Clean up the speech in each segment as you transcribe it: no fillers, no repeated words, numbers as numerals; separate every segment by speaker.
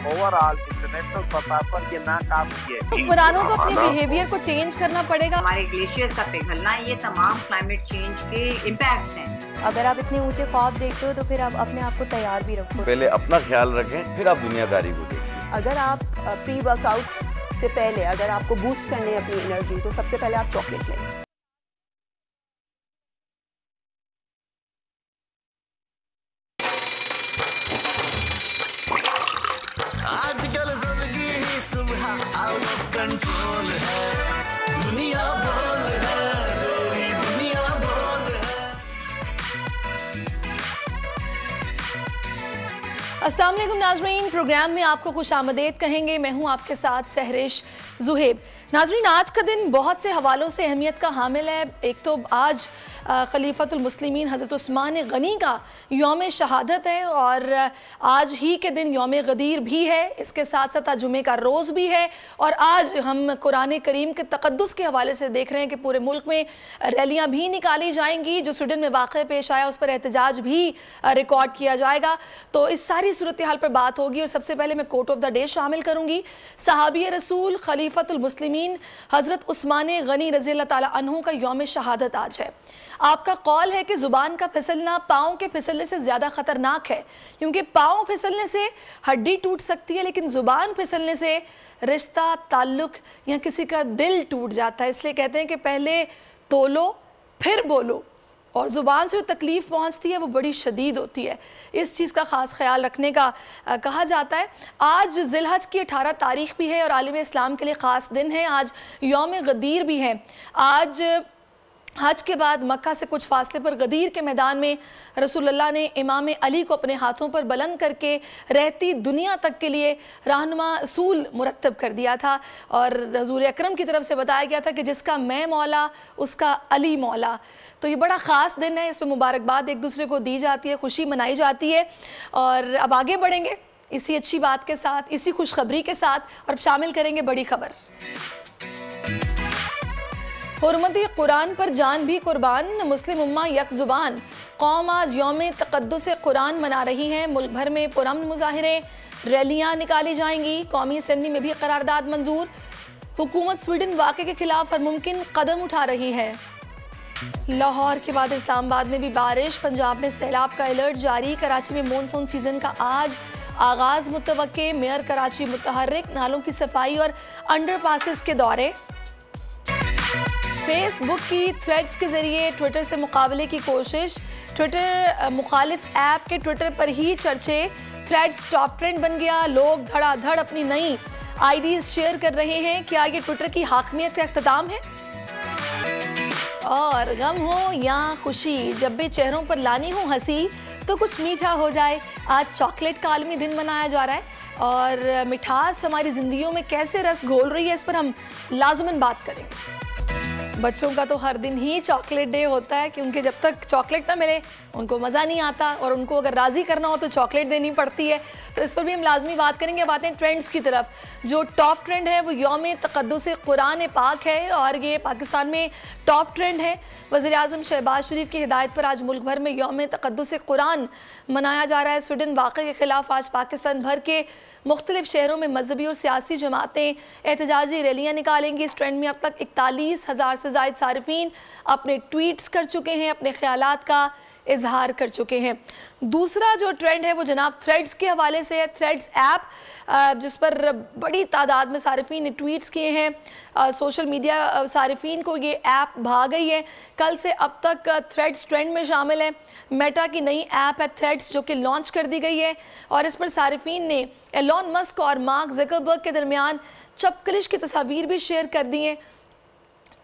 Speaker 1: Overall international सतह पर ये नाकाफी है।
Speaker 2: तो कुरानों को अपने बिहेवियर को चेंज करना पड़ेगा।
Speaker 3: हमारे ग्लेशियर्स का पिघलना, ये तमाम क्लाइमेट चेंज के इम्पैक्ट्स हैं।
Speaker 4: अगर आप इतने ऊंचे ख्वाब देखते हो तो फिर आप अपने आप को तैयार भी रखो।
Speaker 5: पहले अपना ख्याल रखें, फिर आप दुनियादारी को देखिए।
Speaker 6: अगर आप प्री वर्कआउट से पहले अगर आपको बूस्ट करनी है अपनी एनर्जी, तो सबसे पहले आप चॉकलेट लें।
Speaker 7: आजकल जिंदगी सुबह आउट ऑफ कंट्रोल है, दुनिया बोल है, मेरी दुनिया बोल है।
Speaker 2: अस्सलाम वालेकुम नाज़रीन, प्रोग्राम में आपको खुश आमदेद कहेंगे। मैं हूं आपके साथ सहरिश ज़ुहैब। नाज़रीन, आज का दिन बहुत से हवालों से अहमियत का हामिल है। एक तो आज खलीफतुल मुस्लिमीन हज़रत उस्मान गनी का यौम शहादत है और आज ही के दिन यौम गदीर भी है। इसके साथ साथ आज जुमे का रोज़ भी है और आज हम कुरान करीम के तक़द्दुस के हवाले से देख रहे हैं कि पूरे मुल्क में रैलियाँ भी निकाली जाएंगी। जो स्वीडन में वाक़या पेश आया उस पर एहतजाज भी रिकॉर्ड किया जाएगा। तो इस सारी सूरत हाल पर बात होगी और सबसे पहले मैं कोट ऑफ द डे शामिल करूँगी। सहाबी रसूल खलीफतुल मुस्लिमीन हज़रत उस्मान गनी रज़ी अल्लाह ताला अन्हु का यौम शहादत आज है। आपका कौल है कि ज़ुबान का फिसलना पाँव के फिसलने से ज़्यादा ख़तरनाक है, क्योंकि पाँव फिसलने से हड्डी टूट सकती है लेकिन ज़ुबान फिसलने से रिश्ता, ताल्लुक़ या किसी का दिल टूट जाता है। इसलिए कहते हैं कि पहले तोलो फिर बोलो, और ज़ुबान से जो तकलीफ़ पहुँचती है वो बड़ी शदीद होती है। इस चीज़ का ख़ास ख्याल रखने का कहा जाता है। आज ज़िलहज की 18 तारीख़ भी है और आलिम इस्लाम के लिए ख़ास दिन है। आज यौम गदीर भी है। आज हज के बाद मक्का से कुछ फासले पर गदीर के मैदान में रसूलुल्लाह ने इमाम अली को अपने हाथों पर बुलंद करके रहती दुनिया तक के लिए रहनुमा असूल मुरतब कर दिया था और हुज़ूर अकरम की तरफ से बताया गया था कि जिसका मैं मौला उसका अली मौला। तो ये बड़ा ख़ास दिन है, इसमें मुबारकबाद एक दूसरे को दी जाती है, खुशी मनाई जाती है। और अब आगे बढ़ेंगे इसी अच्छी बात के साथ, इसी खुशखबरी के साथ, और अब शामिल करेंगे बड़ी खबर। हुर्मत-ए कुरान पर जान भी कुर्बान, मुस्लिम उम्मा यक ज़ुबान। कौम आज यौम तक़द्दुस कुरान मना रही हैं। मुल्क भर में पुरअमन मुज़ाहिरे, रैलियाँ निकाली जाएंगी। कौमी असम्बली में भी करारदाद मंजूर। हुकूमत स्वीडन वाक़े के खिलाफ हर मुमकिन कदम उठा रही है। लाहौर के बाद इस्लामाबाद में भी बारिश, पंजाब में सैलाब का अलर्ट जारी। कराची में मानसून सीज़न का आज आगाज़ मुतवक्के। मेयर कराची मुतहर्रिक, नालों की सफाई और अंडरपासेस के दौरे। फेसबुक की थ्रेड्स के ज़रिए ट्विटर से मुकाबले की कोशिश। ट्विटर मुखालिफ ऐप के ट्विटर पर ही चर्चे। थ्रेड्स टॉप ट्रेंड बन गया। लोग धड़ाधड़ अपनी नई आईडीज़ शेयर कर रहे हैं। क्या ये ट्विटर की हाकमियत का इख्तिताम है? और गम हो या खुशी, जब भी चेहरों पर लानी हो हंसी तो कुछ मीठा हो जाए। आज चॉकलेट का आलमी दिन मनाया जा रहा है और मिठास हमारी ज़िंदगियों में कैसे रस घोल रही है इस पर हम लाज़िमन बात करेंगे। बच्चों का तो हर दिन ही चॉकलेट डे होता है, क्योंकि जब तक चॉकलेट ना मिले उनको मज़ा नहीं आता और उनको अगर राज़ी करना हो तो चॉकलेट देनी पड़ती है। तो इस पर भी हम लाजमी बात करेंगे। बातें हैं ट्रेंड्स की तरफ। जो टॉप ट्रेंड है वो यौम तक़द्दुस कुरान पाक है और ये पाकिस्तान में टॉप ट्रेंड है। वज़ीर-ए-आज़म शहबाज शरीफ की हिदायत पर आज मुल्क भर में यौम तक़द्दुस कुरान मनाया जा रहा है। स्वीडन वाक़े के ख़िलाफ़ आज पाकिस्तान भर के मुख्तलिफ शहरों में मजहबी और सियासी जमातें एहतजाजी रैलियाँ निकालेंगी। इस ट्रेंड में अब तक 41,000 से ज़ायद सारिफीन अपने ट्वीट्स कर चुके हैं, अपने ख्यालात का इजहार कर चुके हैं। दूसरा जो ट्रेंड है वो जनाब थ्रेड्स के हवाले से है। थ्रेड्स ऐप जिस पर बड़ी तादाद में सारिफीन ने ट्वीट्स किए हैं। सोशल मीडिया सारिफीन को ये ऐप भा गई है। कल से अब तक थ्रेड्स ट्रेंड में शामिल है। मेटा की नई ऐप है थ्रेड्स, जो कि लॉन्च कर दी गई है और इस पर सारिफीन ने एलोन मस्क और मार्क ज़करबर्ग के दरमियान चपकलिश की तस्वीर भी शेयर कर दी हैं।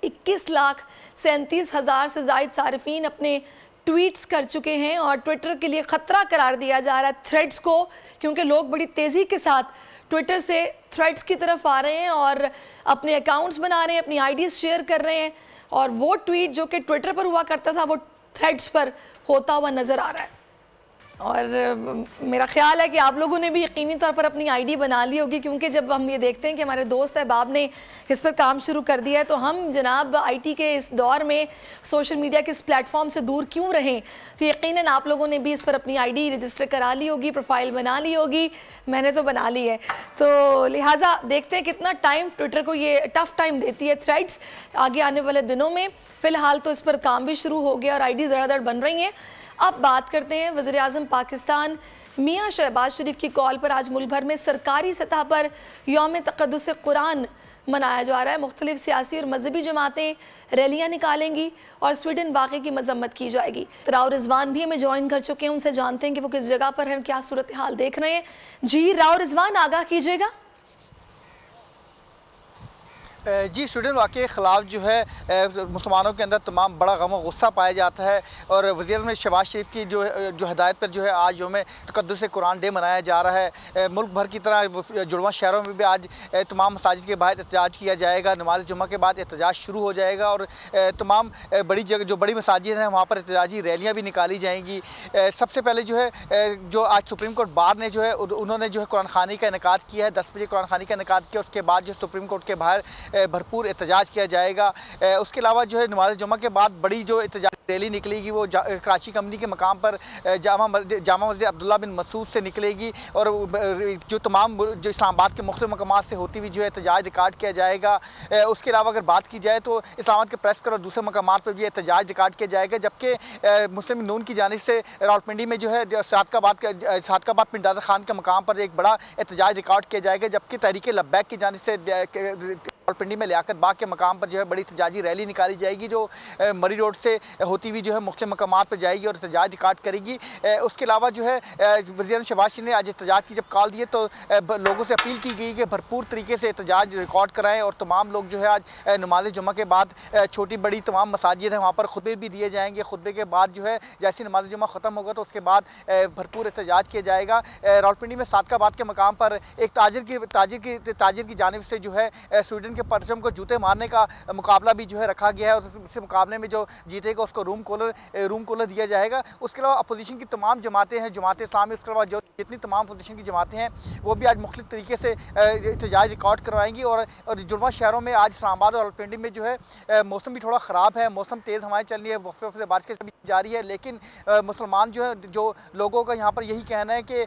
Speaker 2: 21,37,000 से ज़ायद सारिफीन अपने ट्वीट्स कर चुके हैं और ट्विटर के लिए ख़तरा करार दिया जा रहा है थ्रेड्स को, क्योंकि लोग बड़ी तेज़ी के साथ ट्विटर से थ्रेड्स की तरफ आ रहे हैं और अपने अकाउंट्स बना रहे हैं, अपनी आईडीज़ शेयर कर रहे हैं और वो ट्वीट जो कि ट्विटर पर हुआ करता था वो थ्रेड्स पर होता हुआ नज़र आ रहा है। और मेरा ख्याल है कि आप लोगों ने भी यकीनी तौर पर अपनी आईडी बना ली होगी, क्योंकि जब हम ये देखते हैं कि हमारे दोस्त अहबाब ने इस पर काम शुरू कर दिया है, तो हम जनाब आईटी के इस दौर में सोशल मीडिया के इस प्लेटफॉर्म से दूर क्यों रहें। तो यकीनन आप लोगों ने भी इस पर अपनी आईडी रजिस्टर करा ली होगी, प्रोफाइल बना ली होगी, मैंने तो बना ली है। तो लिहाजा देखते हैं कितना टाइम ट्विटर को ये टफ टाइम देती है थ्रेड्स आगे आने वाले दिनों में। फ़िलहाल तो इस पर काम भी शुरू हो गया और आईडी ज़रादर बन रही हैं। अब बात करते हैं वज़ीर आज़म पाकिस्तान मियाँ शहबाज शरीफ की कॉल पर आज मुल्क भर में सरकारी सतह पर यौम तक़द्दुस कुरान मनाया जा रहा है। मुख्तलिफ सियासी और मजहबी जमातें रैलियाँ निकालेंगी और स्वीडन वाक़े की मजम्मत की जाएगी। राव रिजवान भी हमें ज्वाइन कर चुके हैं, उनसे जानते हैं कि वो किस जगह पर हैं, क्या सूरत हाल देख रहे हैं। जी राव रिजवान, आगाह कीजिएगा।
Speaker 8: जी, स्वीडन वाक़े के ख़िलाफ़ जो है मुसलमानों के अंदर तमाम बड़ा गम और गुस्सा पाया जाता है और वज़ीर आज़म शहबाज शरीफ की जो हिदायत पर जो है आज यौम तक़द्दुस कुरान डे मनाया जा रहा है। मुल्क भर की तरह जुड़वा शहरों में भी आज तमाम मसाजिद के बाहर एहतजाज किया जाएगा। नमाज जुम्मा के बाद एहतजाज शुरू हो जाएगा और तमाम बड़ी जगह जो बड़ी मसाजिद हैं वहाँ पर एहतजाजी रैलियाँ भी निकाली जाएंगी। सबसे पहले जो है जो आज सुप्रीम कोर्ट बार ने जो है उन्होंने जो है कुरान खानी का इनेकाद किया है, 10 बजे कुरान खानी का इनेकाद किया। उसके बाद जो सुप्रीम कोर्ट के बाहर भरपूर एहतजाज किया जाएगा। उसके अलावा जो है नमाज जुम्मा के बाद बड़ी जो एहतजाज रैली निकलेगी वो कराची कंपनी के मकाम पर जामा मस्जिद अब्दुल्ला बिन मसूद से निकलेगी और जो तमाम जो इस्लामाबाद के मुख्तलिफ मकामात से होती हुई जो है एहतजाज रिकॉर्ड किया जाएगा। उसके अलावा अगर बात की जाए तो इस्लामाबाद के प्रेस कर और दूसरे मकामात पर भी एहतजाज रिकॉर्ड किया जाएगा। जबकि मुस्लिम नून की जानिब से रावलपिंडी में जो है सादकाबाद पिंडादर खान के मकाम पर एक बड़ा एहतजाज रिकॉर्ड किया जाएगा। जबकि तहरीक लब्बैक की जानिब से रावलपिंडी में लियाकत बाग के मकाम पर जो है बड़ी एहतजाजी रैली निकाली जाएगी जो मरी रोड से होती हुई जो है मुख्तलिफ मकामात पर जाएगी और एहतजाज रिकॉर्ड करेगी। उसके अलावा जो है वज़ीर शहबाज शरीफ ने आज एहतजाज की जब कॉल दिए तो लोगों से अपील की गई कि भरपूर तरीके से एहतजाज रिकॉर्ड कराएँ और तमाम लोग जो है आज नमाज जुम्मा के बाद छोटी बड़ी तमाम मसाजिद हैं वहाँ पर खुतबे भी दिए जाएंगे। खुतबे के बाद जो है जैसे नमाज जुम्मा ख़त्म होगा तो उसके बाद भरपूर एहतजाज किया जाएगा। रावलपिंडी में सादकाबाद के मकाम पर एक ताजिर की जानिब से जो है स्वीडन के परचम को जूते मारने का मुकाबला भी जो है रखा गया है और इस मुकाबले में जो जीतेगा उसको रूम कूलर दिया जाएगा। उसके अलावा अपोजिशन की तमाम जमातें हैं, जमात इस्लामी, उसके अलावा जो जितनी तमाम अपोजिशन की जमातें हैं वो भी आज मुख्तलिफ तरीके से एहतजाज रिकॉर्ड करवाएंगी। और जुड़वा शहरों में आज इस्लामाबाद और रावलपिंडी में जो है मौसम भी थोड़ा ख़राब है, मौसम तेज़ हवाएं चल रही है, वफ़े से बारिश के जारी है। लेकिन मुसलमान जो है जो लोगों का यहाँ पर यही कहना है कि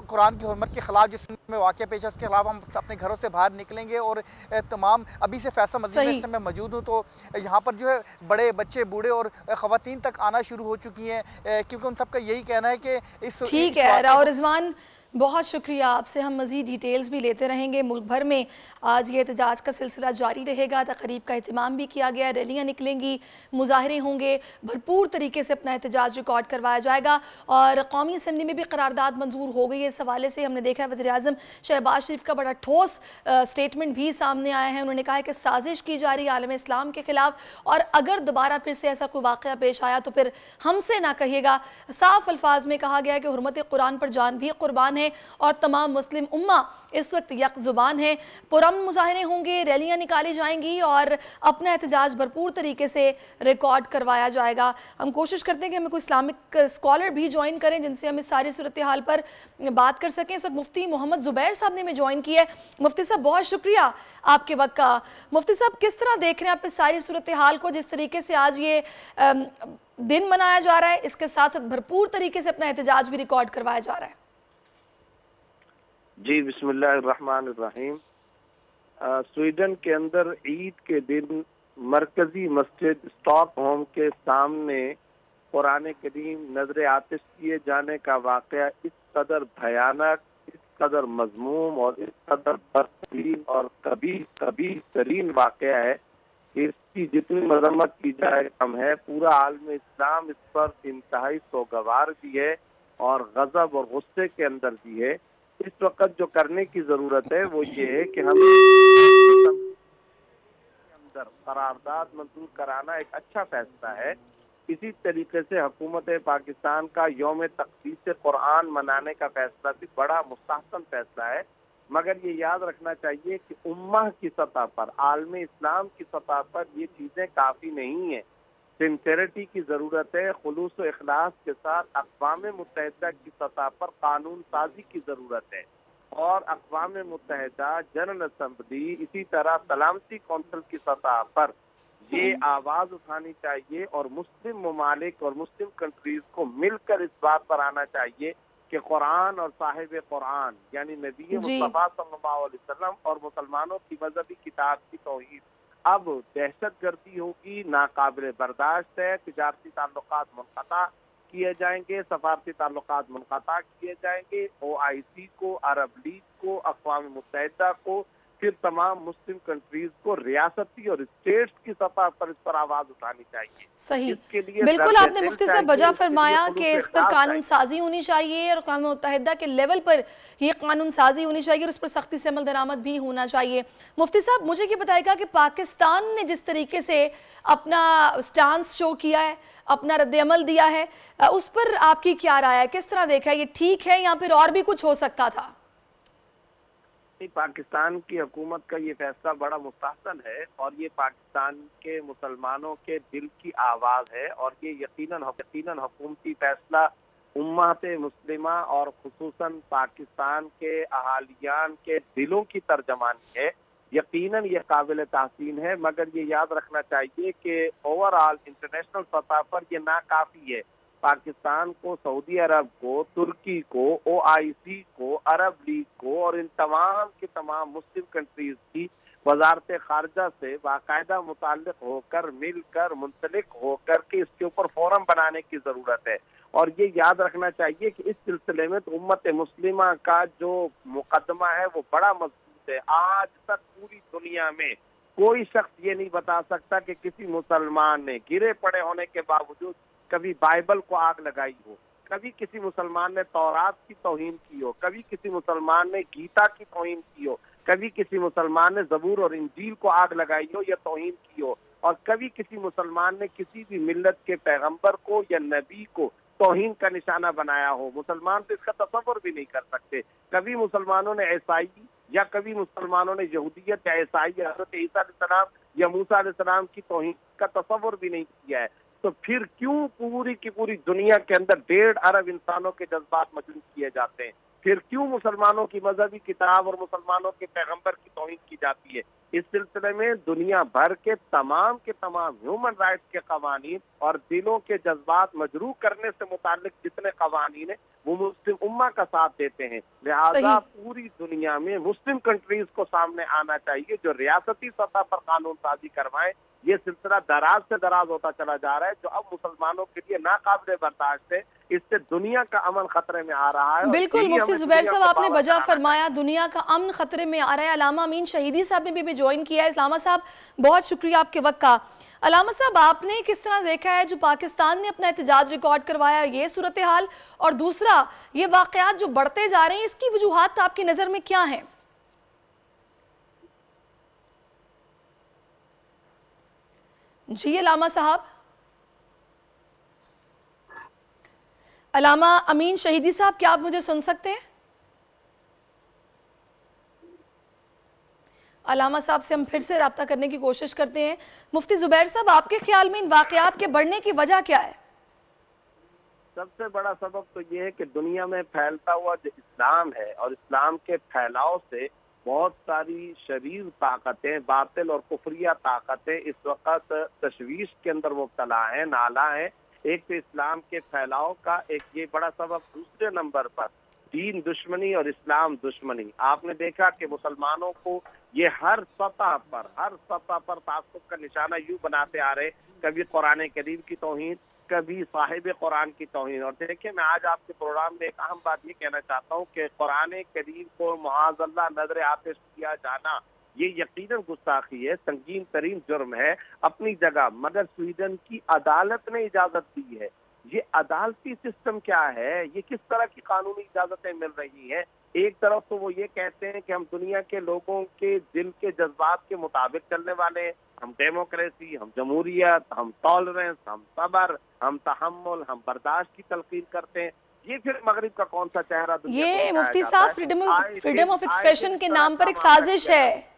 Speaker 8: कुरान की हुर्मत के ख़िलाफ़ जिस में वाक़या पेश है उसके खिलाफ हम अपने घरों से बाहर निकलेंगे। और तमाम अभी से फैसल मस्जिद में मौजूद हूँ तो यहाँ पर जो है बड़े बच्चे बूढ़े और ख़वातीन तक आना शुरू हो चुकी हैं क्योंकि उन सबका यही कहना है कि इस
Speaker 2: ठीक है। राव रिजवान, बहुत शुक्रिया आपसे। हम मज़ीद डिटेल्स भी लेते रहेंगे। मुल्क भर में आज ये एहतजाज का सिलसिला जारी रहेगा। तक़रीब का एहतमाम भी किया गया, रैलियाँ निकलेंगी, मुजाहरे होंगे, भरपूर तरीके से अपना एहतजाज रिकॉर्ड करवाया जाएगा। और कौमी असम्बली में भी करारदाद मंजूर हो गई है। इस हवाले से हमने देखा है वज़ीर आज़म शहबाज शरीफ का बड़ा ठोस स्टेटमेंट भी सामने आया है। उन्होंने कहा है कि साजिश की जा रही है आलम इस्लाम के ख़िलाफ़ और अगर दोबारा फिर से ऐसा कोई वाक़या पेश आया तो फिर हमसे ना कहिएगा। साफ अल्फाज में कहा गया है कि हुर्मत कुरान पर जान भी कुर्बान है और तमाम मुस्लिम उम्मा इस वक्त यक जुबान है। पुरअमन मुजाहरे होंगे, रैलियां निकाली जाएंगी और अपना एहतजाज भरपूर तरीके से रिकॉर्ड करवाया जाएगा। हम कोशिश करते हैं कि हमें कोई इस्लामिक स्कॉलर भी ज्वाइन करें जिनसे हम इस सारी सूरत हाल पर बात कर सकें। इस वक्त मुफ्ती मोहम्मद ज़ुबैर साहब ने हमें ज्वाइन किया है। मुफ्ती साहब, बहुत शुक्रिया आपके वक्त का। मुफ्ती साहब, किस तरह देख रहे हैं आप इस सारी सूरत हाल को, जिस तरीके से आज ये दिन मनाया जा रहा है, इसके साथ साथ भरपूर तरीके से अपना एहतजाज भी रिकॉर्ड करवाया जा रहा है?
Speaker 1: जी, बिस्मिल्लाहिर्रहमानिर्रहीम। स्वीडन के अंदर ईद के दिन मरकजी मस्जिद स्टॉकहोम के सामने कुरान करीम नजर आतिश किए जाने का वाक़या इस कदर भयानक, इस कदर मजमूम और इस कदर बदतरीन और कभी तरीन वाक़या है कि इसकी जितनी मजम्मत की जाए कम है। पूरा आलम इस्लाम इस पर इंतहाई सोगवार भी है और गज़ब और गुस्से के अंदर भी है। इस वक्त जो करने की जरूरत है वो ये है कि हम अंदर करारदाद मंजूर कराना एक अच्छा फैसला है। इसी तरीके से हुकूमत पाकिस्तान का यौम तक़दीस कुरान मनाने का फैसला भी बड़ा मुस्तहसन फैसला है। मगर ये याद रखना चाहिए कि उम्मा की सतह पर, आलम इस्लाम की सतह पर ये चीज़ें काफ़ी नहीं है। सिंसेरिटी की जरूरत है, खुलूस व इखलास के साथ अक़वाम मुत्तहिदा की सतह पर कानून साजी की जरूरत है और अक़वाम मुत्तहिदा जनरल असम्बली इसी तरह सलामती कौंसिल की सतह पर ये आवाज उठानी चाहिए और मुस्लिम ममालिक और मुस्लिम कंट्रीज को मिलकर इस बात पर आना चाहिए कि कुरान और साहिब कुरान यानी नबी मुस्तफा सल्लल्लाहु अलैहि वसल्लम और मुसलमानों की मजहबी किताब की तौहीद अब दहशतगर्दी होगी, नाकाबिल बर्दाश्त है, तिजारती ताल्लुकात मुनक़ता किए जाएंगे, सफारती ताल्लुकात मुनक़ता किए जाएंगे, OIC को, अरब लीग को, अक़वाम मुत्तहिदा को, फिर तमाम मुस्लिम कंट्रीज को रियासती और स्टेट्स की सतह पर इस पर आवाज उठानी चाहिए।
Speaker 2: सही, बिल्कुल आपने मुफ्ती साहब वजह फरमाया कि इस पर कानून साजी होनी चाहिए और अक़वाम मुत्तहिदा के लेवल पर ये कानून साजी होनी चाहिए और उस पर सख्ती से अमल दरामद भी होना चाहिए। मुफ्ती साहब मुझे ये बताएगा कि पाकिस्तान ने जिस तरीके से अपना स्टांस शो किया है, अपना रद्द-ए-अमल दिया है, उस पर आपकी क्या राय है, किस तरह देखा है, ये ठीक है या फिर और भी कुछ हो सकता था?
Speaker 1: पाकिस्तान की हुकूमत का ये फैसला बड़ा मुस्तहसन है और ये पाकिस्तान के मुसलमानों के दिल की आवाज है और ये यकीनन हुकूमती फैसला उम्मत मुस्लिमा और खुसूसन पाकिस्तान के अहालियान के दिलों की तर्जमानी है। यकीनन ये काबिल तहसीन है, मगर ये याद रखना चाहिए कि ओवरऑल इंटरनेशनल सतह पर ये नाकाफी है। पाकिस्तान को, सऊदी अरब को, तुर्की को, OIC को, अरब लीग को और इन तमाम के तमाम मुस्लिम कंट्रीज की वजारत खारजा से बाकायदा मुताल्लिक होकर, मिलकर, मुंसलिक होकर के इसके ऊपर फोरम बनाने की जरूरत है। और ये याद रखना चाहिए कि इस सिलसिले में तो उम्मत मुस्लिमा का जो मुकदमा है वो बड़ा मजबूत है। आज तक पूरी दुनिया में कोई शख्स ये नहीं बता सकता कि किसी मुसलमान ने गिरे पड़े होने के बावजूद कभी बाइबल को आग लगाई हो, कभी किसी मुसलमान ने तौरात की तौहीन की हो, कभी किसी मुसलमान ने गीता की तौहीन की हो, कभी किसी मुसलमान ने ज़बूर और इंजील को आग लगाई हो या तौहीन की हो, और कभी किसी मुसलमान ने किसी भी मिल्लत के पैगंबर को या नबी को तौहीन का निशाना बनाया हो। मुसलमान तो इसका तसव्वुर भी नहीं कर सकते। कभी मुसलमानों ने ईसाई या कभी मुसलमानों ने यहूदियत या ईसाई या हज़रत ईसा अलैहिस्सलाम या मूसा अलैहिस्सलाम की तौहीन का तसव्वुर भी नहीं किया है। तो फिर क्यों पूरी की पूरी दुनिया के अंदर 1.5 अरब इंसानों के जज्बात मजरूह किए जाते हैं? फिर क्यों मुसलमानों की मजहबी किताब और मुसलमानों के पैगंबर की तौहीन की जाती है? इस सिलसिले में दुनिया भर के तमाम ह्यूमन राइट्स के कवानीन और दिलों के जज्बात मजरूह करने से मुताल्लिक जितने कवानीन है वो मुस्लिम उम्मा का साथ देते हैं। लिहाजा पूरी दुनिया में मुस्लिम कंट्रीज को सामने आना चाहिए जो रियासती सतह पर कानून साजी करवाएं। ये सिलसिला दराज से दराज होता चला जा रहा है जो अब मुसलमानों के लिए नाकाबिले बर्दाश्त है। इससे दुनिया का अमन खतरे में आ रहा है।
Speaker 2: बिल्कुल मुफ्ती जुबैर साहब आपने वजह फरमाया, दुनिया का अमन खतरे में आ रहा है। अलामा अमीन शहीदी साहब ने भी ज्वाइन किया है। अलामा साहब बहुत शुक्रिया आपके वक्त का। अलामा साहब आपने किस तरह देखा है जो पाकिस्तान ने अपना एहतजाज रिकॉर्ड करवाया, ये सूरत हाल, और दूसरा ये वाकयात जो बढ़ते जा रहे हैं इसकी वजूहात आपकी नजर में क्या है? जी अलामा साहब, अलामा अमीन शहीदी साहब, क्या आप मुझे सुन सकते हैं? अलामा साहब से हम फिर से रब्ता करने की कोशिश करते हैं। मुफ्ती जुबैर साहब, आपके ख्याल में इन वाकयात के बढ़ने की वजह क्या है?
Speaker 1: सबसे बड़ा सबब तो ये है कि दुनिया में फैलता हुआ जो इस्लाम है और इस्लाम के फैलाव से बहुत सारी शरीर ताकतें, बातिल और कुफरिया ताकतें इस वक्त तशवीश के अंदर मुब्तला हैं, नाला हैं। एक तो इस्लाम के फैलाव का एक ये बड़ा सबब, दूसरे नंबर पर दीन दुश्मनी और इस्लाम दुश्मनी। आपने देखा कि मुसलमानों को ये हर सतह पर तासुब का निशाना यूं बनाते आ रहे, कभी कुरान करीम की तौहीन, कभी साहिब कुरान की तौहीन। और देखिए, मैं आज आपके प्रोग्राम में एक अहम बात ये कहना चाहता हूँ कि कुरान करीम को मुआज़ल्ला नजर आतिश किया जाना ये यकीनन गुस्ताखी है, संगीन तरीन जुर्म है अपनी जगह, मगर स्वीडन की अदालत ने इजाजत दी है। ये अदालती सिस्टम क्या है? ये किस तरह की कानूनी इजाजतें मिल रही हैं? एक तरफ तो वो ये कहते हैं कि हम दुनिया के लोगों के दिल के जज्बात के मुताबिक चलने वाले हैं, हम डेमोक्रेसी, हम जमहूरियत, हम टॉलरेंस, हम सबर, हम तहम्मुल, हम बर्दाश्त की तलकीन करते हैं। ये फिर मगरिब का कौन सा चेहरा?
Speaker 2: ये मुफ्ती साहब फ्रीडम ऑफ एक्सप्रेशन के नाम पर एक साजिश है।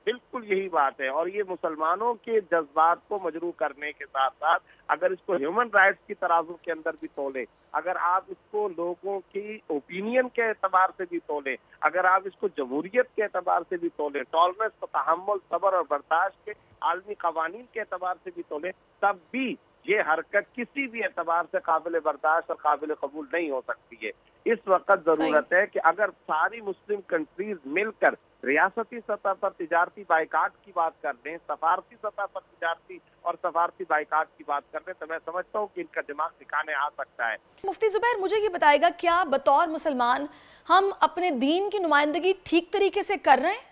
Speaker 1: बिल्कुल यही बात है। और ये मुसलमानों के जज्बात को मजरू करने के साथ साथ अगर इसको ह्यूमन राइट्स की तराजू के अंदर भी तोले, अगर आप इसको लोगों की ओपिनियन के एतबार से भी तोले, अगर आप इसको जमहूरियत के एतबार से भी तोले, टॉलरेंस, तहम्मुल, सब्र और बर्दाश्त के आलमी कवानीन के एतबार से भी तोले, तब भी ये हरकत किसी भी एतबार से काबिल बर्दाश्त और काबिल कबूल नहीं हो सकती है। इस वक्त जरूरत है कि अगर सारी मुस्लिम कंट्रीज मिलकर रियासती सतह पर तिजारती बाइकाट की बात कर लें, सफारती सतह पर तिजारती और सफारती बाइकाट की बात कर लें, तो मैं समझता हूँ कि इनका दिमाग ठिकाने आ सकता है।
Speaker 2: मुफ्ती जुबैर, मुझे ये बताएगा, क्या बतौर मुसलमान हम अपने दीन की नुमाइंदगी ठीक तरीके से कर रहे हैं?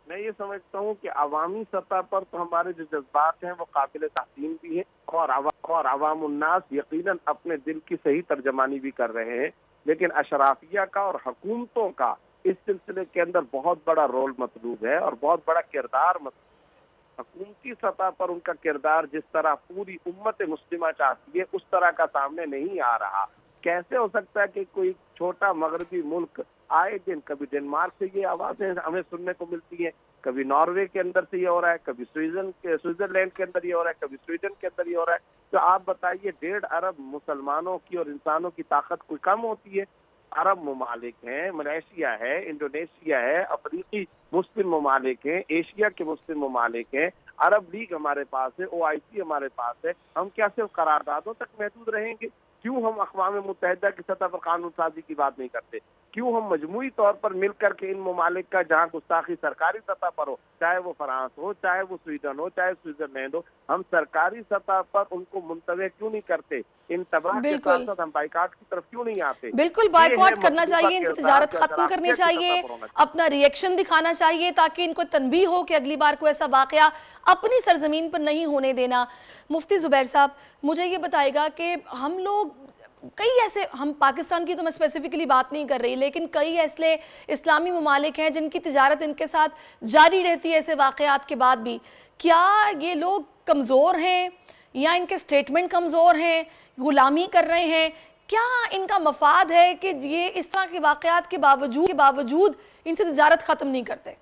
Speaker 1: मैं ये समझता हूँ कि अवामी सतह पर तो हमारे जो जज्बात हैं वो काबिल तहसीन भी है और अवामुन्नास यकीनन अपने दिल की सही तर्जमानी भी कर रहे हैं, लेकिन अशराफिया का और हुकूमतों का इस सिलसिले के अंदर बहुत बड़ा रोल मतलूब है और बहुत बड़ा किरदार मतलूब है। हुकूमती सतह पर उनका किरदार जिस तरह पूरी उम्मत मुस्लिमा चाहती है उस तरह का सामने नहीं आ रहा। कैसे हो सकता है कि कोई छोटा मगरबी मुल्क आए दिन, कभी डेनमार्क से ये आवाजें हमें सुनने को मिलती हैं, कभी नॉर्वे के अंदर से ये हो रहा है, कभी स्विट्जरलैंड के अंदर ये हो रहा है, कभी स्वीडन के अंदर ये हो रहा है। तो आप बताइए, 1.5 अरब मुसलमानों की और इंसानों की ताकत कोई कम होती है? अरब ममालिक हैं, मलेशिया है, इंडोनेशिया है, अफ्रीकी मुस्लिम ममालिक हैं, एशिया के मुस्लिम ममालिक हैं, अरब लीग हमारे पास है, OIC हमारे पास है। हम क्या सिर्फ करारदादों तक महदूद रहेंगे? क्यों हम अक़वाम मुत्तहिदा की सतह पर कानून साजी की बात नहीं करते? क्यों हम मजमूई तौर पर मिलकर के इन ममालिक का जहाँ गुस्ताखी सरकारी सतह पर हो, चाहे वो फ्रांस हो, चाहे वो स्वीडन हो, चाहे स्विट्जरलैंड हो, हम सरकारी सतह पर उनको मुंतवे क्यों नहीं करते? इन तबाह के साथ साथ हम बाइकाट की तरफ क्यों नहीं आते?
Speaker 2: बिल्कुल बाइकआउट करना चाहिए, इनसे तिजारत खत्म करनी चाहिए, अपना रिएक्शन दिखाना चाहिए ताकि इनको तनबीह हो कि अगली बार कोई ऐसा वाकया अपनी सरजमीन पर नहीं होने देना। मुफ्ती जुबैर साहब, मुझे ये बताएगा कि हम लोग कई ऐसे, हम पाकिस्तान की तो मैं स्पेसिफिकली बात नहीं कर रही, लेकिन कई ऐसे इस्लामी ममालिक हैं जिनकी तिजारत इनके साथ जारी रहती है ऐसे वाक़यात के बाद भी। क्या ये लोग कमज़ोर हैं या इनके स्टेटमेंट कमज़ोर हैं, गुलामी कर रहे हैं? क्या इनका मफाद है कि ये इस तरह के वाक़यात के बावजूद इनसे तिजारत ख़त्म नहीं करते?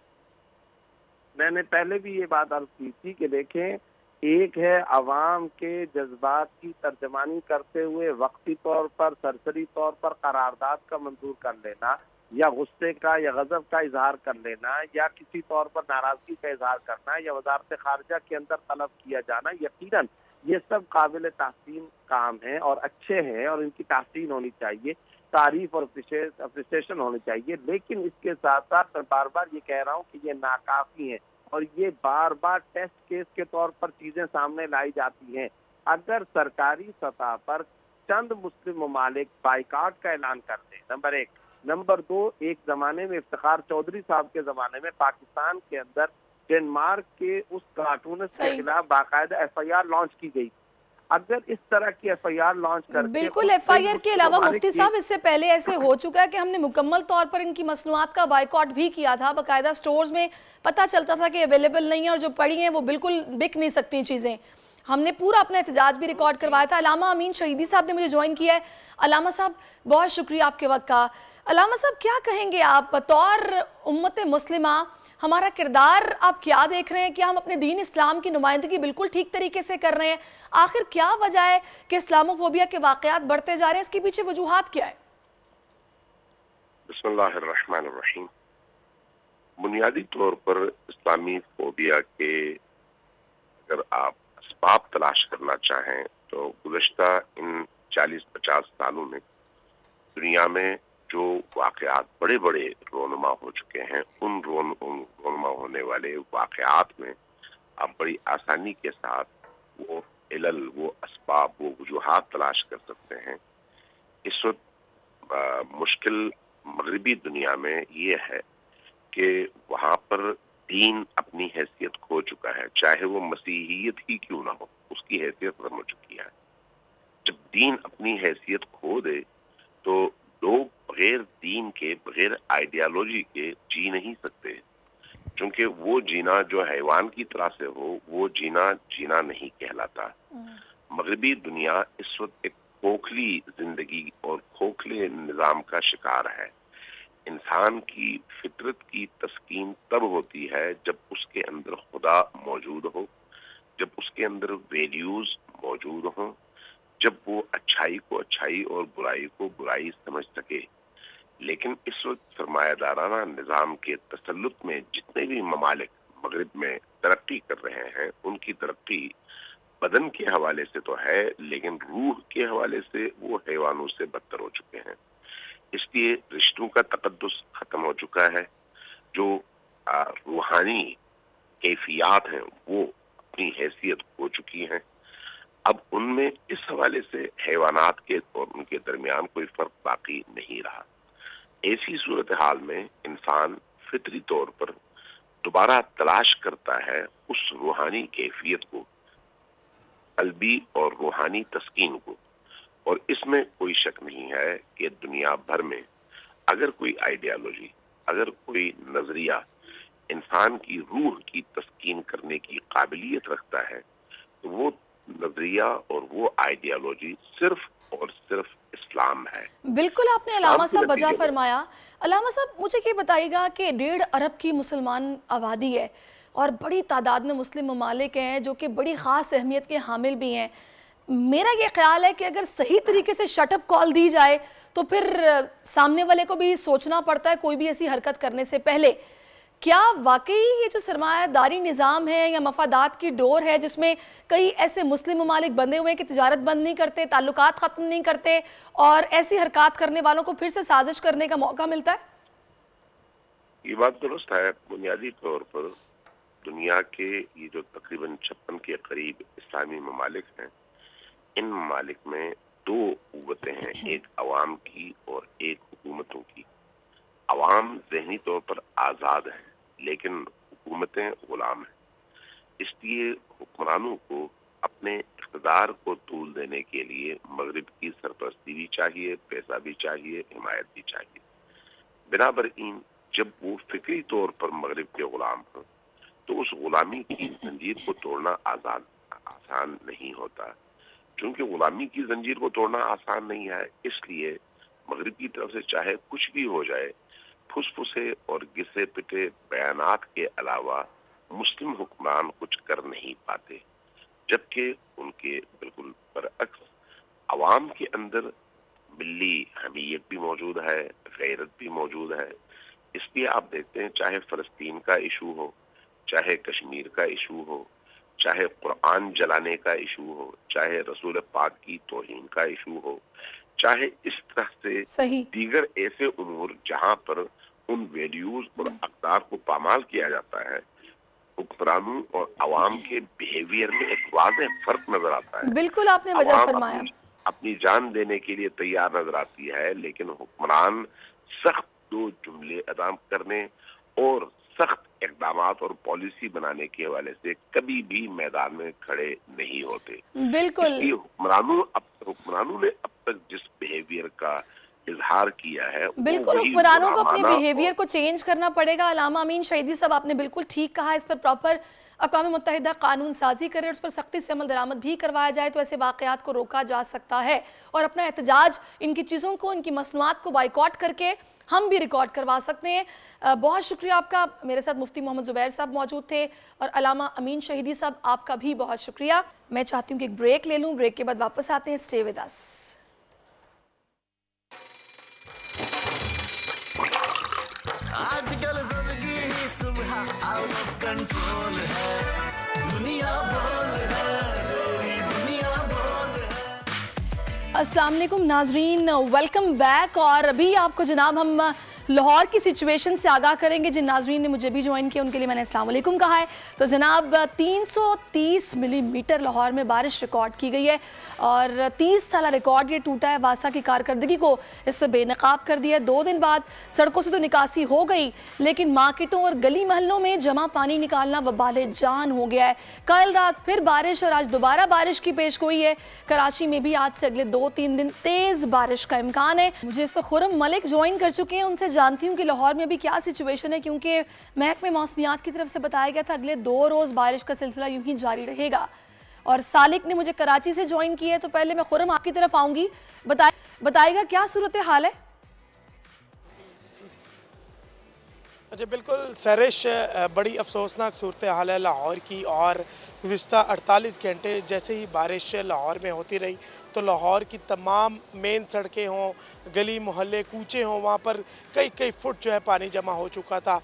Speaker 1: मैंने पहले भी ये बात अर्ज की थी कि देखें, एक है अवाम के जज्बात की तर्जमानी करते हुए वक्ती तौर पर, सरसरी तौर पर करारदाद का मंजूर कर लेना, या गुस्से का या गजब का इजहार कर लेना, या किसी तौर पर नाराजगी का इजहार करना, या वजारत खारजा के अंदर तलब किया जाना। यकीनन ये सब काबिल तहसीन काम है और अच्छे हैं और इनकी तहसीन होनी चाहिए, तारीफ और अप्रिसिएशन होनी चाहिए। लेकिन इसके साथ साथ मैं बार बार ये कह रहा हूँ कि ये नाकाफी है और ये बार बार टेस्ट केस के तौर पर चीजें सामने लाई जाती हैं। अगर सरकारी सतह पर चंद मुस्लिम ममालिक बाइकाट का ऐलान कर दें, नंबर 1, नंबर 2, एक जमाने में इफ्तिखार चौधरी साहब के जमाने में पाकिस्तान के अंदर डेनमार्क के उस कार्टूनिस्ट के खिलाफ बाकायदा FIR लॉन्च की गई। अगर इस तरह की FIR लॉन्च करके,
Speaker 2: बिल्कुल FIR के अलावा मुफ्ती साहब इससे पहले ऐसे हो चुका है कि हमने मुकम्मल तौर पर इनकी मसनूआत का बाइकआउट भी किया था। बाकायदा स्टोर्स में पता चलता था कि अवेलेबल नहीं है और जो पड़ी हैं वो बिल्कुल बिक नहीं सकती चीज़ें। हमने पूरा अपना एहतजाज भी रिकॉर्ड करवाया था। अलामा अमीन शहीदी साहब ने मुझे ज्वाइन किया है। अलामा साहब, बहुत शुक्रिया आपके वक्त का। अलामा साहब, क्या कहेंगे आप बतौर उम्मत मुस्लिमा, हमारा किरदार आप क्या देख रहे हैं? क्या हम अपने दीन इस्लाम की नुमाइंदगी बिल्कुल ठीक तरीके से कर रहे हैं? आखिर क्या वजह है कि इस्लामोफोबिया के वाकयात बढ़ते जा रहे हैं? इसके पीछे वजूहात क्या है?
Speaker 9: बिस्मिल्लाहिर्रहमानिर्रहीम। बुनियादी तौर पर इस्लामी फोबिया के अगर आप असबाब तलाश करना चाहें तो गुज़श्ता इन 40-50 सालों में दुनिया में जो वाक़यात बड़े बड़े रोनुमा हो चुके हैं, उन रोनुमा होने वाले वाक़यात में आप बड़ी आसानी के साथ वो इलल, वो असबाब, वो वजूहात तलाश कर सकते हैं। इस वक्त मुश्किल मगरबी दुनिया में ये है कि वहाँ पर दीन अपनी हैसियत खो चुका है, चाहे वो मसीहियत ही क्यों ना हो, उसकी हैसियत खत्म हो चुकी है। जब दीन अपनी हैसियत खो दे तो लोग बगैर दीन के, बगैर आइडियालॉजी के जी नहीं सकते, क्योंकि वो जीना जो हैवान की तरह से हो, वो जीना नहीं कहलाता। मगरबी दुनिया इस वक्त एक खोखली जिंदगी और खोखले निजाम का शिकार है। इंसान की फितरत की तस्कीन तब होती है जब उसके अंदर खुदा मौजूद हो, जब उसके अंदर वैल्यूज मौजूद हों, जब वो अच्छाई को अच्छाई और बुराई को बुराई समझ सके। लेकिन इस वक्त सरमायादाराना निज़ाम के तसल्लुत में जितने भी ममालिक मगरिब में तरक्की कर रहे हैं, उनकी तरक्की बदन के हवाले से तो है, लेकिन रूह के हवाले से वो हैवानों से बदतर हो चुके हैं। इसलिए रिश्तों का तकद्दुस खत्म हो चुका है। जो रूहानी कैफियत हैं वो अपनी हैसियत हो चुकी हैं। अब उनमें इस हवाले से हैवानात के और उनके दरमियान कोई फर्क बाकी नहीं रहा। ऐसी सूरत हाल में इंसान फितरी तौर पर दोबारा तलाश करता है उस रूहानी कैफियत को, कल्बी और रूहानी तस्कीन को। और इसमें कोई शक नहीं है कि दुनिया भर में अगर कोई आइडियालॉजी, अगर कोई नजरिया इंसान की रूह की तस्कीन करने की काबिलियत रखता है, तो वो नजरिया और वो आइडियालॉजी सिर्फ और सिर्फ इस्लाम है।
Speaker 2: बिल्कुल आपने अलामा साहब वजह फरमाया। अलामा साहब, मुझे ये बताइएगा कि 1.5 अरब की मुसलमान आबादी है और बड़ी तादाद में मुस्लिम ममालिक हैं जो कि बड़ी ख़ास अहमियत के हामिल भी हैं। मेरा ये ख्याल है कि अगर सही तरीके से शटअप कॉल दी जाए तो फिर सामने वाले को भी सोचना पड़ता है कोई भी ऐसी हरकत करने से पहले। क्या वाकई ये जो सरमायादारी निज़ाम है या मफादात की डोर है जिसमें कई ऐसे मुस्लिम ममालिक बंधे हुए हैं कि तिजारत बंद नहीं करते, ताल्लुकात ख़त्म नहीं करते और ऐसी हरकत करने वालों को फिर से साजिश करने का मौका मिलता है?
Speaker 9: ये बात दुरुस्त है। बुनियादी तौर पर दुनिया के ये जो तकरीबन 56 के करीब इस्लामी ममालिक हैं, इन ममालिक में 2 कुव्वतें हैं, एक अवाम की और एक हुकूमतों की। अवाम ज़हनी तौर पर आज़ाद है लेकिन हुकूमतें गुलाम हैं। इसलिए हुक्मरानों को अपने इक़्तिदार को तूल देने के लिए मगरिब की सरपरस्ती भी चाहिए, पैसा भी चाहिए, हिमायत भी चाहिए। बिनाबरईन जब वो फिक्री तौर पर मगरिब के गुलाम हों तो उस गुलामी की जंजीर को तोड़ना आसान नहीं होता। क्योंकि गुलामी की जंजीर को तोड़ना आसान नहीं है, इसलिए मगरिब की तरफ से चाहे कुछ भी हो जाए, फुसफुसे और गिसे पिटे बयानात के अलावा मुस्लिम हुक्मरान कुछ कर नहीं पाते। जबकि उनके बिल्कुल बरअक्स अवाम के अंदर मिल्ली हमीयत भी मौजूद है, गैरत भी मौजूद है। इसलिए आप देखते हैं चाहे फ़लस्तीन का इशू हो, चाहे कश्मीर का इशू हो, चाहे कुरान जलाने का इशू हो, चाहे रसूल पाक की तौहीन का इशू हो, चाहे इस तरह से दीगर ऐसे उमूर जहां पर उन वैल्यूज और अक़दार को पामाल किया जाता है, हुक्मरानों और अवाम के बिहेवियर में एक वाज़ेह फर्क नजर आता है।
Speaker 2: बिल्कुल आपने वजह फरमाया।
Speaker 9: अपनी जान देने के लिए तैयार नजर आती है, लेकिन हुक्मरान सख्त 2 जुमले अदा करने और सख्त इक़दामात और पॉलिसी बनाने के हवाले से कभी भी मैदान में खड़े नहीं होते।
Speaker 2: बिल्कुल
Speaker 9: हुक्मरानों ने अब तक जिस बिहेवियर का इजहार किया है,
Speaker 2: बिल्कुल हुक्मरानों को अपने बिहेवियर को चेंज करना पड़ेगा। अलामा अमीन शहीदी साहब, आपने बिल्कुल ठीक कहा। इस पर प्रॉपर अक़वाम मुत्तहिदा कानून साजी करे, उस पर सख्ती से अमल दरामद भी करवाया जाए तो ऐसे वाक़यात को रोका जा सकता है। और अपना एहतजाज इनकी चीज़ों को, इनकी मसनूआत को बाइकॉट करके हम भी रिकॉर्ड करवा सकते हैं। बहुत शुक्रिया आपका। मेरे साथ मुफ्ती मोहम्मद ज़ुबैर साहब मौजूद थे और अलामा अमीन शहीदी साहब, आपका भी बहुत शुक्रिया। मैं चाहती हूँ कि एक ब्रेक ले लूँ, ब्रेक के बाद वापस आते हैं। Stay with us.
Speaker 7: आजकल सबकी ही सुबह आउट ऑफ कंट्रोल है, दुनिया बोल है, दुनिया बोल है।
Speaker 2: अस्सलाम वालेकुम नाजरीन, वेलकम बैक। और अभी आपको जनाब हम लाहौर की सिचुएशन से आगाह करेंगे। जिन नाजरीन ने मुझे भी ज्वाइन किया उनके लिए मैंने अस्सलाम वालेकुम कहा है। तो जनाब 330 मिलीमीटर लाहौर में बारिश रिकॉर्ड की गई है और 30 साल रिकॉर्ड ये टूटा है। वासा की कारकर्दगी को इससे बेनकाब कर दिया। 2 दिन बाद सड़कों से तो निकासी हो गई, लेकिन मार्केटों और गली महलों में जमा पानी निकालना वबाले जान हो गया है। कल रात फिर बारिश और आज दोबारा बारिश की पेशगोई है। कराची में भी आज से अगले 2-3 दिन तेज बारिश का इम्कान है। मुझे इससे खुरम मलिक ज्वाइन कर चुके हैं, उनसे जानती हूँ कि लाहौर में अभी क्या सिचुएशन है, क्योंकि महकमे मौसमियात की तरफ से बताया गया था अगले 2 रोज़ बारिश का सिलसिला यूं ही जारी रहेगा। और सालिक ने मुझे कराची से ज्वाइन किया है, तो पहले मैं खुरम आपकी तरफ आऊंगी। बताइएगा क्या सूरत हाल है?
Speaker 10: अच्छा, बिल्कुल सहरिश, बड़ी अफसोसनाक सूरत हाल है लाहौर की। और गुज़िश्ता 48 घंटे जैसे ही बारिश लाहौर में होती रही तो लाहौर की तमाम मेन सड़कें हों, गली मोहल्ले कूचे हों, वहाँ पर कई कई फुट जो है पानी जमा हो चुका था।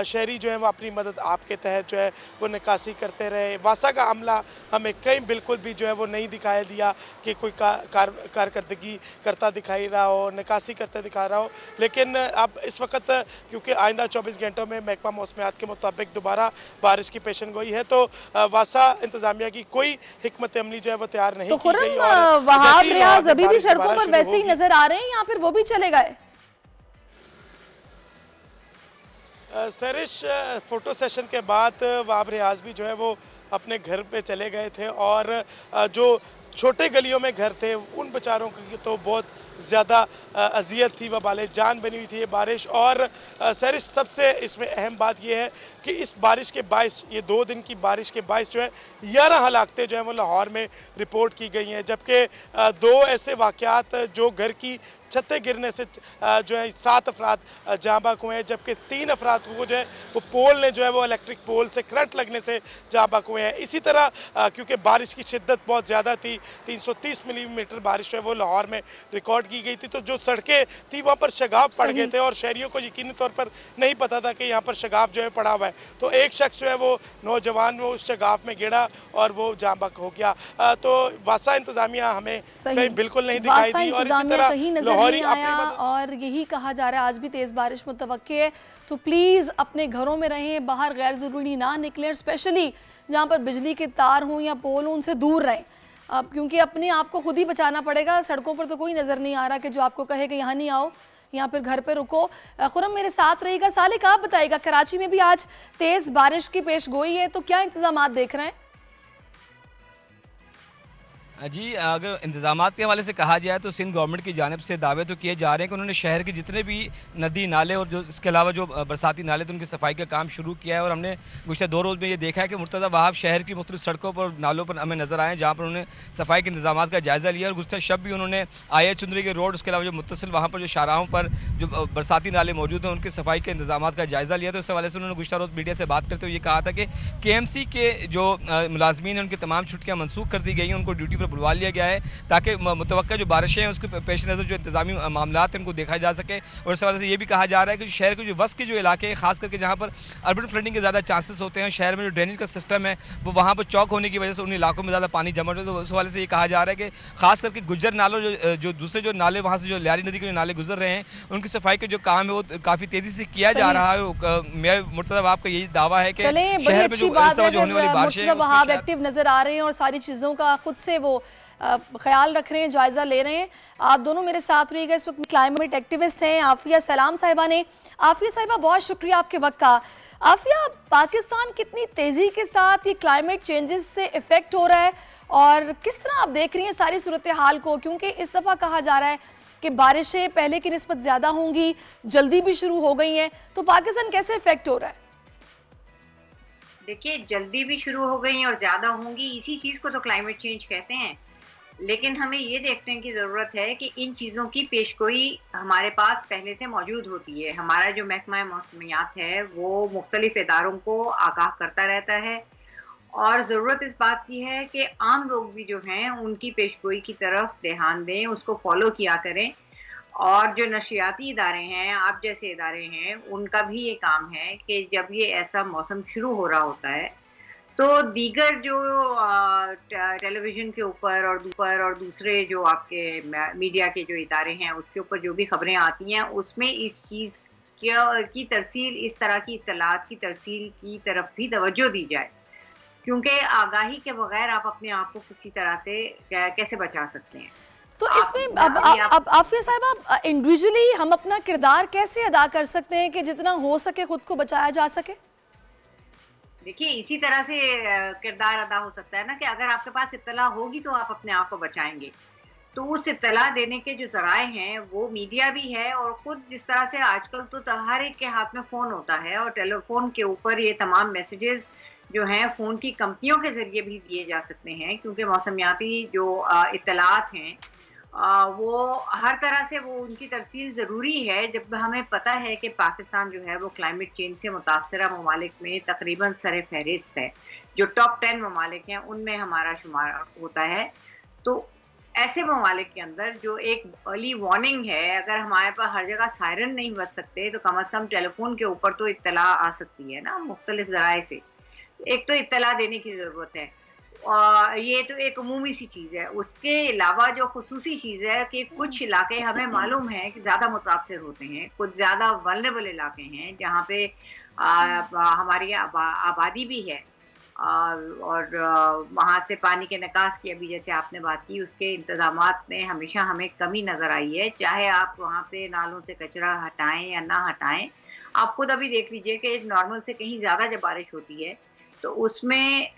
Speaker 10: शहरी जो है वो अपनी मदद आपके तहत जो है वो निकासी करते रहे। वासा का अमला हमें कहीं बिल्कुल भी जो है वो नहीं दिखाई दिया कि कोई कारकर्दगी करता दिखाई रहा हो, निकासी करते दिखा रहा हो। लेकिन अब इस वक्त क्योंकि आइंदा 24 घंटों में महकमा मौसमियात के मुताबिक दोबारा बारिश की पेशन गोई है, तो वासा इंतजामिया की कोई हिकमत अमली जो है वो तैयार नहीं की गई। और
Speaker 2: वहाब रियाज अभी भी सड़कों पर वैसे ही नजर आ रहे हैं या फिर वो भी चले गए?
Speaker 10: सरिश, फोटो सेशन के बाद वहाब रियाज भी जो है वो अपने घर पे चले गए थे और जो छोटे गलियों में घर थे उन बेचारों की तो बहुत ज़्यादा अजियत थी, वबाले जान बनी हुई थी ये बारिश। और सरिश, सबसे इसमें अहम बात यह है कि इस बारिश के बायस, ये 2 दिन की बारिश के बायस जो है 11 हलाकतें जो हैं वो लाहौर में रिपोर्ट की गई हैं, जबकि 2 ऐसे वाक़यात जो घर की छतें गिरने से जो है 7 अफराद जाँ बाक हुए हैं, जबकि 3 अफराद को जो है वो पोल ने जो है वो इलेक्ट्रिक पोल से करंट लगने से जाँ बाक हुए हैं। इसी तरह क्योंकि बारिश की शिद्दत बहुत ज़्यादा थी, 330 मिलीमीटर बारिश जो है वो लाहौर में रिकॉर्ड की गई थी, तो जो सड़कें थी वहाँ पर शगाफ पड़ गए थे और शहरियों को यकीनी तौर पर नहीं पता था कि यहाँ पर शगाफ जो है पड़ा हुआ है। तो एक शख्स जो है वो नौजवान वो उस शगाफ में गिरा और वो जाँ बाक हो गया। तो वासा इंतजामिया हमें कहीं बिल्कुल नहीं दिखाई दी और इसी तरह
Speaker 2: आया और यही कहा जा रहा है आज भी तेज़ बारिश मुतवक्की है। तो प्लीज़ अपने घरों में रहें, बाहर गैर ज़रूरी ना निकलें, स्पेशली जहाँ पर बिजली के तार हों या पोल हों उनसे दूर रहें। अब क्योंकि अपने आप को खुद ही बचाना पड़ेगा। सड़कों पर तो कोई नज़र नहीं आ रहा कि जो आपको कहे कि यहाँ नहीं आओ या फिर घर पे रुको। खुरम मेरे साथ रहेगा। सालिक, आप बताइएगा, कराची में भी आज तेज़ बारिश की पेश गोई है, तो क्या इंतजाम देख रहे हैं?
Speaker 11: जी, अगर इंतजामात के हवाले से कहा जाए तो सिंध गवर्नमेंट की जानिब से दावे तो किए जा रहे हैं कि उन्होंने शहर के जितने भी नदी नाले और जो इसके अलावा जो बरसाती नाले थे उनकी सफाई का काम शुरू किया है। और हमने गुज़श्ता 2 रोज़ में ये देखा है कि मुर्तज़ा वहाब शहर की मुख्तलिफ सड़कों पर नालों पर हमें नज़र आए जहाँ पर उन्होंने सफाई के इंतजाम का जायज़ा लिया। और गुज़श्ता शब भी उन्होंने आया चुंदरी के रोड, उसके अलावा जो मुत्तसिल वहाँ पर जो शाहराहों पर जो बरसाती नाले मौजूद हैं उनकी सफाई के इंतजाम का जायज़ा लिया। तो इस हवाले से उन्होंने गुज़श्ता रोज़ मीडिया से बात करते हुए ये कहा था कि KMC के जो मुलाजमीन हैं उनकी तमाम छुट्टियाँ मनसूख कर दी गई हैं, उनको ड्यूटी पर बुलवा लिया गया है ताकि मुतवक्का जो बारिशें हैं उसके पेश नज़र जो इंतजामी मामला हैं उनको देखा जा सके। और इस हवाले से ये भी कहा जा रहा है कि शहर के जो वस्त के जो इलाके हैं, खास करके जहाँ पर अर्बन फ्लडिंग के ज़्यादा चांसेस होते हैं, शहर में जो ड्रेनेज का सिस्टम है वो वहाँ पर चौक होने की वजह से उन इलाकों में ज़्यादा पानी जमा हो। तो उस हवाले से ये कहा जा रहा है कि खास करके गुज्जर नालों जो दूसरे जो नाले वहाँ से जो लियारी नदी के जो नाले गुजर रहे हैं उनकी सफाई का जो काम है वो काफ़ी तेज़ी से किया जा रहा है। मेरा मुर्तज़ा वहाब का यही दावा है कि शहर में जो होने वाली बारिशें
Speaker 2: वहाब एक्टिव नज़र आ रहे हैं और सारी चीज़ों का खुद से वो ख्याल रख रहे हैं, जायजा ले रहे हैं। आप दोनों मेरे साथ रहिएगा। इस वक्त क्लाइमेट एक्टिविस्ट हैं आफिया सलाम साहिबा ने। आफिया साहिबा, बहुत शुक्रिया आपके वक्त का। आफिया, पाकिस्तान कितनी तेजी के साथ ये क्लाइमेट चेंजेस से इफेक्ट हो रहा है और किस तरह आप देख रही हैं सारी सूरत हाल को, क्योंकि इस दफा कहा जा रहा है कि बारिशें पहले की निस्बत ज्यादा होंगी, जल्दी भी शुरू हो गई हैं, तो पाकिस्तान कैसे इफेक्ट हो रहा है?
Speaker 3: देखिए, जल्दी भी शुरू हो गई और ज्यादा होंगी, इसी चीज को तो क्लाइमेट चेंज कहते हैं। लेकिन हमें ये देखने की ज़रूरत है कि इन चीज़ों की पेशगोई हमारे पास पहले से मौजूद होती है। हमारा जो महकमा मौसमियात है वो मुख्तलिफ इदारों को आगाह करता रहता है और ज़रूरत इस बात की है कि आम लोग भी जो हैं उनकी पेशगोई की तरफ ध्यान दें, उसको फॉलो किया करें। और जो नशियाती इदारे हैं, आप जैसे इदारे हैं, उनका भी ये काम है कि जब ये ऐसा मौसम शुरू हो रहा होता है तो दीगर जो टेलीविज़न के ऊपर और दूसरे जो आपके मीडिया के जो इदारे हैं उसके ऊपर जो भी खबरें आती हैं उसमें इस चीज़ की तरसील, इस तरह की इत्तलात की तरसील की तरफ भी तवज्जो दी जाए, क्योंकि आगाही के बगैर आप अपने आप को किसी तरह से कैसे बचा सकते हैं।
Speaker 2: तो इसमें अब आफिया साहिबा, इंडिविजुअली हम अपना किरदार कैसे अदा कर सकते हैं कि जितना हो सके खुद को बचाया जा सके?
Speaker 3: देखिए, इसी तरह से किरदार अदा हो सकता है ना कि अगर आपके पास इत्तला होगी तो आप अपने आप को बचाएंगे। तो उस इत्तला देने के जो जराए हैं वो मीडिया भी है और खुद जिस तरह से आजकल तो हर एक के हाथ में फ़ोन होता है और टेलीफोन के ऊपर ये तमाम मैसेजेस जो हैं फ़ोन की कंपनियों के ज़रिए भी दिए जा सकते हैं, क्योंकि मौसमियाती जो इत्तलात हैं वो हर तरह से वो उनकी तरसील ज़रूरी है। जब हमें पता है कि पाकिस्तान जो है वो क्लाइमेट चेंज से मुतासरा ममालिक में तकरीबन सर फहरिस्त है, जो टॉप 10 ममालिक हैं उनमें हमारा शुमार होता है। तो ऐसे ममालिक के अंदर जो एक अर्ली वार्निंग है, अगर हमारे पास हर जगह सायरन नहीं बज सकते तो कम से कम टेलीफोन के ऊपर तो इत्तला आ सकती है ना, मुख्तलिफ ज़राए से। एक तो इत्तला देने की ज़रूरत है, और ये तो एक अमूमी सी चीज़ है। उसके अलावा जो खुसूसी चीज़ है कि कुछ इलाके हमें मालूम है कि ज़्यादा मुतासर होते हैं, कुछ ज़्यादा वल्नरेबल इलाके हैं जहाँ पे हमारी आबादी भी है, और वहाँ से पानी के निकास की अभी जैसे आपने बात की, उसके इंतज़ामात में हमेशा हमें कमी नज़र आई है। चाहे आप वहाँ पे नालों से कचरा हटाएं या ना हटाएं, आप खुद अभी देख लीजिए कि नॉर्मल से कहीं ज़्यादा जब बारिश होती है तो उसमें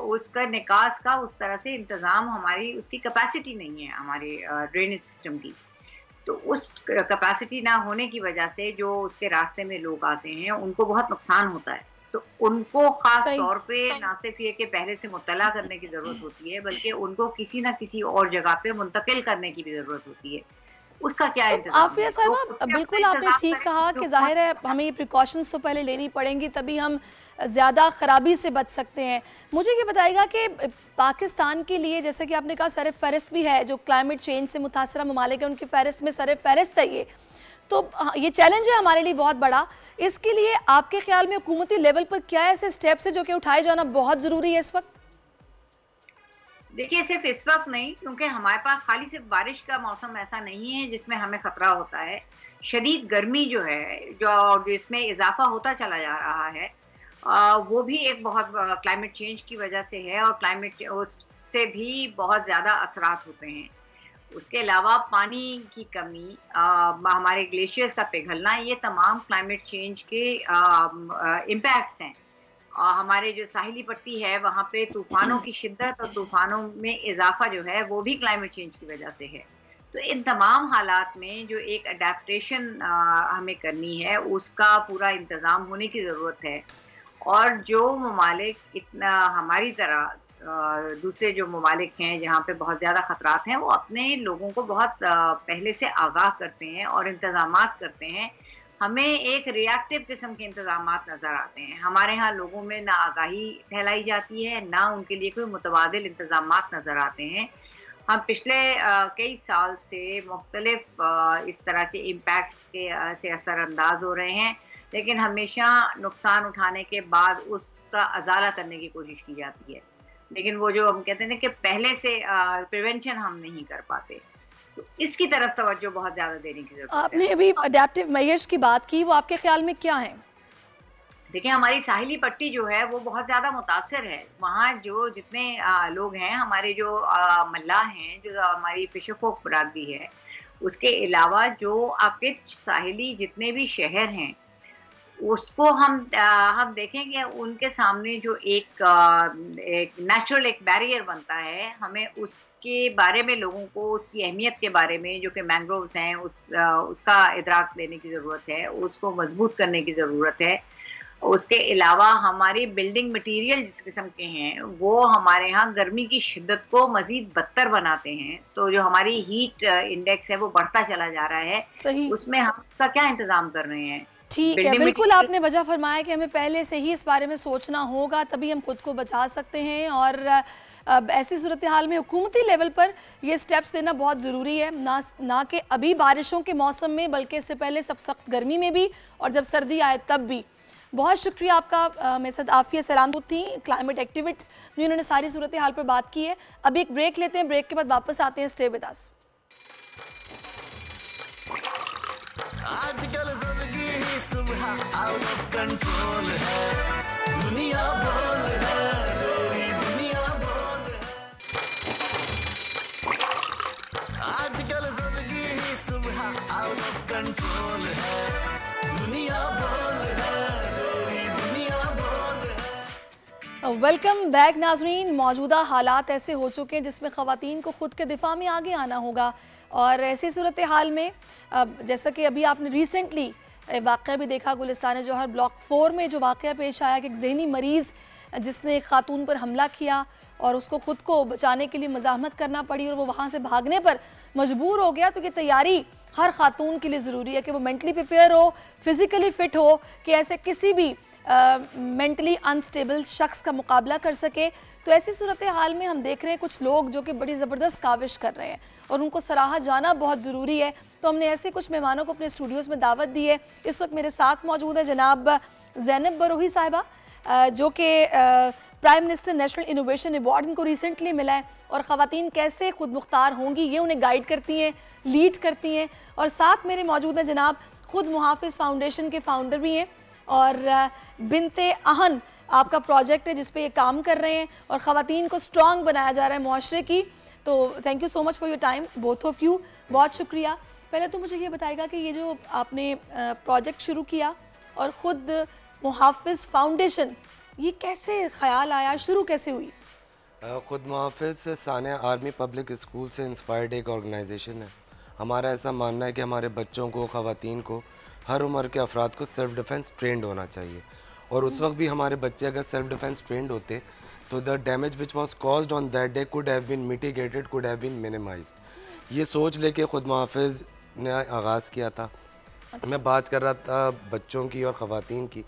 Speaker 3: उसका निकास का उस तरह से इंतज़ाम, हमारी उसकी कैपेसिटी नहीं है हमारे ड्रेनेज सिस्टम की। तो उस कैपेसिटी ना होने की वजह से जो उसके रास्ते में लोग आते हैं उनको बहुत नुकसान होता है। तो उनको खास तौर पे ना सिर्फ ये कि पहले से मुत्तला करने की ज़रूरत होती है, बल्कि उनको किसी ना किसी और जगह पे मुंतकिल करने की भी ज़रूरत होती है। उसका क्या इंतज़ाम है?
Speaker 2: आफिया साहिबा, बिल्कुल आपने ठीक कहा कि जाहिर है हमें ये प्रिकॉशंस तो पहले लेनी पड़ेंगी, तभी हम ज़्यादा ख़राबी से बच सकते हैं। मुझे ये बताइएगा कि पाकिस्तान के लिए, जैसे कि आपने कहा सर फहरिस्त भी है, जो क्लाइमेट चेंज से मुतासरा ममालिक है उनकी फहरिस्त में सर फहरिस्त है ये, तो ये चैलेंज है हमारे लिए बहुत बड़ा। इसके लिए आपके ख्याल में हुकूमती लेवल पर क्या ऐसे स्टेप्स है जो कि उठाए जाना बहुत ज़रूरी है इस वक्त?
Speaker 3: देखिए, सिर्फ इस वक्त नहीं, क्योंकि हमारे पास खाली सिर्फ बारिश का मौसम ऐसा नहीं है जिसमें हमें खतरा होता है। शदीद गर्मी जो है, जो जिसमें इजाफा होता चला जा रहा है, वो भी एक बहुत क्लाइमेट चेंज की वजह से है, और क्लाइमेट उससे भी बहुत ज़्यादा असरात होते हैं। उसके अलावा पानी की कमी, हमारे ग्लेशियर्स का पिघलना, ये तमाम क्लाइमेट चेंज के इम्पैक्ट्स हैं। हमारे जो साहिली पट्टी है वहाँ पे तूफ़ानों की शिद्दत और तूफ़ानों में इजाफा जो है वो भी क्लाइमेट चेंज की वजह से है। तो इन तमाम हालात में जो एक अडेप्टेशन हमें करनी है, उसका पूरा इंतज़ाम होने की ज़रूरत है। और जो ममालिक इतना हमारी तरह दूसरे जो ममालिक हैं जहाँ पे बहुत ज़्यादा ख़तरात हैं, वो अपने लोगों को बहुत पहले से आगाह करते हैं और इंतज़ामात करते हैं। हमें एक रिएक्टिव किस्म के इंतज़ामात नज़र आते हैं। हमारे यहाँ लोगों में ना आगाही फैलाई जाती है, ना उनके लिए कोई मुतबादिल इंतज़ामात नज़र आते हैं। हम पिछले कई साल से मुख्तलिफ इस तरह के इम्पैक्ट्स के से असरअंदाज हो रहे हैं, लेकिन हमेशा नुकसान उठाने के बाद उसका अजाला करने की कोशिश की जाती है। लेकिन वो जो हम कहते हैं कि पहले से प्रिवेंशन हम नहीं कर पाते, तो इसकी तरफ तवज्जो बहुत ज़्यादा देने की ज़रूरत है।
Speaker 2: आपने अभी अडेप्टिव मेजर्स की बात की, वो आपके ख्याल में क्या हैं?
Speaker 3: देखिए, हमारी साहिली पट्टी जो है वो बहुत ज़्यादा मुतासर है। वहाँ जो जितने लोग हैं, हमारे जो मल्लाह हैं, जो हमारी फिशरफोक बरादरी है, उसके अलावा जो आपके साहिली जितने भी शहर हैं, उसको हम देखेंगे उनके सामने जो एक नेचुरल एक बैरियर बनता है। हमें उसके बारे में लोगों को उसकी अहमियत के बारे में, जो कि मैंग्रोव्स हैं, उसका इदराक देने की ज़रूरत है, उसको मजबूत करने की ज़रूरत है। उसके अलावा हमारी बिल्डिंग मटेरियल जिस किस्म के हैं वो हमारे यहाँ गर्मी की शिद्दत को मज़ीद बदतर बनाते हैं। तो जो हमारी हीट इंडेक्स है वो बढ़ता चला जा रहा है।
Speaker 2: सही।
Speaker 3: उसमें हम उसका क्या इंतज़ाम कर रहे हैं?
Speaker 2: ठीक है, बिल्कुल आपने वजह फरमाया कि हमें पहले से ही इस बारे में सोचना होगा, तभी हम खुद को बचा सकते हैं। और ऐसी सूरत हाल में हुकूमती लेवल पर ये स्टेप्स लेना बहुत ज़रूरी है, ना कि अभी बारिशों के मौसम में, बल्कि इससे पहले सब सख्त गर्मी में भी, और जब सर्दी आए तब भी। बहुत शुक्रिया आपका। मेरे साथ आफिया सलाम थी, क्लाइमेट एक्टिविस्ट, जिन्होंने सारी सूरत हाल पर बात की है। अभी एक ब्रेक लेते हैं, ब्रेक के बाद वापस आते हैं। Stay with us.
Speaker 7: आजकल जिंदगी ही सुबह आउट ऑफ कंट्रोल है, दुनिया बोल है, मेरी दुनिया बोल है। आजकल जिंदगी ही सुबह आउट ऑफ कंट्रोल है, दुनिया बोल है, मेरी दुनिया बोल है।
Speaker 2: वेलकम बैक नाजरीन। मौजूदा हालात ऐसे हो चुके हैं जिसमें ख़वातीन को खुद के दिफा में आगे आना होगा, और ऐसी सूरत हाल में जैसा कि अभी आपने रिसेंटली वाक़या भी देखा, गुलिस्तान जौहर ब्लॉक 4 में जो वाक़या पेश आया कि एक ज़हनी मरीज़ जिसने एक खातून पर हमला किया, और उसको खुद को बचाने के लिए मज़ाहमत करना पड़ी और वो वहाँ से भागने पर मजबूर हो गया, तो ये तैयारी हर खातून के लिए ज़रूरी है कि वो मेंटली प्रिपेयर हो, फिज़िकली फ़िट हो कि ऐसे किसी भी मेंटली अनस्टेबल शख्स का मुकाबला कर सके। तो ऐसी सूरत हाल में हम देख रहे हैं कुछ लोग जो कि बड़ी ज़बरदस्त काविश कर रहे हैं और उनको सराहा जाना बहुत ज़रूरी है। तो हमने ऐसे कुछ मेहमानों को अपने स्टूडियोज़ में दावत दी है। इस वक्त मेरे साथ मौजूद है जनाब ज़ैनब बरोही साहिबा, जो कि prime minister national innovation award इनको रिसेंटली मिला है और ख़वातीन कैसे खुद मुख्तार होंगी ये उन्हें गाइड करती हैं, लीड करती हैं। और साथ मेरे मौजूद हैं जनाब खुद मुहाफिज फाउंडेशन के फाउंडर भी हैं और बिनते अहन आपका प्रोजेक्ट है जिस पे ये काम कर रहे हैं और ख़वातीन को स्ट्रॉन्ग बनाया जा रहा है मुआशरे की। तो thank you so much for your time both of you, बहुत शुक्रिया। पहले तो मुझे ये बताएगा कि ये जो आपने प्रोजेक्ट शुरू किया और ख़ुद मुहाफिज फाउंडेशन, ये कैसे ख्याल आया, शुरू कैसे हुई?
Speaker 12: ख़ुद मुहाफिज सानिया आर्मी पब्लिक स्कूल से इंस्पायर्ड एक ऑर्गेनाइजेशन है। हमारा ऐसा मानना है कि हमारे बच्चों को, ख़वातीन को, हर उम्र के अफराद को सेल्फ डिफेंस ट्रेंड होना चाहिए। और उस वक्त भी हमारे बच्चे अगर सेल्फ डिफेंस ट्रेंड होते तो the damage which was caused on that day could have been mitigated, could have been minimised. ये सोच लेके ख़ुद मुहाफिज ने आगाज़ किया था। मैं बात कर रहा था बच्चों की और ख़वातीन की,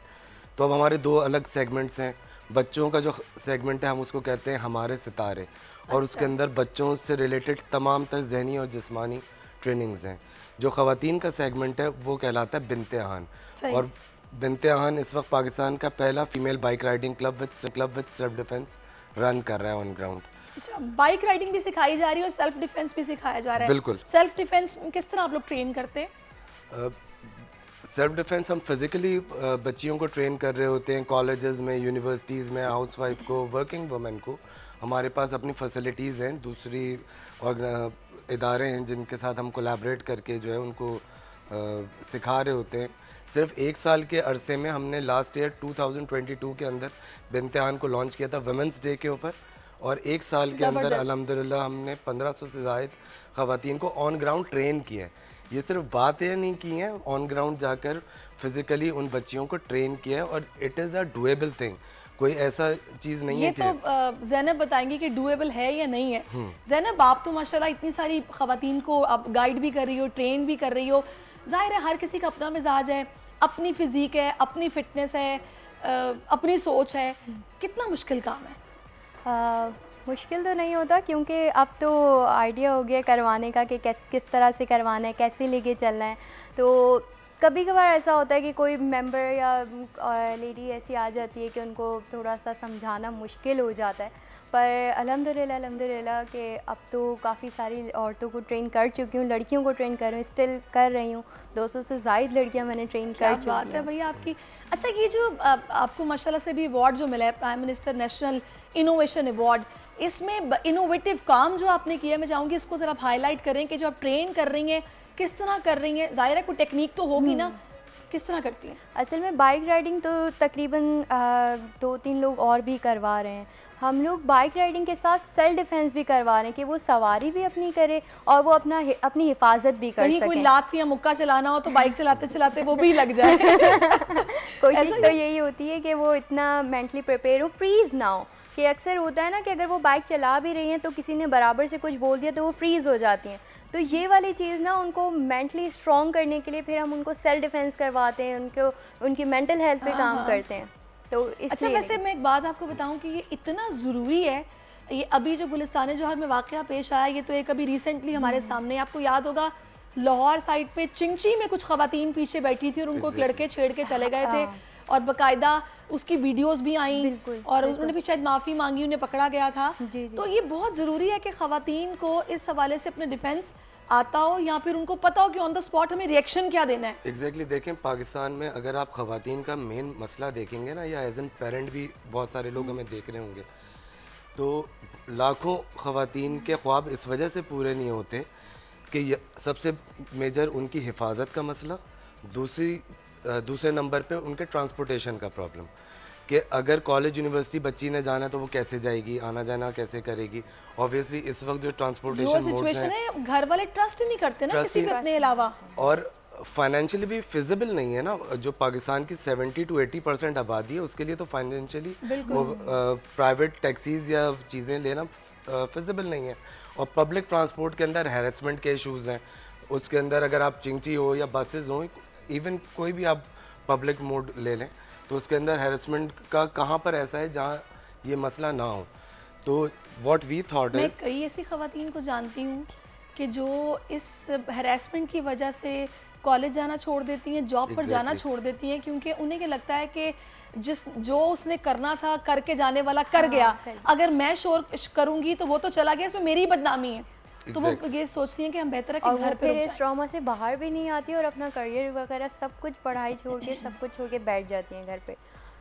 Speaker 12: तो अब हमारे दो अलग सेगमेंट्स हैं। बच्चों का जो सेगमेंट है हम उसको कहते हैं हमारे सितारे, और उसके अंदर बच्चों से रिलेटेड तमाम तर जहनी और जिस्मानी ट्रेनिंग्स हैं। जो ख़वातीन का सेगमेंट है वो कहलाता है बिनते अहान, और बिनते अहान इस वक्त पाकिस्तान का पहला female bike riding club with self defence run कर रहा है ऑन ग्राउंड।
Speaker 2: अच्छा, बाइक राइडिंग भी सिखाई जा रही है और सेल्फ डिफेंस भी सिखाया जा रहा है।
Speaker 12: बिल्कुल।
Speaker 2: सेल्फ डिफेंस किस तरह आप लोग ट्रेन करते हैं?
Speaker 12: सेल्फ डिफेंस हम फिज़िकली बच्चियों को ट्रेन कर रहे होते हैं, कॉलेजेस में, यूनिवर्सिटीज़ में, हाउसवाइफ को, वर्किंग वुमेन को। हमारे पास अपनी फैसिलिटीज़ हैं, दूसरी और इदारे हैं जिनके साथ हम कोलैबोरेट करके जो है उनको सिखा रहे होते हैं। सिर्फ एक साल के अरसे में हमने लास्ट ईयर 2022 के अंदर बिनते अहान को लॉन्च किया था वुमेंस डे के ऊपर, और एक साल के अंदर अल्हम्दुलिल्लाह हमने 1500 से ज़ायद ख़वातीन को ऑन ग्राउंड ट्रेन किया है। ये सिर्फ बातें नहीं की हैं, ऑन ग्राउंड जाकर फिज़िकली उन बच्चियों को ट्रेन किया है, और it is a doable thing. कोई ऐसा चीज़ नहीं
Speaker 2: ये
Speaker 12: है
Speaker 2: कि तो ज़ैनब बताएंगी कि डुएबल है या नहीं है। ज़ैनब, आप तो माशाल्लाह इतनी सारी ख़वातीन को आप गाइड भी कर रही हो, ट्रेन भी कर रही हो। ज़ाहिर है हर किसी का अपना मिजाज है, अपनी फिज़ीक है, अपनी फ़िटनेस है, अपनी सोच है। कितना मुश्किल काम है?
Speaker 4: मुश्किल तो नहीं होता, क्योंकि अब तो आइडिया हो गया करवाने का कि किस तरह से करवाना है, कैसे लेके चलना है। तो कभी कभार ऐसा होता है कि कोई मेंबर या लेडी ऐसी आ जाती है कि उनको थोड़ा सा समझाना मुश्किल हो जाता है, पर अल्हम्दुलिल्लाह कि अब तो काफ़ी सारी औरतों को ट्रेन कर चुकी हूँ, लड़कियों को ट्रेन कर रही हूँ, स्टिल कर रही हूँ। 200 से ज़ायद लड़कियाँ मैंने ट्रेन कर चुकी हैं।
Speaker 2: बात है भैया आपकी। अच्छा, ये जो आपको माशाल्लाह से भी अवार्ड जो मिला है, prime minister national innovation award, इसमें इनोवेटिव काम जो आपने किया है, मैं चाहूँगी इसको ज़रा हाईलाइट करें कि जो आप ट्रेन कर रही हैं किस तरह कर रही हैं। ज़ाहिर है कोई टेक्निक तो होगी ना, किस तरह करती हैं?
Speaker 4: असल में बाइक राइडिंग तो तकरीबन 2-3 लोग और भी करवा रहे हैं। हम लोग बाइक राइडिंग के साथ सेल्फ डिफेंस भी करवा रहे हैं कि वो सवारी भी अपनी करे और वो अपनी हिफाजत भी कर सके।
Speaker 2: कोई लात या मुक्का चलाना हो तो बाइक चलाते चलाते वो भी लग जाए।
Speaker 4: कोशिश तो यही होती है कि वो इतना मेंटली प्रिपेयर हो, फ्रीज ना हो। कि अक्सर होता है ना कि अगर वो बाइक चला भी रही हैं तो किसी ने बराबर से कुछ बोल दिया तो वो फ्रीज़ हो जाती हैं। तो ये वाली चीज़ ना उनको मेंटली स्ट्रॉन्ग करने के लिए फिर हम उनको सेल्फ डिफेंस करवाते हैं, उनकी मेंटल हेल्थ पे काम करते हैं। तो
Speaker 2: अच्छा, वैसे मैं एक बात आपको बताऊं कि ये इतना ज़रूरी है, ये अभी जो गुलिस्तान जौहर में वाक़या पेश आया, ये तो एक अभी रिसेंटली हमारे सामने, आपको याद होगा लाहौर साइड पे चिंची में कुछ ख़वातीन पीछे बैठी थी और उनको लड़के छेड़ के चले गए थे और बाकायदा उसकी वीडियोस भी आई और उन्होंने भी शायद माफ़ी मांगी, उन्हें पकड़ा गया था। तो ये बहुत ज़रूरी है कि ख़वातीन को इस हवाले से अपने डिफेंस आता हो या फिर उनको पता हो कि ऑन द स्पॉट हमें रिएक्शन क्या देना है।
Speaker 12: एग्जैक्टली देखें, पाकिस्तान में अगर आप ख़वातीन का मेन मसला देखेंगे ना, या एज एन पेरेंट भी बहुत सारे लोग हमें देख रहे होंगे, तो लाखों ख़वातीन के ख्वाब इस वजह से पूरे नहीं होते कि सबसे मेजर उनकी हिफाजत का मसला, दूसरे नंबर पे उनके ट्रांसपोर्टेशन का प्रॉब्लम कि अगर कॉलेज यूनिवर्सिटी बच्ची ने जाना है तो वो कैसे जाएगी, आना जाना कैसे करेगी। ऑब्वियसली इस वक्त जो ट्रांसपोर्टेशन
Speaker 2: सिचुएशन है, घर वाले ट्रस्ट नहीं करते ना किसी पे अपने अलावा।
Speaker 12: और फाइनेंशियली भी फिजिबल नहीं है ना। जो पाकिस्तान की 70 to 80% आबादी है उसके लिए तो फाइनेंशियली प्राइवेट टैक्सीज या चीज़ें लेना फिजिबल नहीं है। और पब्लिक ट्रांसपोर्ट के अंदर हैरेसमेंट के इश्यूज़ हैं, उसके अंदर अगर आप चिंची हो या बसेज हो, इवन कोई भी आप पब्लिक मोड ले लें तो उसके अंदर हैरेसमेंट का कहाँ पर ऐसा है जहाँ ये मसला ना हो। तो व्हाट वी थॉट
Speaker 2: मैं कई ऐसी ख़वातीन को जानती हूँ कि जो इस हैरेसमेंट की वजह से कॉलेज जाना छोड़ देती हैं, जॉब पर जाना छोड़ देती हैं, क्योंकि उन्हें क्या लगता है कि जो उसने करना था करके जाने वाला कर गया, अगर मैं शोर करूंगी तो वो तो चला गया, इसमें मेरी बदनामी है। तो वो ये सोचती हैं कि हम बेहतर है कि घर पे
Speaker 4: इस ट्रॉमा से बाहर भी नहीं आती और अपना करियर वगैरह सब कुछ, पढ़ाई छोड़ के सब कुछ छोड़ के बैठ जाती हैं घर पे।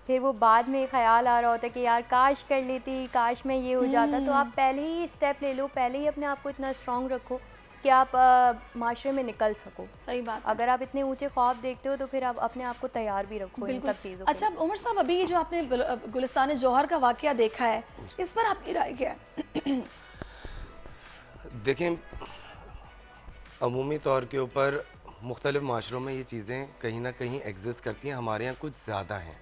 Speaker 4: फिर वो बाद में ख्याल आ रहा होता है कि यार काश कर लेती, काश में ये हो जाता। तो आप पहले ही स्टेप ले लो, पहले ही अपने आप को इतना स्ट्रॉन्ग रखो कि आप माशरे में निकल सको।
Speaker 2: सही बात।
Speaker 4: अगर आप इतने ऊंचे ख्वाब देखते हो तो फिर आप अपने आप को तैयार भी रखो इन सब चीज़ों।
Speaker 2: अच्छा उमर साहब, अभी ये जो आपने गुलिस्तान जौहर का वाकया देखा है, इस पर आपकी राय क्या है?
Speaker 12: देखें, अमूमी तौर के ऊपर मुख्तलिफ माशरों में ये चीज़ें कहीं ना कहीं एग्जिस्ट करती हैं, हमारे यहाँ कुछ ज़्यादा हैं।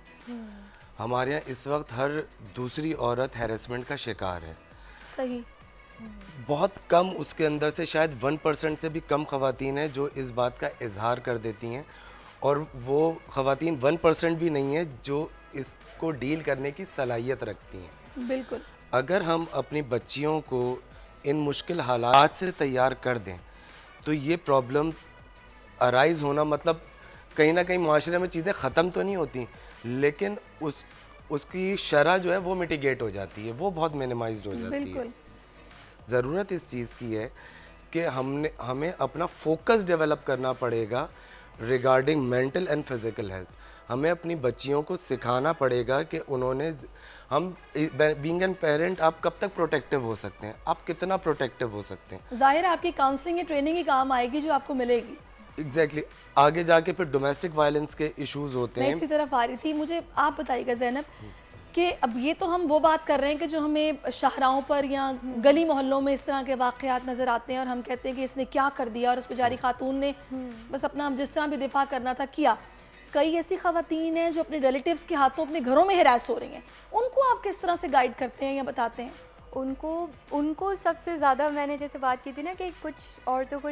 Speaker 12: हमारे यहाँ इस वक्त हर दूसरी औरत हैरेसमेंट का शिकार है।
Speaker 2: सही।
Speaker 12: बहुत कम, उसके अंदर से शायद 1% से भी कम ख़वातीन हैं जो इस बात का इजहार कर देती हैं, और वो ख़वातीन 1% भी नहीं है जो इसको डील करने की सलाहियत रखती हैं।
Speaker 2: बिल्कुल।
Speaker 12: अगर हम अपनी बच्चियों को इन मुश्किल हालात से तैयार कर दें तो ये प्रॉब्लम्स अराइज होना, मतलब कहीं ना कहीं माशरे में चीज़ें ख़त्म तो नहीं होती, लेकिन उसकी शरह जो है वो मिटिगेट हो जाती है, वो बहुत मिनिमाइज्ड हो जाती है। ज़रूरत इस चीज़ की है कि हमें अपना फोकस डेवलप करना पड़ेगा regarding mental and physical health. हमें अपनी बच्चियों को सिखाना पड़ेगा कि उन्होंने, हम बीइंग एन पेरेंट, आप कब तक प्रोटेक्टिव हो सकते हैं, आप कितना प्रोटेक्टिव हो सकते हैं।
Speaker 2: जाहिर है आपकी काउंसलिंग या ट्रेनिंग ही काम आएगी जो आपको मिलेगी।
Speaker 12: एग्जैक्टली। आगे जाके फिर डोमेस्टिक वायलेंस के इश्यूज होते हैं।
Speaker 2: मैं इसी तरफ आ रही थी। मुझे आप बताइएगा ज़ैनब कि अब ये तो हम वो बात कर रहे हैं कि जो हमें शाहराहों पर या गली मोहल्लों में इस तरह के वाक़यात नज़र आते हैं और हम कहते हैं कि इसने क्या कर दिया और उस बेचारी खातून ने बस अपना जिस तरह भी दिफा करना था किया। कई ऐसी ख़वातीन हैं जो अपने रिलेटिव्स के हाथों अपने घरों में हिरास हो रही हैं, उनको आप किस तरह से गाइड करते हैं या बताते हैं?
Speaker 4: उनको सबसे ज़्यादा, मैंने जैसे बात की थी ना कि कुछ औरतों को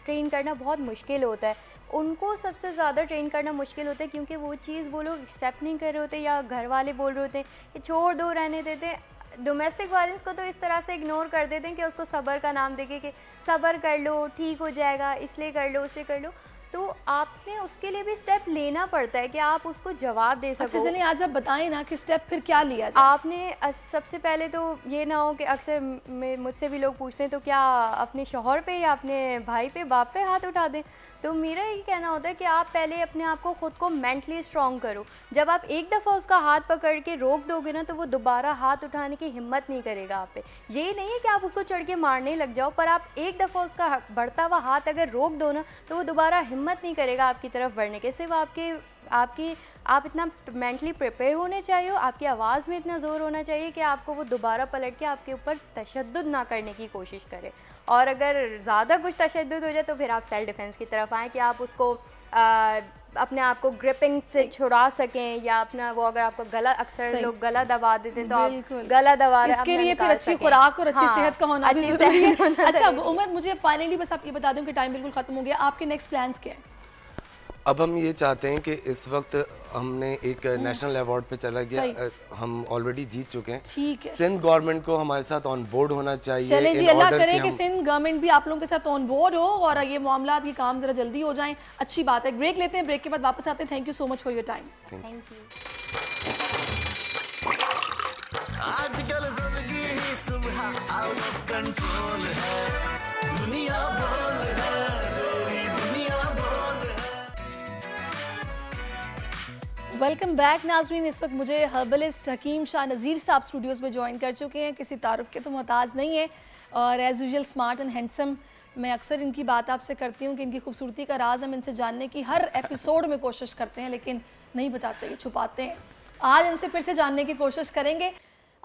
Speaker 4: ट्रेन करना बहुत मुश्किल होता है, उनको सबसे ज़्यादा ट्रेन करना मुश्किल होता है क्योंकि वो चीज़ वो लोग एक्सेप्ट नहीं कर रहे होते या घर वाले बोल रहे होते हैं कि छोड़ दो, रहने देते हैं। डोमेस्टिक वायलेंस को तो इस तरह से इग्नोर कर देते हैं कि उसको सब्र का नाम देके कि सब्र कर लो, ठीक हो जाएगा, इसलिए कर लो, उससे कर लो। तो आपने उसके लिए भी स्टेप लेना पड़ता है कि आप उसको जवाब दे सको।
Speaker 2: अच्छा चलिए आज आप बताएं ना कि स्टेप फिर क्या लिया जाए।
Speaker 4: आपने सबसे पहले तो ये ना हो कि अक्सर मुझसे भी लोग पूछते हैं तो क्या अपने शौहर पे या अपने भाई पे, बाप पे हाथ उठा दें। तो मेरा ये कहना होता है कि आप पहले अपने आप को ख़ुद को मेंटली स्ट्रॉन्ग करो। जब आप एक दफ़ा उसका हाथ पकड़ के रोक दोगे ना तो वो दोबारा हाथ उठाने की हिम्मत नहीं करेगा आप पे। ये नहीं है कि आप उसको चढ़ के मारने लग जाओ, पर आप एक दफ़ा उसका बढ़ता हुआ हाथ अगर रोक दो ना तो वो दोबारा हिम्मत नहीं करेगा आपकी तरफ बढ़ने के। सिर्फ आप इतना मेंटली प्रिपेयर होने चाहिए, आपकी आवाज़ में इतना ज़ोर होना चाहिए कि आपको वो दोबारा पलट के आपके ऊपर तशद्दुद ना करने की कोशिश करे। और अगर ज़्यादा कुछ तशद्दुद हो जाए तो फिर आप सेल्फ डिफेंस की तरफ आएँ कि आप उसको अपने आप को ग्रिपिंग से छुड़ा सकें, या अपना वो अगर आपको गला, अक्सर लोग गला दबा देते हैं तो आप गला दबा रहे,
Speaker 2: इसके लिए फिर अच्छी खुराक और अच्छी सेहत का होना भी जरूरी है। अच्छा उमर, मुझे फाइनली बस आप ये बता दूं कि टाइम बिल्कुल खत्म हो गया, आपके नेक्स्ट प्लान्स क्या हैं?
Speaker 12: अब हम ये चाहते हैं कि इस वक्त हमने एक नेशनल अवार्ड पे चला गया, हम ऑलरेडी जीत चुके हैं।
Speaker 2: ठीक है।
Speaker 12: सिंध गवर्नमेंट को हमारे साथ ऑन बोर्ड होना चाहिए।
Speaker 2: चले जी, अल्लाह करे कि सिंध गवर्नमेंट भी आप लोगों के साथ ऑन बोर्ड हो और ये मामला की काम जरा जल्दी हो जाए, अच्छी बात है। ब्रेक लेते हैं, ब्रेक के बाद वापस आते हैं। Thank you so much for your time.
Speaker 4: Thank you.
Speaker 7: आजकल जिंदगी ही सुबह आउट ऑफ कंट्रोल है, दुनिया बोल है, दुनिया बोल है।
Speaker 2: वेलकम बैक नाज़रीन। इस वक्त मुझे हर्बलिस्ट हकीम शाह नज़ीर साहब स्टूडियोज़ में ज्वाइन कर चुके हैं। किसी तारुफ के तो मोहताज नहीं है और as usual smart and handsome. मैं अक्सर इनकी बात आपसे करती हूँ कि इनकी खूबसूरती का राज हम इनसे जानने की हर एपिसोड में कोशिश करते हैं, लेकिन नहीं बताते, छुपाते हैं। आज इनसे फिर से जानने की कोशिश करेंगे।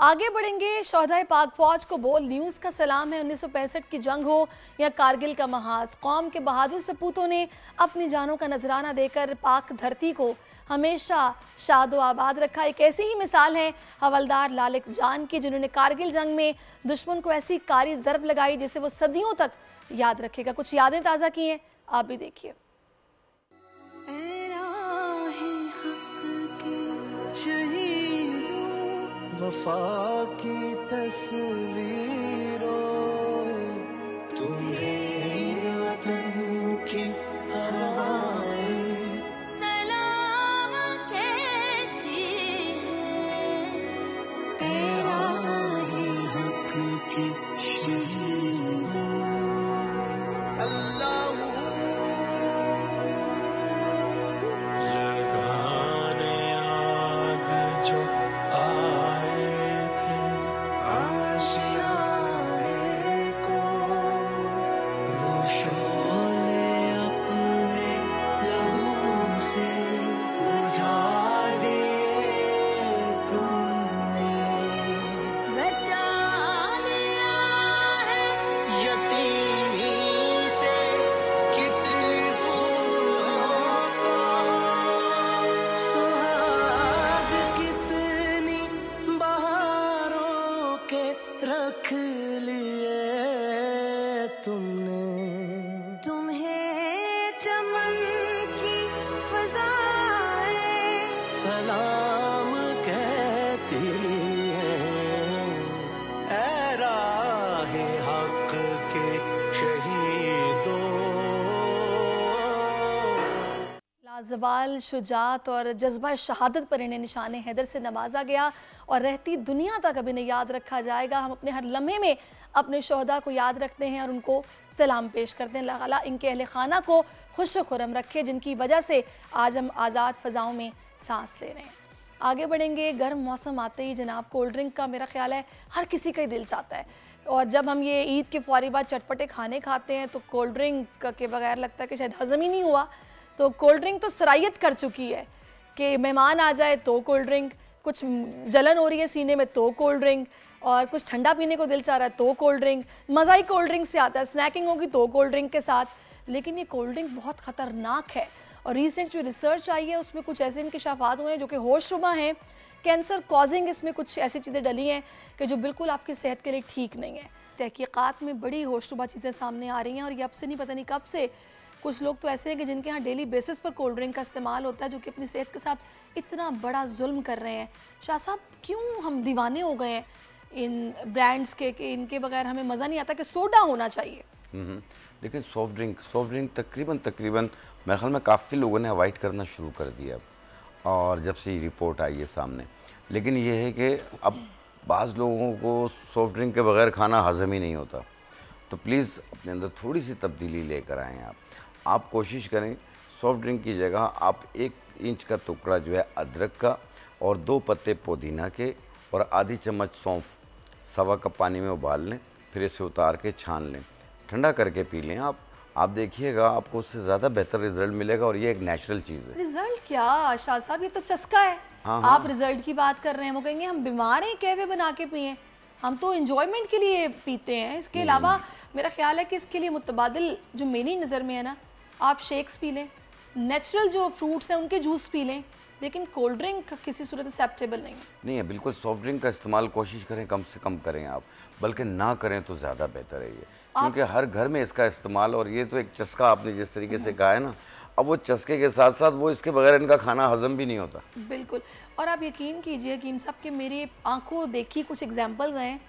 Speaker 2: आगे बढ़ेंगे। शोहदाए पाक फौज को बोल्ड न्यूज़ का सलाम है। 1965 की जंग हो या कारगिल का महाज, कौम के बहादुर सपूतों ने अपनी जानों का नजराना देकर पाक धरती को हमेशा शादो आबाद रखा। एक ऐसी ही मिसाल है हवलदार लालिक जान की, जिन्होंने कारगिल जंग में दुश्मन को ऐसी कारी ज़रब लगाई जिसे वो सदियों तक याद रखेगा। कुछ यादें ताज़ा की हैं, आप भी देखिए।
Speaker 7: वफा की तस्वीरों तुम्हें यादों की हवाएं
Speaker 13: सलाम कहती है, तेरा है हक की शहीदों।
Speaker 7: अल्लाह लगाने आग जो सलाम कहती है, ऐ राहे हक के शहीदों।
Speaker 2: लाजवाल शुजात और जज्बा शहादत पर इन्हें निशाने हैदर से नवाजा गया और रहती दुनिया तक अब इन्हें याद रखा जाएगा। हम अपने हर लम्हे में अपने शोहदा को याद रखते हैं और उनको सलाम पेश करते हैं। अल्लाह ताला इनके अहले खाना को खुश खुरम रखे, जिनकी वजह से आज हम आज़ाद फ़ज़ाओं में सांस ले रहे हैं। आगे बढ़ेंगे। गर्म मौसम आते ही जनाब कोल्ड ड्रिंक का मेरा ख्याल है हर किसी का ही दिल चाहता है, और जब हम ये ईद के फौरी बाद चटपटे खाने खाते हैं तो कोल्ड ड्रिंक के बगैर लगता है कि शायद हज़म ही नहीं हुआ। तो कोल्ड ड्रिंक तो सरायत कर चुकी है कि मेहमान आ जाए तो कोल्ड ड्रिंक, कुछ जलन हो रही है सीने में तो कोल्ड ड्रिंक, और कुछ ठंडा पीने को दिल चाह रहा है तो कोल्ड ड्रिंक। मज़ा ही कोल्ड ड्रिंक से आता है, स्नैकिंग होगी तो कोल्ड ड्रिंक के साथ। लेकिन ये कोल्ड ड्रिंक बहुत ख़तरनाक है और रिसेंट जो रिसर्च आई है उसमें कुछ ऐसे इंकशाफात हुए हैं जो कि होशरुबा हैं। कैंसर कॉजिंग इसमें कुछ ऐसी चीज़ें डली हैं कि जो बिल्कुल आपकी सेहत के लिए ठीक नहीं है। तहकीकात में बड़ी होशरुबा चीज़ें सामने आ रही हैं और ये अब से नहीं, पता नहीं कब से कुछ लोग तो ऐसे हैं कि जिनके यहाँ डेली बेसिस पर कोल्ड ड्रिंक का इस्तेमाल होता है, जो कि अपनी सेहत के साथ इतना बड़ा जुल्म कर रहे हैं। शाह साहब, क्यों हम दीवाने हो गए हैं इन ब्रांड्स के कि इनके बगैर हमें मज़ा नहीं आता कि सोडा होना चाहिए।
Speaker 5: लेकिन सॉफ्ट ड्रिंक तकरीबन मेरे ख्याल में काफ़ी लोगों ने अवॉइड करना शुरू कर दिया और जब से ये रिपोर्ट आई है सामने। लेकिन ये है कि अब बाज़ लोगों को सॉफ्ट ड्रिंक के बगैर खाना हज़म ही नहीं होता, तो प्लीज़ अपने अंदर थोड़ी सी तब्दीली लेकर आएँ। आप कोशिश करें सॉफ्ट ड्रिंक की जगह आप 1 इंच का टुकड़ा जो है अदरक का और 2 पत्ते पुदीना के और आधी चम्मच सौंफ सवा कप पानी में उबाल लें, फिर इसे उतार के छान लें, ठंडा करके पी लें। आप देखिएगा आपको उससे ज़्यादा बेहतर रिजल्ट मिलेगा और ये एक नेचुरल चीज़ है।
Speaker 2: रिजल्ट क्या शाह साहब, ये तो चस्का है।
Speaker 5: हाँ।
Speaker 2: आप रिजल्ट की बात कर रहे हैं, वो कहेंगे हम बीमार हैं कैफे बना के पिए, हम तो इंजॉयमेंट के लिए पीते हैं। इसके अलावा मेरा ख्याल है कि इसके लिए मुतबादिल जो मेरी नज़र में है ना, आप शेक्स पी लें, नेचुरल जो फ्रूट्स हैं उनके जूस पी लें, लेकिन कोल्ड ड्रिंक किसी सूरत एक्सेप्टेबल नहीं
Speaker 5: है। बिल्कुल सॉफ्ट ड्रिंक का इस्तेमाल कोशिश करें कम से कम करें आप, बल्कि ना करें तो ज़्यादा बेहतर है ये, क्योंकि हर घर में इसका इस्तेमाल, और ये तो एक चस्का आपने जिस तरीके से कहा है ना, अब वो चस्के के साथ साथ वो इसके बगैर इनका खाना हजम भी नहीं होता।
Speaker 2: बिल्कुल। और आप यकीन कीजिए हकीम साहब कि मेरी आंखों देखी कुछ एग्जांपल्स हैं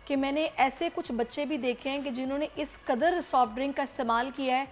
Speaker 2: कि मैंने ऐसे कुछ बच्चे भी देखे हैं कि जिन्होंने इस कदर सॉफ्ट ड्रिंक का इस्तेमाल किया है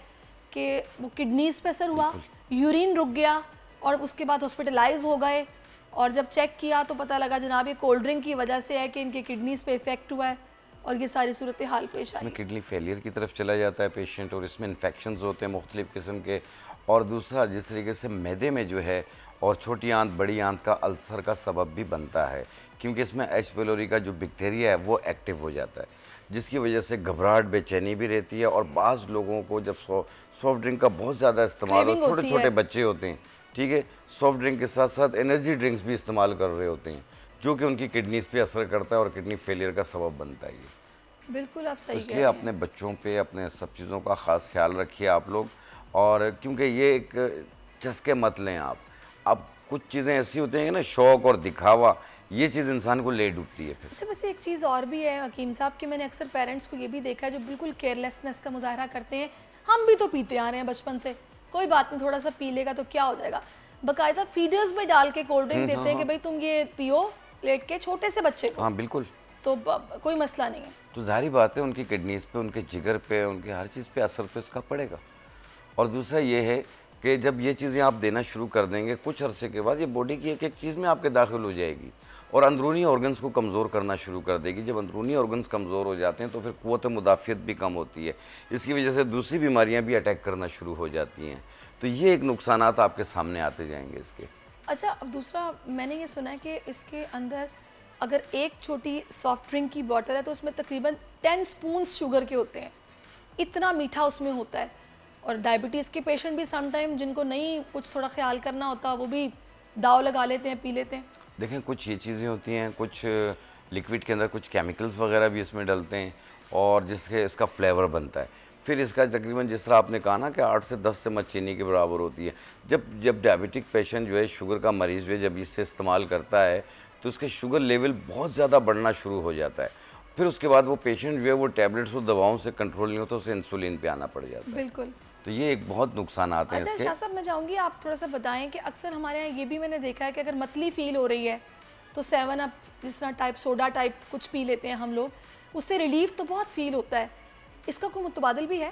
Speaker 2: कि वो किडनीज़ पे असर हुआ, यूरिन रुक गया और उसके बाद हॉस्पिटलाइज हो गए, और जब चेक किया तो पता लगा जनाब ये कोल्ड ड्रिंक की वजह से है कि इनके किडनीज़ पे इफेक्ट हुआ है और ये सारी सूरत हाल पेश आई।
Speaker 5: किडनी फेलियर की तरफ चला जाता है पेशेंट, और इसमें इन्फेक्शंस होते हैं मुख्तलिफ़ किस्म के। और दूसरा, जिस तरीके से मैदे में जो है और छोटी आंत बड़ी आंत का अल्सर का सबब भी बनता है, क्योंकि इसमें एच पिलोरी का जो बैक्टीरिया है वो एक्टिव हो जाता है, जिसकी वजह से घबराहट बेचैनी भी रहती है। और बाज़ लोगों को जब सॉफ्ट ड्रिंक का बहुत ज़्यादा इस्तेमाल हो, छोटे छोटे बच्चे होते हैं, ठीक है, सॉफ्ट ड्रिंक के साथ साथ एनर्जी ड्रिंक्स भी इस्तेमाल कर रहे होते हैं, जो कि उनकी किडनीज पे असर करता है और किडनी फेलियर का सबब बनता है ये।
Speaker 2: बिल्कुल आप सही कह
Speaker 5: इसलिए
Speaker 2: रहे हैं।
Speaker 5: अपने बच्चों पे, अपने सब चीज़ों का ख़ास ख्याल रखिए आप लोग, और क्योंकि ये एक चस्के मत लें आप। अब कुछ चीज़ें ऐसी होती हैं ना, शौक और दिखावा, ये चीज़ इंसान को ले डूबती है फिर।
Speaker 2: अच्छा, वैसे एक चीज़ और भी है हकीम साहब कि मैंने अक्सर पेरेंट्स को ये भी देखा है जो बिल्कुल केयरलेसनेस का मुजाहरा करते हैं। हम भी तो पीते आ रहे हैं बचपन से, कोई बात नहीं, थोड़ा सा पी लेगा तो क्या हो जाएगा। बाकायदा फीडर्स में डाल के कोल्ड ड्रिंक देते हैं कि भाई तुम ये पियो लेट के, छोटे से बच्चे को।
Speaker 5: हाँ बिल्कुल,
Speaker 2: तो कोई मसला नहीं है।
Speaker 5: तो जाहिर बात है उनकी किडनीज पे, उनके जिगर पे, उनके हर चीज़ पे असर तो इसका पड़ेगा। और दूसरा ये है कि जब ये चीज़ें आप देना शुरू कर देंगे, कुछ अरसे के बाद ये बॉडी की एक एक चीज़ में आपके दाखिल हो जाएगी और अंदरूनी ऑर्गन्स को कमज़ोर करना शुरू कर देगी। जब अंदरूनी ऑर्गन्स कमज़ोर हो जाते हैं तो फिर क़ुव्वत मुदाफ़ियत भी कम होती है। इसकी वजह से दूसरी बीमारियां भी अटैक करना शुरू हो जाती हैं। तो ये एक नुकसानात आपके सामने आते जाएंगे इसके।
Speaker 2: अच्छा, अब दूसरा मैंने ये सुना है कि इसके अंदर अगर एक छोटी सॉफ्ट ड्रिंक की बॉटल है तो उसमें तकरीबन 10 स्पून शुगर के होते हैं, इतना मीठा उसमें होता है। और डायबिटीज़ के पेशेंट भी समटाइम जिनको नहीं कुछ थोड़ा ख्याल करना होता वो भी दाव लगा लेते हैं, पी लेते हैं।
Speaker 5: देखें, कुछ ये चीज़ें होती हैं, कुछ लिक्विड के अंदर कुछ केमिकल्स वगैरह भी इसमें डलते हैं और जिससे इसका फ्लेवर बनता है। फिर इसका तकरीबन जिस तरह आपने कहा ना कि 8 से 10 चम्मच चीनी के बराबर होती है। जब डायबिटिक पेशेंट जो है, शुगर का मरीज़ जो है, जब इससे इस्तेमाल करता है तो उसके शुगर लेवल बहुत ज़्यादा बढ़ना शुरू हो जाता है। फिर उसके बाद वो पेशेंट जो है वो टैबलेट्स और दवाओं से कंट्रोल नहीं होता, उसे इंसुलिन पे आना पड़ जाता है।
Speaker 2: बिल्कुल।
Speaker 5: तो ये एक बहुत नुकसान आते हैं
Speaker 2: अच्छा
Speaker 5: इसके।
Speaker 2: शाह साहब, मैं चाहूँगी आप थोड़ा सा बताएं कि अक्सर हमारे यहाँ ये भी मैंने देखा है कि अगर मतली फील हो रही है तो 7 अप जिस तरह टाइप सोडा टाइप कुछ पी लेते हैं हम लोग, उससे रिलीफ तो बहुत फील होता है। इसका कोई मुतबादिल भी है?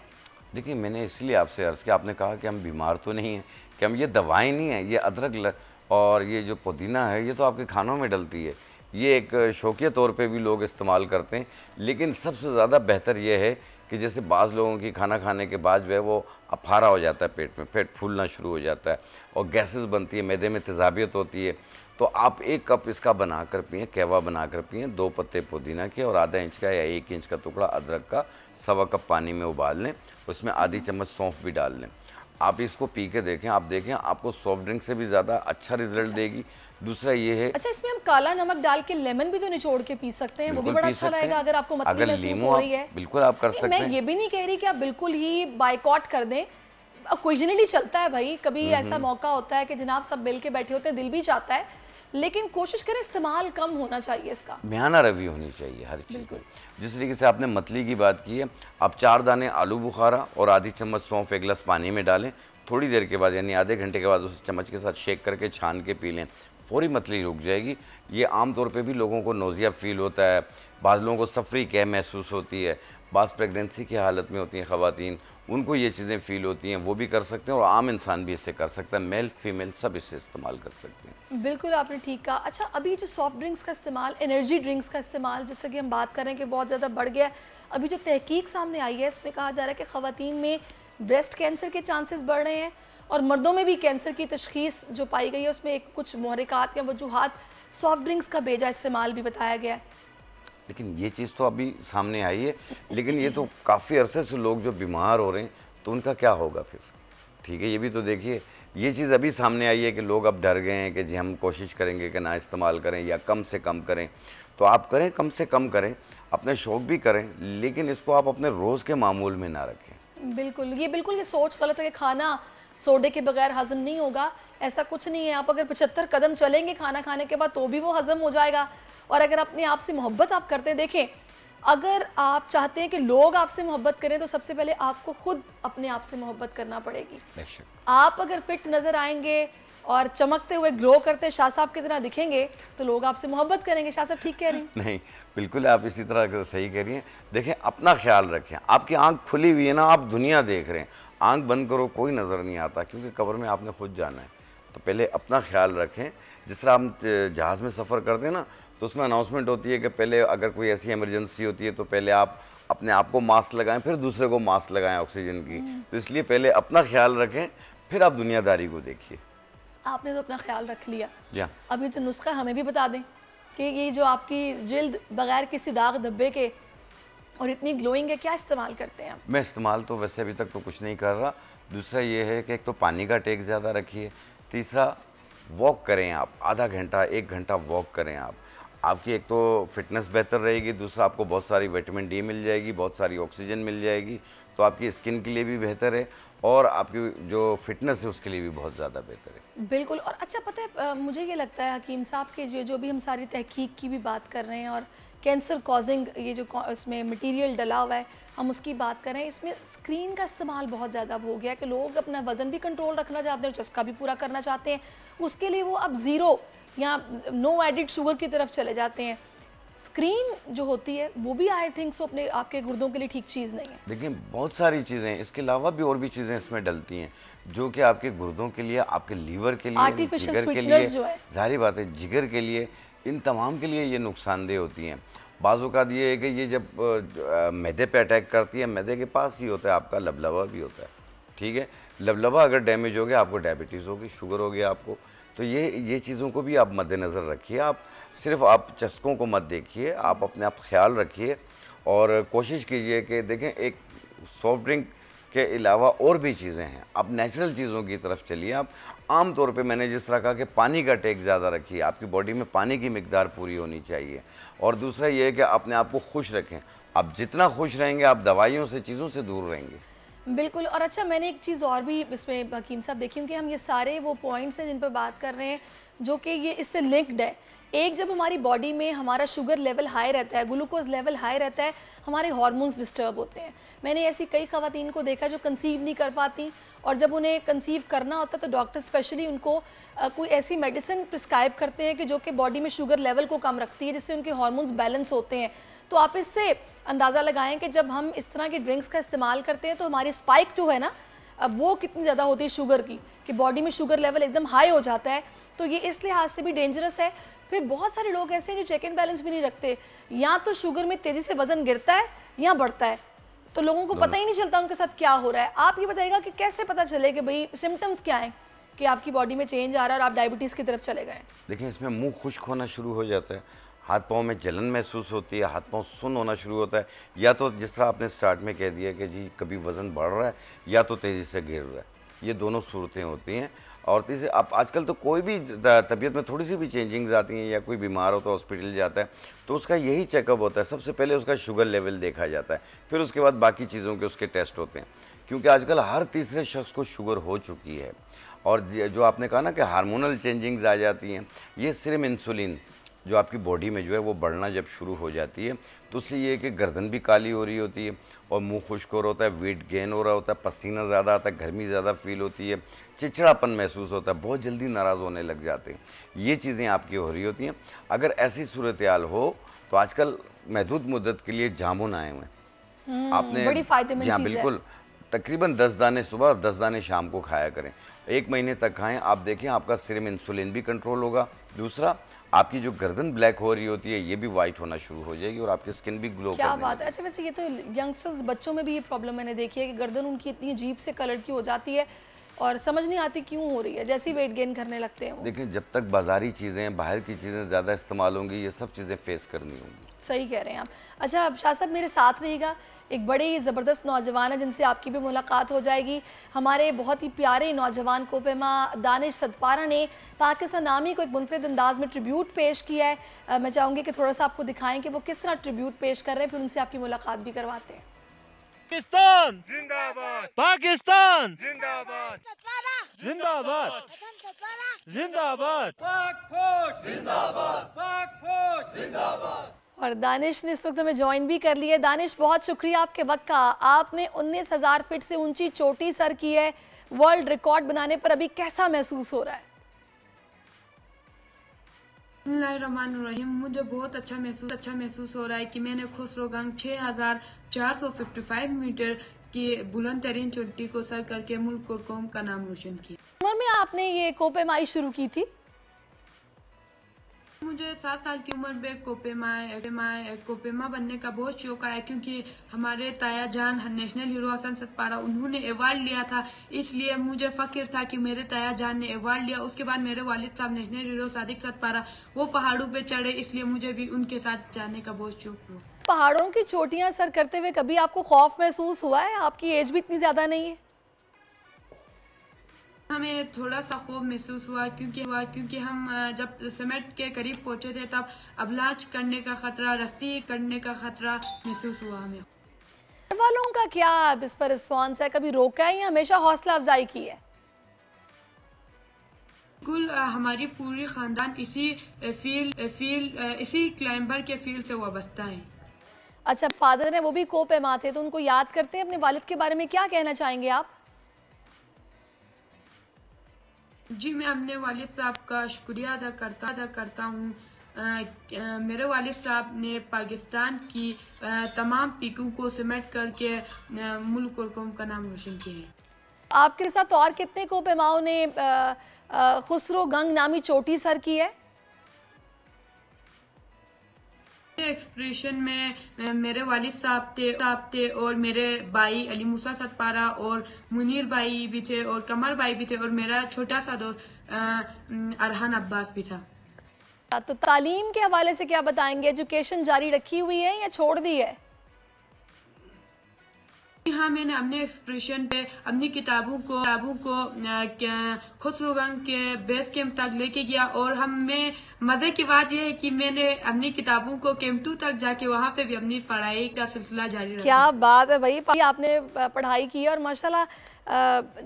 Speaker 5: देखिए, मैंने इसलिए आपसे अर्ज़ किया, आपने कहा कि हम बीमार तो नहीं हैं, कि हम ये दवाएं नहीं हैं, ये अदरक और ये जो पुदीना है ये तो आपके खानों में डलती है, ये एक शौकिया तौर पे भी लोग इस्तेमाल करते हैं। लेकिन सबसे ज़्यादा बेहतर ये है कि जैसे बाज़ लोगों की खाना खाने के बाद जो है वो अफारा हो जाता है, पेट में पेट फूलना शुरू हो जाता है और गैसेस बनती है, मैदे में तेज़ाबियत होती है, तो आप 1 कप इसका बनाकर पिएँ, कहवा बनाकर पिएँ, 2 पत्ते पुदीना के और आधा इंच का या 1 इंच का टुकड़ा अदरक का 1.25 कप पानी में उबाल लें, उसमें आधी चम्मच सौंफ भी डाल लें। आप इसको पी के देखें, आप देखें आपको सॉफ्ट ड्रिंक से भी ज़्यादा अच्छा रिजल्ट देगी। दूसरा ये है,
Speaker 2: अच्छा, इसमें हम काला नमक डाल के लेमन भी तो निचोड़ के पी सकते हैं, वो भी बड़ा अच्छा रहेगा अगर आपको मतली महसूस हो रही है।
Speaker 5: बिल्कुल आप कर सकते हैं।
Speaker 2: मैं ये भी नहीं कह रही कि आप बिल्कुल ही बाइकआउट कर दें, ओकेजनली चलता है भाई, कभी ऐसा मौका होता है कि जनाब सब मिल के बैठे होते हैं, दिल भी चाहता है, लेकिन कोशिश करें इस्तेमाल कम होना चाहिए इसका।
Speaker 5: म्याना रवि होनी चाहिए हर चीज़ की। जिस तरीके से आपने मतली की बात की है, आप 4 दाने आलू बुखारा और आधी चम्मच सौंफ 1 गिलास पानी में डालें, थोड़ी देर के बाद यानी आधे घंटे के बाद उसे चम्मच के साथ शेक करके छान के पी लें, फौरी मतली रुक जाएगी। ये आम तौर पे भी लोगों को नोज़िया फील होता है, बाज़ लोगों को सफरी कह महसूस होती है, बाज़ प्रेगनेंसी की हालत में होती हैं ख़वातीन, उनको ये चीज़ें फ़ील होती हैं, वो भी कर सकते हैं और आम इंसान भी इससे कर सकता है, मेल फीमेल सब इससे इस्तेमाल कर सकते हैं।
Speaker 2: बिल्कुल आपने ठीक कहा। अच्छा, अभी जो सॉफ्ट ड्रिंक्स का इस्तेमाल, एनर्जी ड्रिंक्स का इस्तेमाल, जैसे कि हम बात करें कि बहुत ज़्यादा बढ़ गया है, अभी जो तहकीक सामने आई है इसमें कहा जा रहा है कि ख़वातीन में ब्रेस्ट कैंसर के चांसेस बढ़ रहे हैं और मर्दों में भी कैंसर की तशखीस जो पाई गई है उसमें एक कुछ मुहरिकात या वजूहात सॉफ्ट ड्रिंक्स का बेजा इस्तेमाल भी बताया गया है।
Speaker 5: लेकिन ये चीज़ तो अभी सामने आई है, लेकिन ये तो काफ़ी अरसे से लोग जो बीमार हो रहे हैं तो उनका क्या होगा फिर? ठीक है, ये भी तो देखिए, ये चीज़ अभी सामने आई है कि लोग अब डर गए हैं कि जी हम कोशिश करेंगे कि ना इस्तेमाल करें या कम से कम करें। तो आप करें, कम से कम करें, अपने शौक़ भी करें, लेकिन इसको आप अपने रोज़ के मामूल में ना रखें।
Speaker 2: बिल्कुल ये सोच गलत है कि खाना सोडे के बगैर हजम नहीं होगा, ऐसा कुछ नहीं है। आप अगर 75 कदम चलेंगे खाना खाने के बाद तो भी वो हजम हो जाएगा। और अगर अपने आप से मोहब्बत आप करते हैं, देखें, अगर आप चाहते हैं कि लोग आपसे मोहब्बत करें तो सबसे पहले आपको खुद अपने आप से मोहब्बत करना पड़ेगी। आप अगर फिट नज़र आएंगे और चमकते हुए ग्लो करते शाह साहब की तरह दिखेंगे तो लोग आपसे मोहब्बत करेंगे। शाह साहब ठीक कह रही हैं?
Speaker 5: नहीं, बिल्कुल आप इसी तरह सही कह रही हैं। देखें, अपना ख्याल रखें, आपकी आंख खुली हुई है ना, आप दुनिया देख रहे हैं, आंख बंद करो कोई नज़र नहीं आता, क्योंकि कब्र में आपने खुद जाना है। तो पहले अपना ख्याल रखें। जिस तरह हम जहाज़ में सफ़र करते हैं ना, तो उसमें अनाउंसमेंट होती है कि पहले अगर कोई ऐसी इमरजेंसी होती है तो पहले आप अपने आप को मास्क लगाएं, फिर दूसरे को मास्क लगाएं ऑक्सीजन की। तो इसलिए पहले अपना ख्याल रखें, फिर आप दुनियादारी को देखिए।
Speaker 2: आपने तो अपना ख्याल रख लिया,
Speaker 5: जी
Speaker 2: अभी जो नुस्खा हमें भी बता दें कि ये जो आपकी जिल्द बगैर किसी दाग धब्बे के और इतनी ग्लोइंग है, क्या इस्तेमाल करते हैं आप?
Speaker 5: मैं इस्तेमाल तो वैसे अभी तक तो कुछ नहीं कर रहा। दूसरा ये है कि एक तो पानी का टेक ज़्यादा रखिए। तीसरा, वॉक करें आप, आधा घंटा 1 घंटा वॉक करें आप। आपकी एक तो फिटनेस बेहतर रहेगी, दूसरा आपको बहुत सारी विटामिन डी मिल जाएगी, बहुत सारी ऑक्सीजन मिल जाएगी, तो आपकी स्किन के लिए भी बेहतर है और आपकी जो फिटनेस है उसके लिए भी बहुत ज़्यादा बेहतर है।
Speaker 2: बिल्कुल। और अच्छा पता है मुझे ये लगता है हकीम साहब के जो भी हम सारी तहकीक की भी बात कर रहे हैं और कैंसर कॉजिंग ये जो इसमें मटेरियल डला हुआ है हम उसकी बात करें, इसमें स्क्रीन का इस्तेमाल बहुत ज़्यादा हो गया कि लोग अपना वज़न भी कंट्रोल रखना चाहते हैं, चस्का भी पूरा करना चाहते हैं, उसके लिए वो अब ज़ीरो या नो एडिड शुगर की तरफ चले जाते हैं। स्क्रीन जो होती है वो भी आई थिंक सो अपने आपके गुर्दों के लिए ठीक चीज़ नहीं है।
Speaker 5: देखिए बहुत सारी चीज़ें हैं, इसके अलावा भी और भी चीज़ें इसमें डलती हैं जो कि आपके गुर्दों के लिए, आपके लीवर के लिए, जिगर के लिए, जाहिर बात है जिगर के लिए, इन तमाम के लिए ये नुकसानदेह होती हैं। बाज़ औक़ात ये है कि ये जब मैदे पे अटैक करती है, मैदे के पास ही होता है आपका लबलबा भी होता है, ठीक है। लबलबा अगर डैमेज हो गया आपको डायबिटीज़ होगी, शुगर हो गया आपको, तो ये चीज़ों को भी आप मद्देनज़र रखिए। आप सिर्फ आप चस्कों को मत देखिए, आप अपने आप ख्याल रखिए और कोशिश कीजिए कि देखें एक सॉफ्ट ड्रिंक के अलावा और भी चीज़ें हैं, आप नेचुरल चीज़ों की तरफ चलिए। आप आम तौर पे मैंने जिस तरह कहा कि पानी का टेक ज़्यादा रखिए, आपकी बॉडी में पानी की मिकदार पूरी होनी चाहिए। और दूसरा ये है कि अपने आप को खुश रखें, आप जितना खुश रहेंगे आप दवाइयों से, चीज़ों से दूर रहेंगे।
Speaker 2: बिल्कुल। और अच्छा मैंने एक चीज़ और भी इसमें हकीम साहब देखी कि हम ये सारे वो पॉइंट्स हैं जिन पर बात कर रहे हैं जो कि ये इससे लिंक्ड है। एक जब हमारी बॉडी में हमारा शुगर लेवल हाई रहता है, ग्लूकोज लेवल हाई रहता है, हमारे हार्मोन्स डिस्टर्ब होते हैं। मैंने ऐसी कई ख़वातीन को देखा जो कंसीव नहीं कर पाती और जब उन्हें कंसीव करना होता है तो डॉक्टर स्पेशली उनको कोई ऐसी मेडिसिन प्रिस्क्राइब करते हैं कि जो कि बॉडी में शुगर लेवल को कम रखती है, जिससे उनके हार्मोन्स बैलेंस होते हैं। तो आप इससे अंदाज़ा लगाएं कि जब हम इस तरह के ड्रिंक्स का इस्तेमाल करते हैं तो हमारी स्पाइक जो है ना अब वो कितनी ज़्यादा होती है शुगर की, कि बॉडी में शुगर लेवल एकदम हाई हो जाता है। तो ये इस लिहाज से भी डेंजरस है। फिर बहुत सारे लोग ऐसे हैं जो चेक एंड बैलेंस भी नहीं रखते, या तो शुगर में तेज़ी से वज़न गिरता है या बढ़ता है, तो लोगों को पता ही नहीं चलता उनके साथ क्या हो रहा है। आप ये बताइएगा कि कैसे पता चले कि भाई सिम्टम्स क्या हैं कि आपकी बॉडी में चेंज आ रहा है और आप डायबिटीज़ की तरफ चले गए?
Speaker 5: देखिए इसमें मुंह खुश्क होना शुरू हो जाता है, हाथ पाँव में जलन महसूस होती है, हाथ पाँव सुन्न होना शुरू होता है, या तो जिस तरह आपने स्टार्ट में कह दिया कि जी कभी वज़न बढ़ रहा है या तो तेज़ी से गिर रहा है, ये दोनों सूरतें होती हैं। और तीसरी आप आजकल तो कोई भी तबीयत में थोड़ी सी भी चेंजिंग्स आती हैं या कोई बीमार हो तो हॉस्पिटल जाता है तो उसका यही चेकअप होता है। सबसे पहले उसका शुगर लेवल देखा जाता है, फिर उसके बाद बाकी चीज़ों के उसके टेस्ट होते हैं, क्योंकि आजकल हर तीसरे शख्स को शुगर हो चुकी है। और जो आपने कहा ना कि हार्मोनल चेंजिंग्स आ जाती हैं, ये सिर्फ इंसुलिन जो आपकी बॉडी में जो है वो बढ़ना जब शुरू हो जाती है तो उससे ये है कि गर्दन भी काली हो रही होती है और मुंह खुश्क हो रहा होता है, वेट गेन हो रहा होता है, पसीना ज़्यादा आता है, गर्मी ज़्यादा फील होती है, चिड़चिड़ापन महसूस होता है, बहुत जल्दी नाराज़ होने लग जाते हैं। ये चीज़ें आपकी हो रही होती हैं। अगर ऐसी सूरत हाल हो तो आजकल महदूद मुद्दत के लिए जामुन आए हुए हैं, आपने
Speaker 2: बड़ी फायदेमंद चीज़ है।
Speaker 5: बिल्कुल तकरीबन 10 दाने सुबह और 10 दाने शाम को खाया करें, 1 महीने तक खाएं। आप देखें आपका सीरम इंसुलिन भी कंट्रोल होगा। दूसरा आपकी जो गर्दन ब्लैक हो रही होती है ये भी वाइट होना शुरू हो जाएगी और आपकी स्किन भी ग्लो
Speaker 2: क्या बात है। अच्छा वैसे ये तो यंगस्टर्स बच्चों में भी ये प्रॉब्लम मैंने देखी है कि गर्दन उनकी इतनी अजीब से कलर की हो जाती है और समझ नहीं आती क्यों हो रही है, जैसे ही वेट गेन करने लगते हैं वो।
Speaker 5: देखिए जब तक बाजारी चीज़ें, बाहर की चीज़ें ज़्यादा इस्तेमाल होंगी ये सब चीज़ें फेस करनी होंगी।
Speaker 2: सही कह रहे हैं आप। अच्छा अब शाह साहब मेरे साथ रहिएगा, एक बड़े ही ज़बरदस्त नौजवान है जिनसे आपकी भी मुलाकात हो जाएगी। हमारे बहुत ही प्यारे नौजवान कोपेमा दानिश सदपारा ने पाकिस्तान आर्मी को एक मुनफरिद अंदाज में ट्रिब्यूट पेश किया है। मैं चाहूँगी कि थोड़ा सा आपको दिखाएं कि वो किस तरह ट्रिब्यूट पेश कर रहे हैं, फिर उनसे आपकी मुलाकात भी करवाते हैं।
Speaker 14: पाकिस्तान जिंदाबाद, पाकिस्तान जिंदाबाद, जिंदाबाद, जिंदाबाद, पाक फौज जिंदाबाद, पाक फौज जिंदाबाद।
Speaker 2: और दानिश ने इस वक्त हमें ज्वाइन भी कर लिया है। दानिश बहुत शुक्रिया आपके वक्त का। आपने 19,000 फीट से ऊंची चोटी सर की है, वर्ल्ड रिकॉर्ड बनाने पर अभी कैसा महसूस हो रहा है?
Speaker 15: बिस्मिल्लाहिर्रहमानिर्रहीम। मुझे बहुत अच्छा महसूस हो रहा है कि मैंने खुसरोगंज 6,455 मीटर की बुलंद तरीन चोटी को सर करके मुल्क और कौम का नाम रोशन किया।
Speaker 2: उम्र में आपने ये कोपेमाई शुरू की थी?
Speaker 15: मुझे 7 साल की उम्र में कोपेमा बनने का बहुत शौक आया, क्योंकि हमारे ताया जान नेशनल हीरो हसन सतपारा उन्होंने अवार्ड लिया था, इसलिए मुझे फख्र था कि मेरे ताया जान ने अवार्ड लिया। उसके बाद मेरे वालिद साहब नेशनल हीरो सादिक सतपारा वो पहाड़ों पे चढ़े, इसलिए मुझे भी उनके साथ जाने का बहुत शौक हुआ।
Speaker 2: पहाड़ों की चोटियां सर करते हुए कभी आपको खौफ महसूस हुआ है? आपकी एज भी इतनी ज्यादा नहीं है।
Speaker 15: हमें थोड़ा सा खौफ महसूस हुआ क्योंकि हम जब समिट के करीब पहुंचे थे तब अवलांच करने का खतरा, रस्सी करने का खतरा महसूस हुआ हमें।
Speaker 2: घर वालों का क्या इस पर रिस्पॉन्स है? कभी रोका है या हमेशा हौसला अफजाई की है?
Speaker 15: बिल्कुल, हमारी पूरी खानदान इसी क्लाइंबर के फील्ड से वाबस्ता है।
Speaker 2: अच्छा, फादर है वो भी को पैमा थे, तो उनको याद करते हैं अपने वालिद के बारे में, क्या कहना चाहेंगे आप?
Speaker 15: जी, मैं अपने वालिद साहब का शुक्रिया अदा करता हूँ। मेरे वालिद साहब ने पाकिस्तान की तमाम पीकों को समेट करके मुल्क और कौम का नाम रोशन किया है।
Speaker 2: आपके साथ और कितने को पैमाओं ने खुसरो गंग नामी चोटी सर की है?
Speaker 15: एक्सप्रेशन में मेरे वालिद साहब थे और मेरे भाई अली मूसा सतपारा और मुनीर भाई भी थे और कमर भाई भी थे और मेरा छोटा सा दोस्त अरहान अब्बास भी था।
Speaker 2: तो तालीम के हवाले से क्या बताएंगे? एजुकेशन जारी रखी हुई है या छोड़ दी है?
Speaker 15: हाँ, मैंने अपने एक्सप्रेशन पे अपनी किताबों को खुसरो गंग के बेस कैंप तक लेके गया और हमें मजे की बात यह है कि मैंने अपनी किताबों को कैंप 2 तक जाके वहाँ पे भी अपनी पढ़ाई का सिलसिला जारी रखा।
Speaker 2: क्या बात है भाई, आपने पढ़ाई की है और माशाल्लाह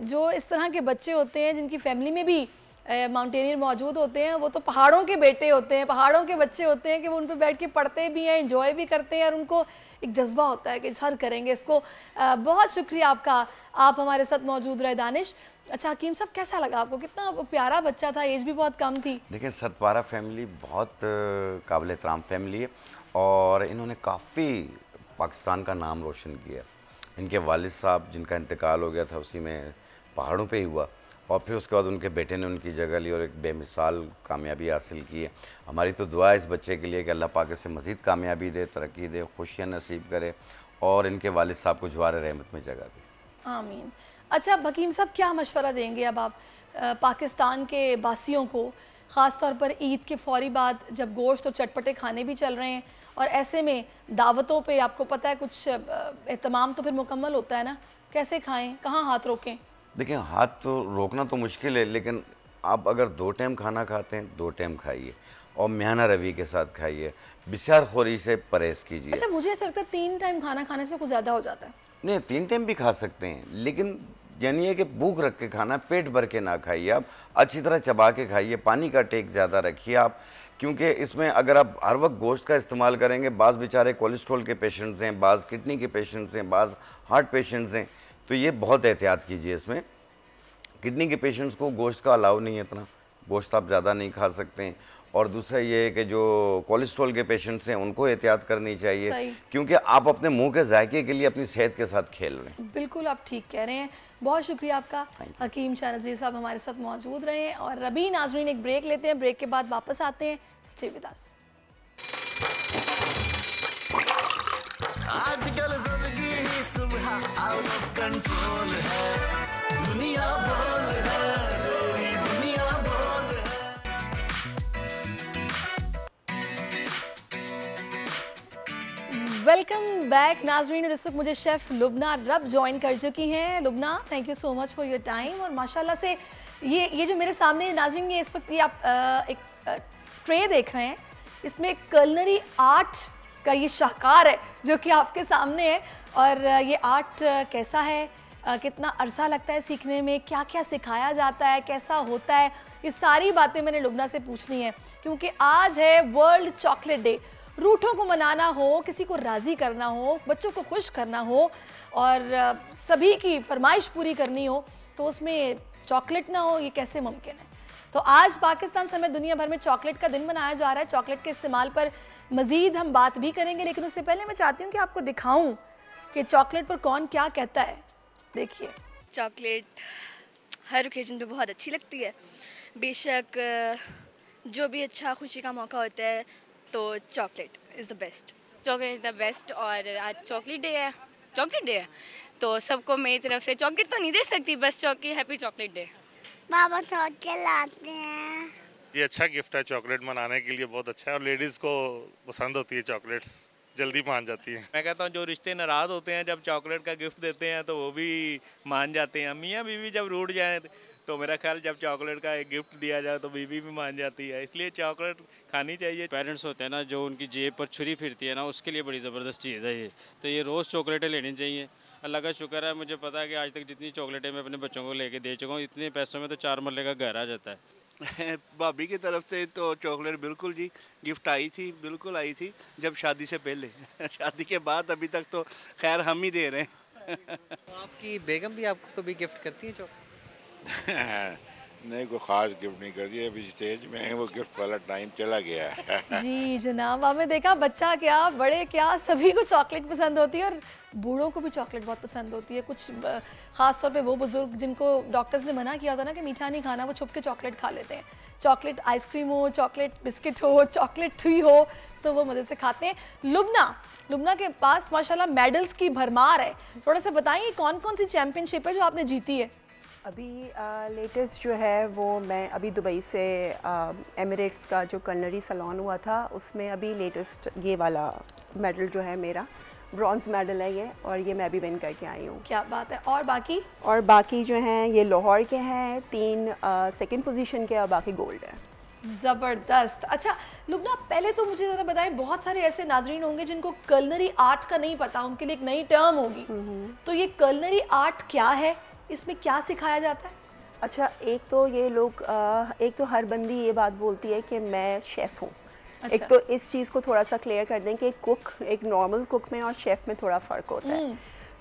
Speaker 2: जो इस तरह के बच्चे होते हैं जिनकी फैमिली में भी माउंटेनियर मौजूद होते हैं, वो तो पहाड़ों के बेटे होते हैं, पहाड़ों के बच्चे होते हैं कि वो उन पर बैठ के पढ़ते भी हैं, एंजॉय भी करते हैं और उनको एक जज्बा होता है कि सर करेंगे इसको। बहुत शुक्रिया आपका, आप हमारे साथ मौजूद रहे दानिश। अच्छा हकीम साहब, कैसा लगा आपको? कितना प्यारा बच्चा था, एज भी बहुत कम थी।
Speaker 5: देखिए, सतपारा फैमिली बहुत काबिल एहतराम फैमिली है और इन्होंने काफ़ी पाकिस्तान का नाम रोशन किया। इनके वालिद साहब जिनका इंतकाल हो गया था उसी में पहाड़ों पे ही हुआ और फिर उसके बाद उनके बेटे ने उनकी जगह ली और एक बेमिसाल कामयाबी हासिल की है। हमारी तो दुआ है इस बच्चे के लिए कि अल्लाह पाक इसे मज़ीद कामयाबी दे, तरक्की दे, खुशियाँ नसीब करे और इनके वालिद साहब को जवार रहमत में जगह दे।
Speaker 2: आमीन। अच्छा हकीम साहब, क्या मशवरा देंगे अब आप पाकिस्तान के बासियों को, ख़ास तौर पर ईद के फौरी बाद जब गोश्त और चटपटे खाने भी चल रहे हैं और ऐसे में दावतों पे आपको पता है कुछ एहतमाम तो फिर मुकम्मल होता है ना, कैसे खाएं, कहाँ हाथ रोकें?
Speaker 5: देखिए, हाथ तो रोकना तो मुश्किल है, लेकिन आप अगर 2 टाइम खाना खाते हैं 2 टाइम खाइए और म्याना रवि के साथ खाइए, बिसार खोरी से परहेज़ कीजिए।
Speaker 2: अच्छा, मुझे ऐसा लगता है 3 टाइम खाना खाने से कुछ ज़्यादा हो जाता है।
Speaker 5: नहीं, 3 टाइम भी खा सकते हैं, लेकिन यानी है कि भूख रख के खाना, पेट भर के ना खाइए, आप अच्छी तरह चबा के खाइए, पानी का टेक ज़्यादा रखिए आप, क्योंकि इसमें अगर आप हर वक्त गोश्त का इस्तेमाल करेंगे, बाज़ बेचारे कोलेस्ट्रॉल के पेशेंट्स हैं, बाज़ किडनी के पेशेंट्स हैं, बाज़ हार्ट पेशेंट्स हैं, तो ये बहुत एहतियात कीजिए। इसमें किडनी के पेशेंट्स को गोश्त का अलाउ नहीं है, इतना गोश्त आप ज़्यादा नहीं खा सकते हैं। और दूसरा ये है कि जो कोलेस्ट्रॉल के पेशेंट्स हैं उनको एहतियात करनी चाहिए, क्योंकि आप अपने मुंह के जायके के लिए अपनी सेहत के साथ खेल रहे हैं।
Speaker 2: बिल्कुल, आप ठीक कह रहे हैं। बहुत शुक्रिया आपका हकीम शाह नज़ीर साहब हमारे साथ मौजूद रहे हैं। और अभी नाज़रीन एक ब्रेक लेते हैं, ब्रेक के बाद वापस आते हैं। Stay with us.
Speaker 7: आजकल जिंदगी ही सुबह आउट ऑफ कंट्रोल है, दुनिया बोल है, मेरी दुनिया बोल है।
Speaker 2: वेलकम बैक नाज़रीन। इस वक्त मुझे शेफ़ लुबना रब ज्वाइन कर चुकी हैं। Lubna, thank you so much for your time. और माशाल्लाह से ये जो मेरे सामने नाज़रीन, ये इस वक्त ये आप एक ट्रे देख रहे हैं, इसमें कलनरी आर्ट का ये शाहकार है जो कि आपके सामने है। और ये आर्ट कैसा है, कितना अरसा लगता है सीखने में, क्या क्या सिखाया जाता है, कैसा होता है, ये सारी बातें मैंने लुबना से पूछनी है, क्योंकि आज है वर्ल्ड चॉकलेट डे। रूठों को मनाना हो, किसी को राज़ी करना हो, बच्चों को खुश करना हो और सभी की फरमाइश पूरी करनी हो, तो उसमें चॉकलेट ना हो, ये कैसे मुमकिन है? तो आज पाकिस्तान समेत दुनिया भर में चॉकलेट का दिन मनाया जा रहा है। चॉकलेट के इस्तेमाल पर मज़ीद हम बात भी करेंगे, लेकिन उससे पहले मैं चाहती हूँ कि आपको दिखाऊं कि चॉकलेट पर कौन क्या कहता है। देखिए,
Speaker 16: चॉकलेट हर ओकेजन पे बहुत अच्छी लगती है। बेशक जो भी अच्छा खुशी का मौका होता है तो chocolate is the best. Chocolate is the best. और आज चॉकलेट डे है तो सबको मेरी तरफ से चॉकलेट तो नहीं दे सकती, बस हैप्पी चॉकलेट डे।
Speaker 17: बाबा चॉकलेट लाते हैं।
Speaker 18: ये अच्छा गिफ्ट है, चॉकलेट मनाने के लिए बहुत अच्छा है और लेडीज़ को पसंद होती है, चॉकलेट्स जल्दी मान जाती है।
Speaker 14: मैं कहता हूँ जो रिश्ते नाराज़ होते हैं जब चॉकलेट का गिफ्ट देते हैं तो वो भी मान जाते हैं। मियाँ बीवी जब रूठ जाएं तो मेरा ख्याल जब चॉकलेट का एक गिफ्ट दिया जाए तो बीवी भी मान जाती है, इसलिए चॉकलेट खानी चाहिए।
Speaker 19: पेरेंट्स होते हैं ना जो उनकी जेब पर छुरी फिरती है ना, उसके लिए बड़ी ज़बरदस्त चीज़ है ये, तो ये रोज़ चॉकलेटें लेनी चाहिए। अल्लाह का शुक्र है, मुझे पता है कि आज तक जितनी चॉकलेटें मैं अपने बच्चों को लेके दे चुका हूँ, इतने पैसों में तो 4 मरले का घर आ जाता है।
Speaker 20: भाभी की तरफ से तो चॉकलेट बिल्कुल जी गिफ्ट आई थी, बिल्कुल आई थी जब शादी से पहले। शादी के बाद अभी तक तो खैर हम ही दे रहे हैं।
Speaker 21: तो आपकी बेगम भी आपको कभी गिफ्ट करती है चॉकलेट?
Speaker 22: नहीं, कोई ख़ास गिफ्ट नहीं करती है, अभी स्टेज में है, वो गिफ्ट वाला टाइम चला गया है।
Speaker 2: जी जनाब, आपने देखा बच्चा क्या बड़े क्या सभी को चॉकलेट पसंद होती है और बूढ़ों को भी चॉकलेट बहुत पसंद होती है। कुछ ख़ास तौर पे वो बुजुर्ग जिनको डॉक्टर्स ने मना किया होता ना कि मीठा नहीं खाना, वो छुप के चॉकलेट खा लेते हैं। चॉकलेट आइसक्रीम हो, चॉकलेट बिस्किट हो, चॉकलेट थ्री हो, तो वो मज़े से खाते हैं। लुबना के पास माशाल्लाह मेडल्स की भरमार है, थोड़ा सा बताइए कौन कौन सी चैम्पियनशिप है जो आपने जीती है?
Speaker 6: अभी लेटेस्ट जो है वो मैं अभी दुबई से एमिरेट्स का जो कलनरी सलोन हुआ था उसमें अभी लेटेस्ट ये वाला मेडल जो है मेरा ब्रॉन्ज मेडल है ये, और ये मैं अभी विन करके आई हूँ।
Speaker 2: क्या बात है। और
Speaker 6: बाकी जो हैं ये लाहौर के हैं, 3 सेकंड पोजीशन के और बाकी गोल्ड है।
Speaker 2: ज़बरदस्त। अच्छा लुबना, पहले तो मुझे ज़रा बताएं, बहुत सारे ऐसे नाजरीन होंगे जिनको कलनरी आर्ट का नहीं पता, उनके लिए एक नई टर्म होगी, तो ये कलनरी आर्ट क्या है, इसमें क्या सिखाया जाता है?
Speaker 6: अच्छा, एक तो ये लोग एक तो हर बंदी ये बात बोलती है कि मैं शेफ़ हूँ।
Speaker 2: अच्छा।
Speaker 6: एक तो इस चीज़ को थोड़ा सा क्लियर कर दें कि एक नॉर्मल कुक में और शेफ़ में थोड़ा फ़र्क होता है।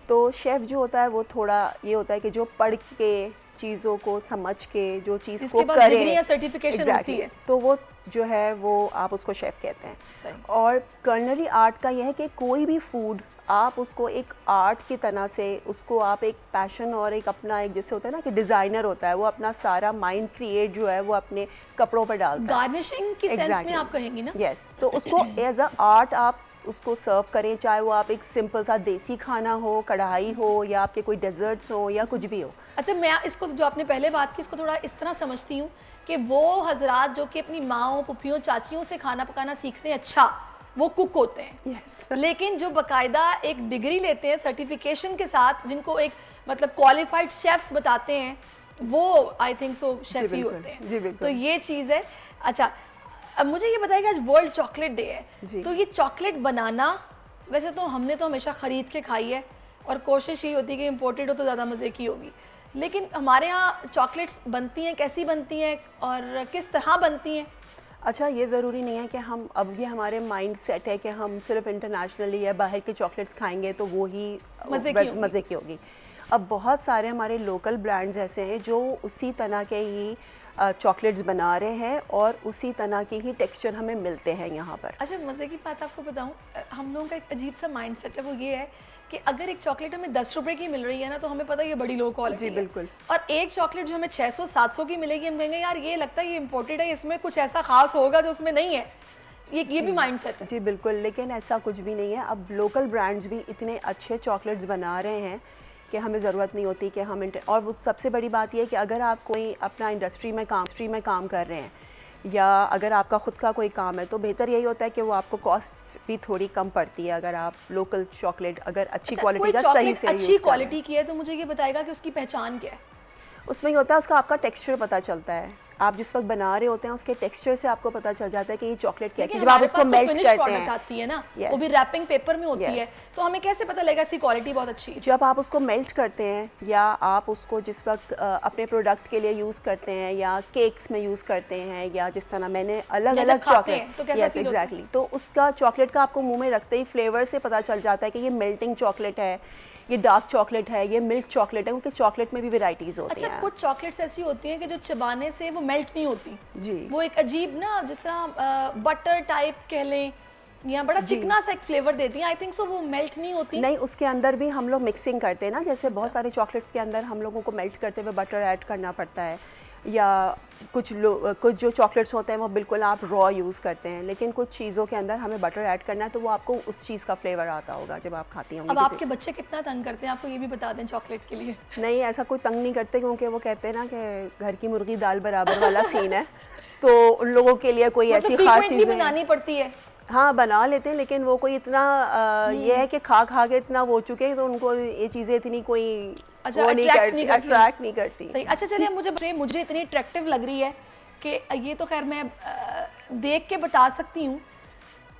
Speaker 6: तो शेफ़ जो होता है वो थोड़ा ये होता है कि जो पढ़ के चीज़ों को समझ के जो चीज़ को करे,
Speaker 2: सर्टिफिकेशन होती है,
Speaker 6: तो वो जो है वो आप उसको शेफ़ कहते हैं।
Speaker 2: सही।
Speaker 6: और कलनरी आर्ट का यह है कि कोई भी फूड आप उसको एक आर्ट की तरह से उसको आप एक पैशन और एक अपना एक जैसे होता है ना कि डिज़ाइनर होता है, वो अपना सारा माइंड क्रिएट जो है वो अपने कपड़ों पर डालता है।
Speaker 2: गार्निशिंग की सेंस में आप कहेंगी ना?
Speaker 6: यस, तो उसको एज अ आर्ट आप उसको सर्व करें, चाहे वो आप एक सिंपल सा देसी खाना हो, कढ़ाई हो, या आपके कोई डेजर्ट्स हो या कुछ भी हो।
Speaker 2: अच्छा, मैं इसको जो आपने पहले बात की इसको थोड़ा इस तरह समझती हूँ कि वो हजरात जो कि अपनी माओ, पुफियों, चाचियों से खाना पकाना सीखते हैं, अच्छा वो कुक होते हैं। लेकिन जो बाकायदा एक डिग्री लेते हैं सर्टिफिकेशन के साथ, जिनको एक मतलब क्वालिफाइड शेफ्स बताते हैं, वो आई थिंक सो शेफ ही होते हैं। तो ये चीज़ है। अच्छा, अब मुझे ये बताइए कि आज वर्ल्ड चॉकलेट डे है, तो ये चॉकलेट बनाना, वैसे तो हमने तो हमेशा ख़रीद के खाई है और कोशिश ये होती है कि इम्पोर्टेड हो तो ज़्यादा मज़े की होगी, लेकिन हमारे यहाँ चॉकलेट्स बनती हैं, कैसी बनती हैं और किस तरह बनती हैं?
Speaker 6: अच्छा, ये ज़रूरी नहीं है कि हम अब ये हमारे माइंड सेट है कि हम सिर्फ इंटरनेशनली या बाहर के चॉकलेट्स खाएंगे तो वो ही मज़े की होगी। अब बहुत सारे हमारे लोकल ब्रांड्स ऐसे हैं जो उसी तरह के ही चॉकलेट्स बना रहे हैं और उसी तरह के ही टेक्सचर हमें मिलते हैं यहाँ पर।
Speaker 2: अच्छा, मज़े की बात आपको बताऊँ, हम लोगों का एक अजीब सा माइंड सेट है, वो ये है कि अगर एक चॉकलेट हमें 10 रुपए की मिल रही है ना, तो हमें पता है ये बड़ी लो क्वालिटी है।
Speaker 6: बिल्कुल।
Speaker 2: और एक चॉकलेट जो हमें 600-700 की मिलेगी, हम कहेंगे यार ये लगता है ये इम्पोर्टेड है, इसमें कुछ ऐसा खास होगा जो उसमें नहीं है। ये भी माइंड सेट है।
Speaker 6: जी बिल्कुल, लेकिन ऐसा कुछ भी नहीं है। अब लोकल ब्रांड्स भी इतने अच्छे चॉकलेट्स बना रहे हैं कि हमें ज़रूरत नहीं होती कि हम और वो सबसे बड़ी बात यह है कि अगर आप कोई अपना इंडस्ट्री में काम कर रहे हैं या अगर आपका ख़ुद का कोई काम है, तो बेहतर यही होता है कि वो आपको कॉस्ट भी थोड़ी कम पड़ती है अगर आप लोकल चॉकलेट अगर अच्छी क्वालिटी का सही से
Speaker 2: अच्छी क्वालिटी की है, तो मुझे ये बताएगा कि उसकी पहचान क्या है?
Speaker 6: उसमें ये होता है उसका आपका टेक्सचर पता चलता है। आप जिस वक्त बना रहे होते हैं उसके टेक्सचर से आपको पता चल जाता है कि ये चॉकलेट कैसी है। जब आप उसको मेल्ट करते हैं,
Speaker 2: आती है ना, वो भी रैपिंग पेपर में होती है, तो हमें कैसे पता लगेगा इसकी क्वालिटी बहुत अच्छी है?
Speaker 6: जब आप उसको मेल्ट करते हैं या आप उसको जिस वक्त अपने प्रोडक्ट के लिए यूज़ करते हैं या केक्स में यूज़ करते हैं या जिस तरह मैंने अलग अलग चॉकलेट एग्जैक्टली, तो उसका चॉकलेट का आपको मुँह में रखते ही फ्लेवर से पता चल जाता है कि ये मेल्टिंग चॉकलेट है, ये डार्क चॉकलेट है, ये मिल्क चॉकलेट है, क्योंकि चॉकलेट में भी वैरायटीज होती हैं।
Speaker 2: अच्छा, कुछ चॉकलेट्स ऐसी होती हैं कि जो चबाने से वो मेल्ट नहीं होती
Speaker 6: जी,
Speaker 2: वो एक अजीब ना जिस तरह बटर टाइप कह लें या बड़ा चिकना सा एक फ्लेवर देती हैं, आई थिंक सो वो मेल्ट नहीं होती।
Speaker 6: नहीं, उसके अंदर भी हम लोग मिक्सिंग करते हैं ना, जैसे बहुत सारे चॉकलेट्स के अंदर हम लोगों को मेल्ट करते हुए बटर ऐड करना पड़ता है, या कुछ जो चॉकलेट्स होते हैं वो बिल्कुल आप रॉ यूज़ करते हैं, लेकिन कुछ चीज़ों के अंदर हमें बटर ऐड करना है तो वो आपको उस चीज़ का फ्लेवर आता होगा जब आप खाती होंगी।
Speaker 2: अब आपके बच्चे कितना तंग करते हैं, आपको ये भी बता दें चॉकलेट के लिए?
Speaker 6: नहीं, ऐसा कोई तंग नहीं करते, क्योंकि वो कहते हैं ना कि घर की मुर्गी दाल बराबर वाला सीन है, तो उन लोगों के लिए कोई ऐसी खास चीज़
Speaker 2: बनानी पड़ती है।
Speaker 6: हाँ, बना लेते हैं, लेकिन वो कोई इतना ये है कि खा के इतना वो चुके हैं तो उनको ये चीज़ें इतनी कोई
Speaker 2: अच्छा,
Speaker 6: वो
Speaker 2: अट्रैक्ट
Speaker 6: नहीं करती।
Speaker 2: सही। अच्छा चलिए, मुझे इतनी अट्रैक्टिव लग रही है कि ये तो खैर मैं देख के बता सकती हूँ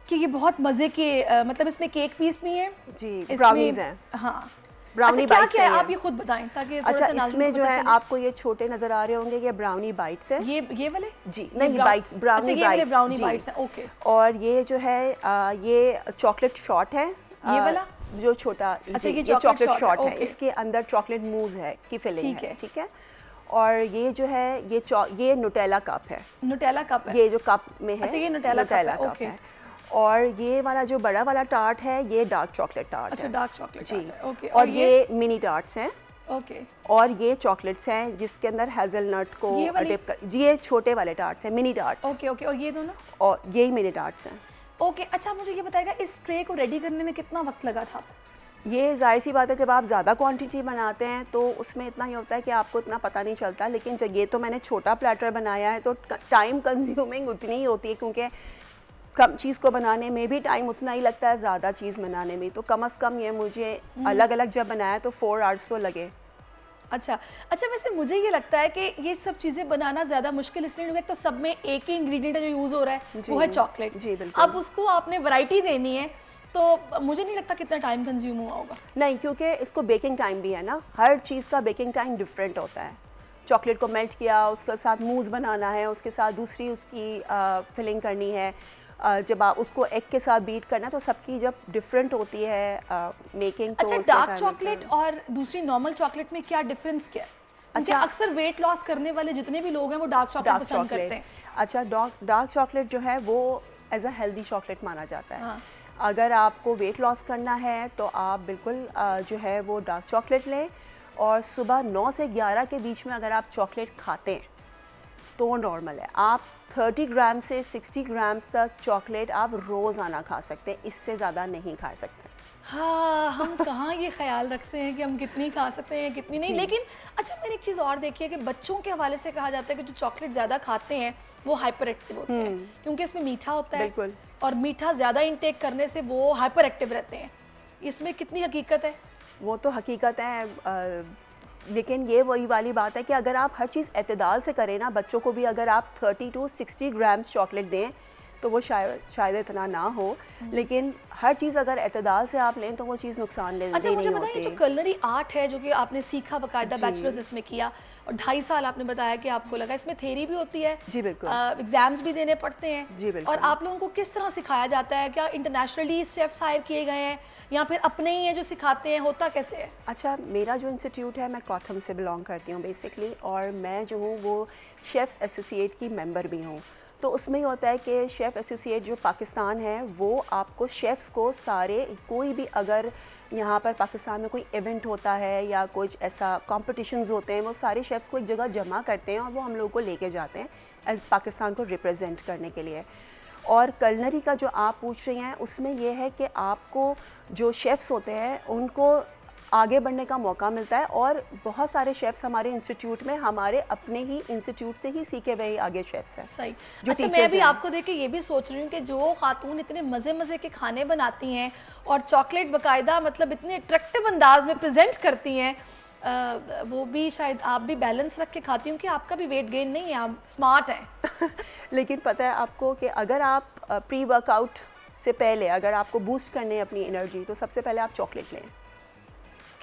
Speaker 2: कि ये बहुत मज़े के, मतलब इसमें केक पीस भी हैं
Speaker 6: जी, ब्राउनीज हैं।
Speaker 2: हाँ,
Speaker 6: ब्राउनी
Speaker 2: अच्छा,
Speaker 6: बाइट्स
Speaker 2: क्या है आप ये खुद बताएं ताकि
Speaker 6: अच्छा इसमें जो है आपको ये छोटे नजर आ रहे होंगे, ये ब्राउनी बाइट्स हैं।
Speaker 2: ये वाले
Speaker 6: जी नहीं, बाइट्स, ब्राउनी
Speaker 2: बाइट्स हैं। ओके।
Speaker 6: और ये जो है ये चॉकलेट शॉट है,
Speaker 2: ये वाला
Speaker 6: जो छोटा,
Speaker 2: अच्छा
Speaker 6: ये चॉकलेट शॉट है, इसके अंदर चॉकलेट मूज है की फिलिंग है, ठीक है। और ये जो है ये नुटेला कप है,
Speaker 2: नुटेला कप है,
Speaker 6: ये जो कप में है,
Speaker 2: अच्छा ये नुटेला कप है।
Speaker 6: और ये वाला जो बड़ा वाला टार्ट है ये डार्क चॉकलेट टार्ट
Speaker 2: है, डार्क चॉकलेट
Speaker 6: जी।
Speaker 2: ओके।
Speaker 6: और ये मिनी टार्ट्स हैं,
Speaker 2: ओके।
Speaker 6: और ये चॉकलेट्स हैं जिसके अंदर हेजलनट को डिप कर, जी ये छोटे वाले टार्ट्स हैं, मिनी टार्ट्स।
Speaker 2: Okay okay. और ये दोनों?
Speaker 6: और यही मिनी टार्ट्स हैं।
Speaker 2: ओके। अच्छा मुझे ये बताएगा इस ट्रे को रेडी करने में कितना वक्त लगा था?
Speaker 6: ये जाहिर सी बात है, जब आप ज़्यादा क्वांटिटी बनाते हैं तो उसमें इतना ही होता है कि आपको इतना पता नहीं चलता, लेकिन जब ये तो मैंने छोटा प्लेटर बनाया है तो टाइम कंज्यूमिंग उतनी ही होती है, क्योंकि कम चीज़ को बनाने में भी टाइम उतना ही लगता है, ज़्यादा चीज़ बनाने में तो कम से कम ये मुझे अलग अलग जब बनाया तो 4 आवर्स तो लगे।
Speaker 2: अच्छा अच्छा। वैसे मुझे ये लगता है कि ये सब चीज़ें बनाना ज़्यादा मुश्किल इसलिए नहीं है, तो सब में एक ही इंग्रेडिएंट जो यूज़ हो रहा है वो है चॉकलेट।
Speaker 6: जी बिल्कुल।
Speaker 2: अब उसको आपने वैरायटी देनी है तो मुझे नहीं लगता कितना टाइम कंज्यूम हुआ होगा।
Speaker 6: नहीं, क्योंकि इसको बेकिंग टाइम भी है ना, हर चीज़ का बेकिंग टाइम डिफरेंट होता है। चॉकलेट को मेल्ट किया, उसके साथ मूज़ बनाना है, उसके साथ दूसरी उसकी फिलिंग करनी है, जब आप उसको एग के साथ बीट करना, तो सबकी जब डिफरेंट होती है मेकिंग।
Speaker 2: अच्छा, डार्क चॉकलेट और दूसरी नॉर्मल चॉकलेट में क्या डिफरेंस क्या है? अच्छा, अक्सर वेट लॉस करने वाले जितने भी लोग हैं वो डार्क चॉकलेट पसंद करते हैं।
Speaker 6: अच्छा, डार्क चॉकलेट जो है वो एज अ हेल्दी चॉकलेट माना जाता है। हाँ। अगर आपको वेट लॉस करना है तो आप बिल्कुल जो है वो डार्क चॉकलेट लें, और सुबह 9 से 11 के बीच में अगर आप चॉकलेट खाते हैं तो नॉर्मल है। आप 30 ग्राम से 60 ग्राम्स तक चॉकलेट आप रोज़ाना खा सकते हैं, इससे ज़्यादा नहीं खा सकते।
Speaker 2: हाँ, हम कहाँ ये ख्याल रखते हैं कि हम कितनी खा सकते हैं कितनी नहीं। लेकिन अच्छा, मैंने एक चीज़ और देखी है कि बच्चों के हवाले से कहा जाता है कि जो चॉकलेट ज़्यादा खाते हैं वो हाइपर एक्टिव होते हैं, क्योंकि इसमें मीठा होता है। बिल्कुल। और मीठा ज़्यादा इंटेक करने से वो हाइपर एक्टिव रहते हैं। इसमें कितनी हकीकत है?
Speaker 6: वो तो हकीकत है, लेकिन ये वही वाली बात है कि अगर आप हर चीज़ एतदाल से करें ना, बच्चों को भी अगर आप 30 to 60 ग्राम्स चॉकलेट दें तो वो शायद इतना ना हो, लेकिन हर चीज़ अगर एतदाल से आप लें तो वो चीज़ नुकसान नहीं होती।
Speaker 2: अच्छा मुझे बताइए, जो कलनरी आर्ट है जो कि आपने सीखा बाकायदा बैचलर्स इसमें किया, और 2.5 साल आपने बताया कि आपको लगा, इसमें थ्योरी भी होती है?
Speaker 6: जी बिल्कुल।
Speaker 2: एग्जाम्स भी देने पड़ते हैं?
Speaker 6: जी बिल्कुल।
Speaker 2: और आप लोगों को किस तरह सिखाया जाता है? क्या इंटरनेशनली शेफ्स हायर किए गए हैं या फिर अपने ही हैं जो सिखाते हैं, होता कैसे है?
Speaker 6: अच्छा, मेरा जो इंस्टीट्यूट है, मैं कॉथम से बिलोंग करती हूँ बेसिकली, और मैं जो हूँ वो शेफ़्स एसोसिएट की मेंबर भी हूँ। तो उसमें ही होता है कि शेफ़ एसोसिएट जो पाकिस्तान है वो आपको शेफ़्स को सारे, कोई भी अगर यहाँ पर पाकिस्तान में कोई इवेंट होता है या कुछ ऐसा कॉम्पिटिशन्स होते हैं, वो सारे शेफ़्स को एक जगह जमा करते हैं और वो हम लोगों को लेके जाते हैं पाकिस्तान को रिप्रेजेंट करने के लिए। और कलनरी का जो आप पूछ रही हैं उसमें यह है कि आपको जो शेफ़्स होते हैं उनको आगे बढ़ने का मौका मिलता है, और बहुत सारे शेफ्स हमारे इंस्टीट्यूट में हमारे अपने ही इंस्टीट्यूट से ही सीखे हुए आगे शेफ्स हैं।
Speaker 2: सही। अच्छा, मैं भी आपको देख के ये भी सोच रही हूँ कि जो खातून इतने मज़े के खाने बनाती हैं और चॉकलेट बाकायदा मतलब इतने अट्रैक्टिव अंदाज में प्रेजेंट करती हैं, वो भी शायद आप भी बैलेंस रख के खाती हूँ कि आपका भी वेट गेन नहीं है, आप स्मार्ट हैं।
Speaker 6: लेकिन पता है आपको कि अगर आप प्री वर्कआउट से पहले अगर आपको बूस्ट करने अपनी एनर्जी, तो सबसे पहले आप चॉकलेट लें।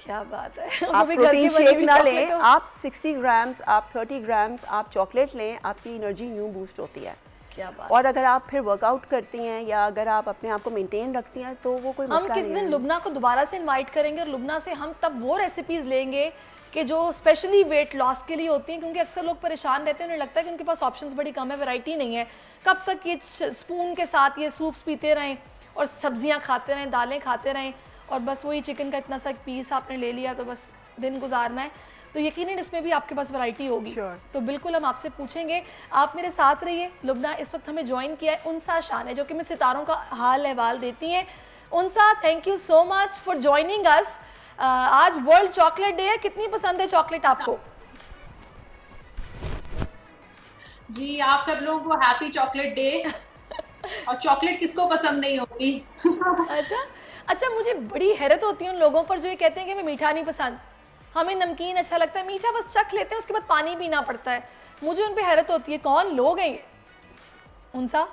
Speaker 2: क्या बात है।
Speaker 6: आप प्रोटीन शेक ना लें, आप 60 ग्राम्स, आप 30 ग्राम्स आप चॉकलेट लें, आपकी एनर्जी यूँ बूस्ट होती है।
Speaker 2: क्या बात।
Speaker 6: और अगर आप फिर वर्कआउट करती हैं या अगर आप अपने आप को मेंटेन रखती हैं तो वो कोई मसला नहीं है।
Speaker 2: हम किस दिन लुबना को दोबारा से इनवाइट करेंगे और लुबना से हम तब वो रेसिपीज़ लेंगे कि जो स्पेशली वेट लॉस के लिए होती हैं, क्योंकि अक्सर लोग परेशान रहते हैं, उन्हें लगता है कि उनके पास ऑप्शंस बड़ी कम है, वैरायटी नहीं है। कब तक ये स्पून के साथ ये सूप्स पीते रहें और सब्जियाँ खाते रहें, दालें खाते रहें, और बस वही चिकन का इतना सा पीस आपने ले लिया तो बस दिन गुजारना है। तो यकीनन इसमें भी आपके पास वैरायटी होगी। तो बिल्कुल हम आपसे पूछेंगे, आप मेरे साथ रहिए। लुबना इस वक्त हमें ज्वाइन किया है उनसा शान है, जो कि मैं सितारों का हाल अहवाल देती हैं। उनसा, thank you so much for joining us. आज वर्ल्ड चॉकलेट डे है, कितनी पसंद है चॉकलेट आपको?
Speaker 1: जी, आप सब लोगों को हैप्पी चॉकलेट डे। और चॉकलेट किसको पसंद नहीं होती।
Speaker 2: अच्छा, मुझे बड़ी हैरत होती है उन लोगों पर जो ये कहते हैं कि हमें मीठा नहीं पसंद। हमें नमकीन अच्छा लगता है, मीठा बस चख लेते हैं, उसके बाद पानी पीना पड़ता है। मुझे उन पे हैरत होती है, कौन लोग हैं ये? उनसा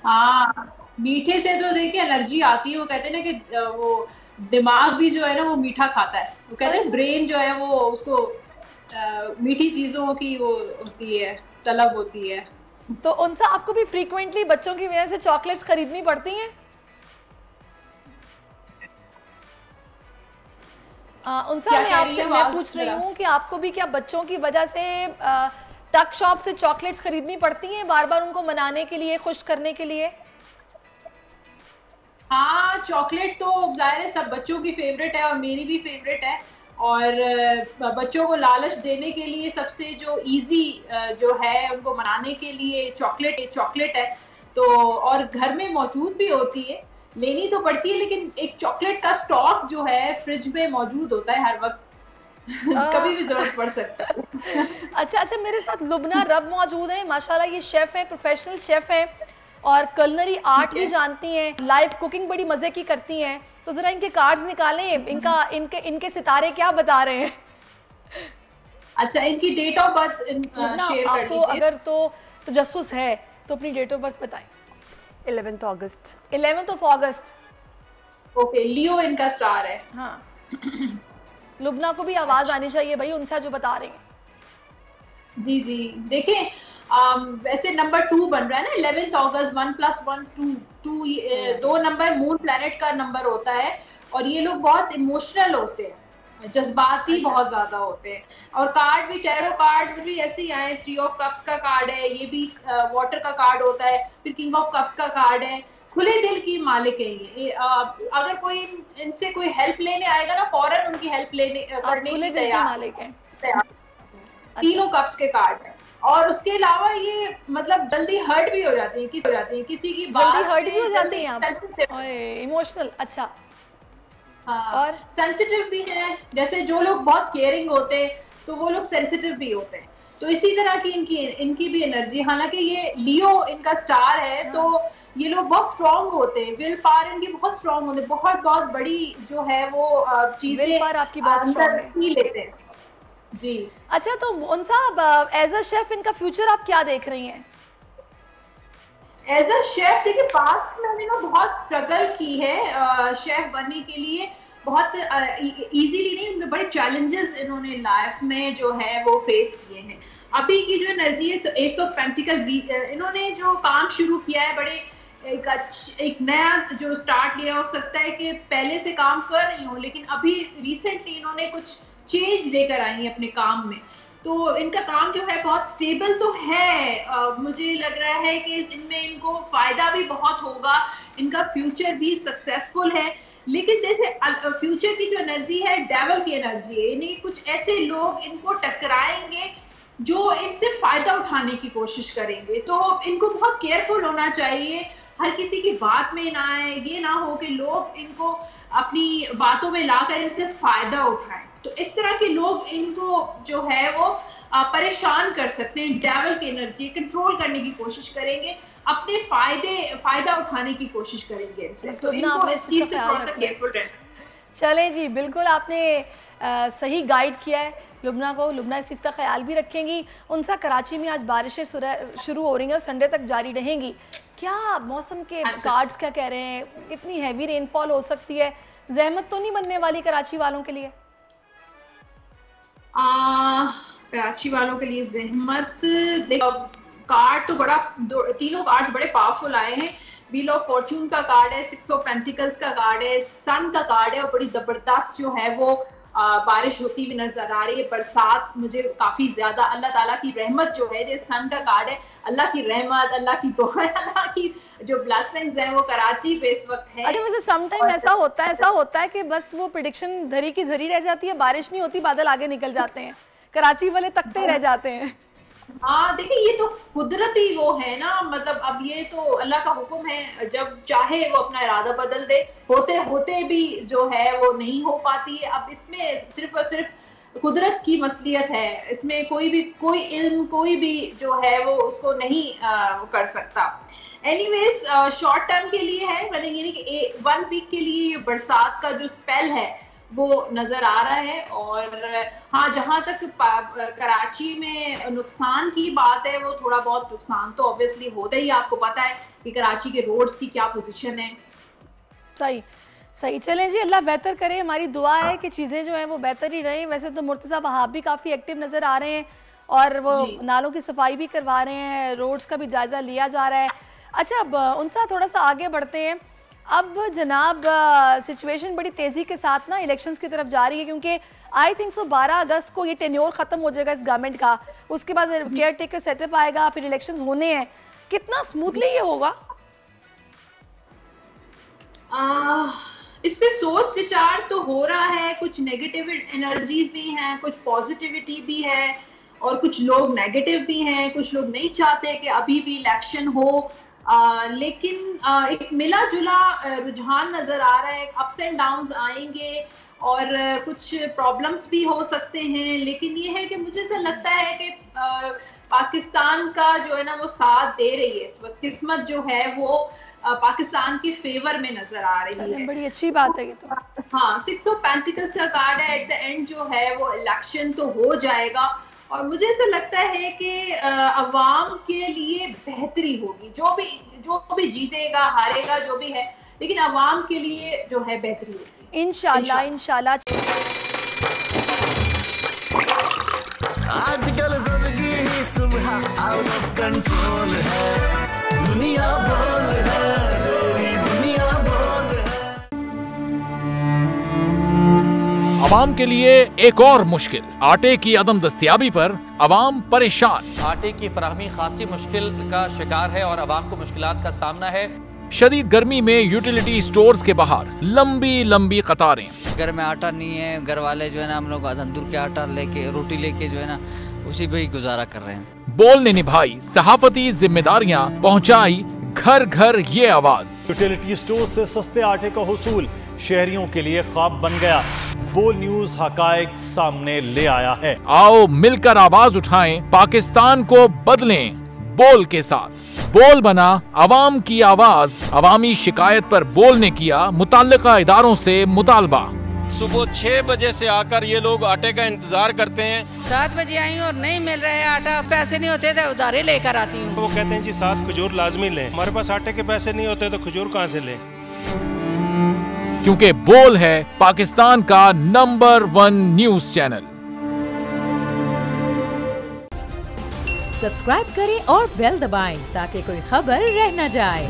Speaker 1: हाँ, मीठे से तो देखिए एलर्जी आती है। वो कहते हैं ना कि वो दिमाग भी जो है ना वो मीठा खाता है। वो कहते हैं ब्रेन जो है वो उसको मीठी चीजों की वो होती है, तलब होती है।
Speaker 2: तो उनसा आपको भी फ्रीक्वेंटली बच्चों की वजह से चॉकलेट्स खरीदनी पड़ती हैं? उनसा मैं पूछ रही हूँ कि आपको भी क्या बच्चों की वजह से टक शॉप से चॉकलेट्स खरीदनी पड़ती हैं बार बार उनको मनाने के लिए, खुश करने के लिए?
Speaker 1: हाँ, चॉकलेट तो जाहिर है सब बच्चों की फेवरेट है और मेरी भी फेवरेट है। और बच्चों को लालच देने के लिए सबसे जो इजी जो है उनको मनाने के लिए चॉकलेट है। तो और घर में मौजूद भी होती है, लेनी तो पड़ती है, लेकिन एक चॉकलेट का स्टॉक जो है फ्रिज में मौजूद होता है हर वक्त। कभी भी जरूरत पड़ सकता है।
Speaker 2: अच्छा, मेरे साथ लुबना रब मौजूद है। माशाल्लाह ये शेफ है, प्रोफेशनल शेफ है और कलनरी आर्ट भी जानती हैं, लाइव कुकिंग बड़ी मजे की करती हैं। तो जरा इनके कार्ड्स निकालें, इनके सितारे क्या बता रहे हैं?
Speaker 1: अच्छा, इनकी डेट ऑफ बर्थ शेयर कर
Speaker 2: आपको अगर तो तजस्सुस है तो अपनी डेट ऑफ बर्थ बताएं।
Speaker 6: 11th अगस्त।
Speaker 2: 11th of August।
Speaker 1: Okay, Leo इनका स्टार है।
Speaker 2: हाँ। लुबना को भी आवाज आनी चाहिए भाई उनसे जो बता रहे हैं।
Speaker 1: जी देखिए, वैसे नंबर 2 बन रहा है ना, 11th अगस्त, 1 + 1 2 दो नंबर मून प्लैनेट का नंबर होता है। और ये लोग बहुत इमोशनल होते हैं, जज्बाती बहुत ज्यादा होते हैं। और कार्ड भी, टैरो कार्ड्स भी ऐसे ही आए। 3 ऑफ कप्स का कार्ड है, ये भी वाटर का कार्ड होता है। फिर किंग ऑफ कप्स का कार्ड है। खुले दिल की मालिक है ये। अगर कोई इनसे कोई हेल्प लेने आएगा ना, फौरन उनकी हेल्प लेने करने की तैयार। तीनों कप्स के कार्ड है। और उसके अलावा ये मतलब जल्दी हर्ट भी हो जाती है, किसी की बात
Speaker 2: हर्ट भी हो जाती है आप, इमोशनल। अच्छा,
Speaker 1: हाँ, और सेंसिटिव भी है। जैसे जो लोग बहुत केयरिंग होते हैं तो वो लोग सेंसिटिव भी होते हैं। तो इसी तरह की इनकी भी एनर्जी। हालांकि ये लियो इनका स्टार है, तो ये लोग बहुत स्ट्रॉन्ग होते हैं, विल पावर इनकी बहुत स्ट्रॉन्ग होते हैं, बहुत बड़ी जो है वो चीजें
Speaker 2: आपकी बात स्ट्रॉन्ग है,
Speaker 1: लेते हैं जी।
Speaker 2: अच्छा, तो उनसा एज अ शेफ इनका फ्यूचर आप क्या देख रही हैं?
Speaker 1: एज अ शेफ देखिए, पास्ट में मैंने ना बहुत स्ट्रगल की है शेफ बनने के लिए। बहुत इजीली नहीं, उनके बड़े चैलेंजेस इन्होंने लाइफ में जो है वो फेस किए हैं। अभी की जो एनर्जी है, एस ऑफ पेंटिकल, इन्होंने जो काम शुरू किया है, बड़े एक नया जो स्टार्ट लिया। हो सकता है कि पहले से काम कर रही हूँ, लेकिन अभी रिसेंटली इन्होंने कुछ चेंज लेकर आई है अपने काम में। तो इनका काम जो है बहुत स्टेबल तो है। मुझे लग रहा है कि इनमें इनको फायदा भी बहुत होगा, इनका फ्यूचर भी सक्सेसफुल है। लेकिन जैसे फ्यूचर की जो एनर्जी है, डेविल की एनर्जी है। यानी कुछ ऐसे लोग इनको टकराएंगे जो इनसे फायदा उठाने की कोशिश करेंगे। तो इनको बहुत केयरफुल होना चाहिए, हर किसी की बात में ना आए। ये ना हो कि लोग इनको अपनी बातों में लाकर इनसे फायदा उठाएं। तो इस तरह के लोग इनको जो है वो परेशान कर सकते हैं। डेविल की एनर्जी कंट्रोल करने की कोशिश करेंगे, अपने फायदा उठाने की कोशिश करेंगे इनसे। तो इनको इस चीज से थोड़ा सा केयरफुल रहना।
Speaker 2: चलें जी, बिल्कुल आपने सही गाइड किया है लुबना को। लुबना इस चीज़ का ख्याल भी रखेंगी। उनसा कराची में आज बारिशें शुरू हो रही हैं और संडे तक जारी रहेंगी। क्या मौसम के कार्ड्स क्या कह रहे हैं? इतनी हैवी रेनफॉल हो सकती है, जहमत तो नहीं बनने वाली कराची वालों के लिए?
Speaker 1: कराची वालों के लिए जहमत, देखो कार्ड तो बड़ा, तीनों कार्ड्स बड़े पावरफुल आए हैं। व्हील ऑफ फॉर्चून का कार्ड है, 6 ऑफ पेंटिकल्स का कार्ड है, सन का कार्ड है और बड़ी जबरदस्त जो है वो बारिश होती हुई नजर आ रही है। बरसात मुझे काफी ज्यादा, अल्लाह ताला की रहमत जो है, जो सन का कार्ड है, अल्लाह की रहमत, अल्लाह की दुआ, अल्लाह की जो ब्लेसिंग्स हैं वो कराची पे इस वक्त है।
Speaker 2: अच्छा, वैसे सम टाइम ऐसा होता है कि बस वो प्रेडिक्शन धरी की धरी रह जाती है, बारिश नहीं होती, बादल आगे निकल जाते हैं, कराची वाले तकते रह जाते हैं।
Speaker 1: हाँ देखिए, ये तो कुदरती वो है ना, मतलब अब ये तो अल्लाह का हुक्म है, जब चाहे वो अपना इरादा बदल दे। होते होते भी जो है वो नहीं हो पाती है। अब इसमें सिर्फ और सिर्फ कुदरत की मसलियत है, इसमें कोई इल्म, कोई भी जो है वो उसको नहीं कर सकता। एनीवेज, शॉर्ट टर्म के लिए है, मतलब यानी कि 1 वीक के लिए ये बरसात का जो स्पेल है वो नजर आ रहा है। और हाँ, जहां तक कराची में नुकसान की बात है, वो थोड़ा बहुत नुकसान तो ऑब्वियसली होता ही, आपको पता है कि कराची के रोड्स की क्या पोजीशन है।
Speaker 2: सही सही, चलें जी, अल्लाह बेहतर करे। हमारी दुआ है कि चीज़ें जो हैं वो बेहतर ही रहें। वैसे तो मुर्तज़ा वहाब भी काफ़ी एक्टिव नज़र आ रहे हैं और वो नालों की सफाई भी करवा रहे हैं, रोड्स का भी जायज़ा लिया जा रहा है। अच्छा, अब उनसे थोड़ा सा आगे बढ़ते हैं। अब जनाब सिचुएशन बड़ी तेज़ी के साथ ना इलेक्शंस की तरफ जा रही है, क्योंकि आई थिंक सो 12 अगस्त को ये टेन्योर ख़त्म हो जाएगा इस गवर्नमेंट का, उसके बाद केयर टेकर सेटअप आएगा, फिर इलेक्शंस होने हैं। कितना स्मूथली ये होगा?
Speaker 1: इस पे सोच विचार तो हो रहा है, कुछ नेगेटिव एनर्जीज भी हैं, कुछ पॉजिटिविटी भी है और कुछ लोग नेगेटिव भी हैं। कुछ लोग नहीं चाहते कि अभी भी इलेक्शन हो, लेकिन एक मिला जुला रुझान नजर आ रहा है। अप्स एंड डाउन्स आएंगे और कुछ प्रॉब्लम्स भी हो सकते हैं, लेकिन ये है कि मुझे ऐसा लगता है कि पाकिस्तान का जो है ना वो साथ दे रही है इस वक्त। किस्मत जो है वो पाकिस्तान के फेवर में नजर आ रही है।
Speaker 2: बड़ी अच्छी बात है ये तो।
Speaker 1: हाँ, 6 ऑफ पेंटिकल्स का कार्ड है। एट द एंड जो है वो इलेक्शन तो हो जाएगा और मुझे ऐसा लगता है कि अवाम के लिए बेहतरी होगी। जो भी जीतेगा हारेगा जो भी है, लेकिन अवाम के लिए जो है बेहतरी होगी
Speaker 2: इंशाल्लाह। इंशाल्लाह।
Speaker 7: आजकल जिंदगी ही सुबह आउट ऑफ कंट्रोल है, दुनिया बोल है, मेरी दुनिया बोल है।
Speaker 8: अवाम के लिए एक और मुश्किल, आटे की अदम दस्तयाबी पर अवाम परेशान।
Speaker 9: आटे की फराहमी खासी मुश्किल का शिकार है और अवाम को मुश्किलात का सामना है।
Speaker 8: शदीद गर्मी में यूटिलिटी स्टोर्स के बाहर लंबी लंबी कतारें।
Speaker 23: घर में आटा नहीं है, घर वाले जो है ना हम लोग तंदूर के आटा लेके रोटी लेके जो है ना उसी पे ही गुजारा कर रहे हैं।
Speaker 8: बोल ने निभाई सहाफती जिम्मेदारियां, पहुंचाई घर घर ये आवाज।
Speaker 24: यूटिलिटी स्टोर से सस्ते आटे का हुसूल शहरियों के लिए ख्वाब बन गया। बोल न्यूज हकायक सामने ले आया है।
Speaker 8: आओ मिलकर आवाज उठाएं, पाकिस्तान को बदलें बोल के साथ। बोल बना अवाम की आवाज। अवामी शिकायत पर बोल ने किया मुताल्लिका इदारों से मुतालबा।
Speaker 25: सुबह 6 बजे से आकर ये लोग आटे का इंतजार करते हैं।
Speaker 26: 7 बजे आई और नहीं मिल रहा है आटा, पैसे नहीं होते तो उधारे लेकर आती हूँ।
Speaker 10: वो कहते हैं जी 7 खजूर लाजमी लें, हमारे पास आटे के पैसे नहीं होते तो खजूर कहाँ से लें?
Speaker 8: क्योंकि बोल है पाकिस्तान का नंबर 1 न्यूज चैनल।
Speaker 27: सब्सक्राइब करें और बेल दबाएं ताकि कोई खबर रह न जाए।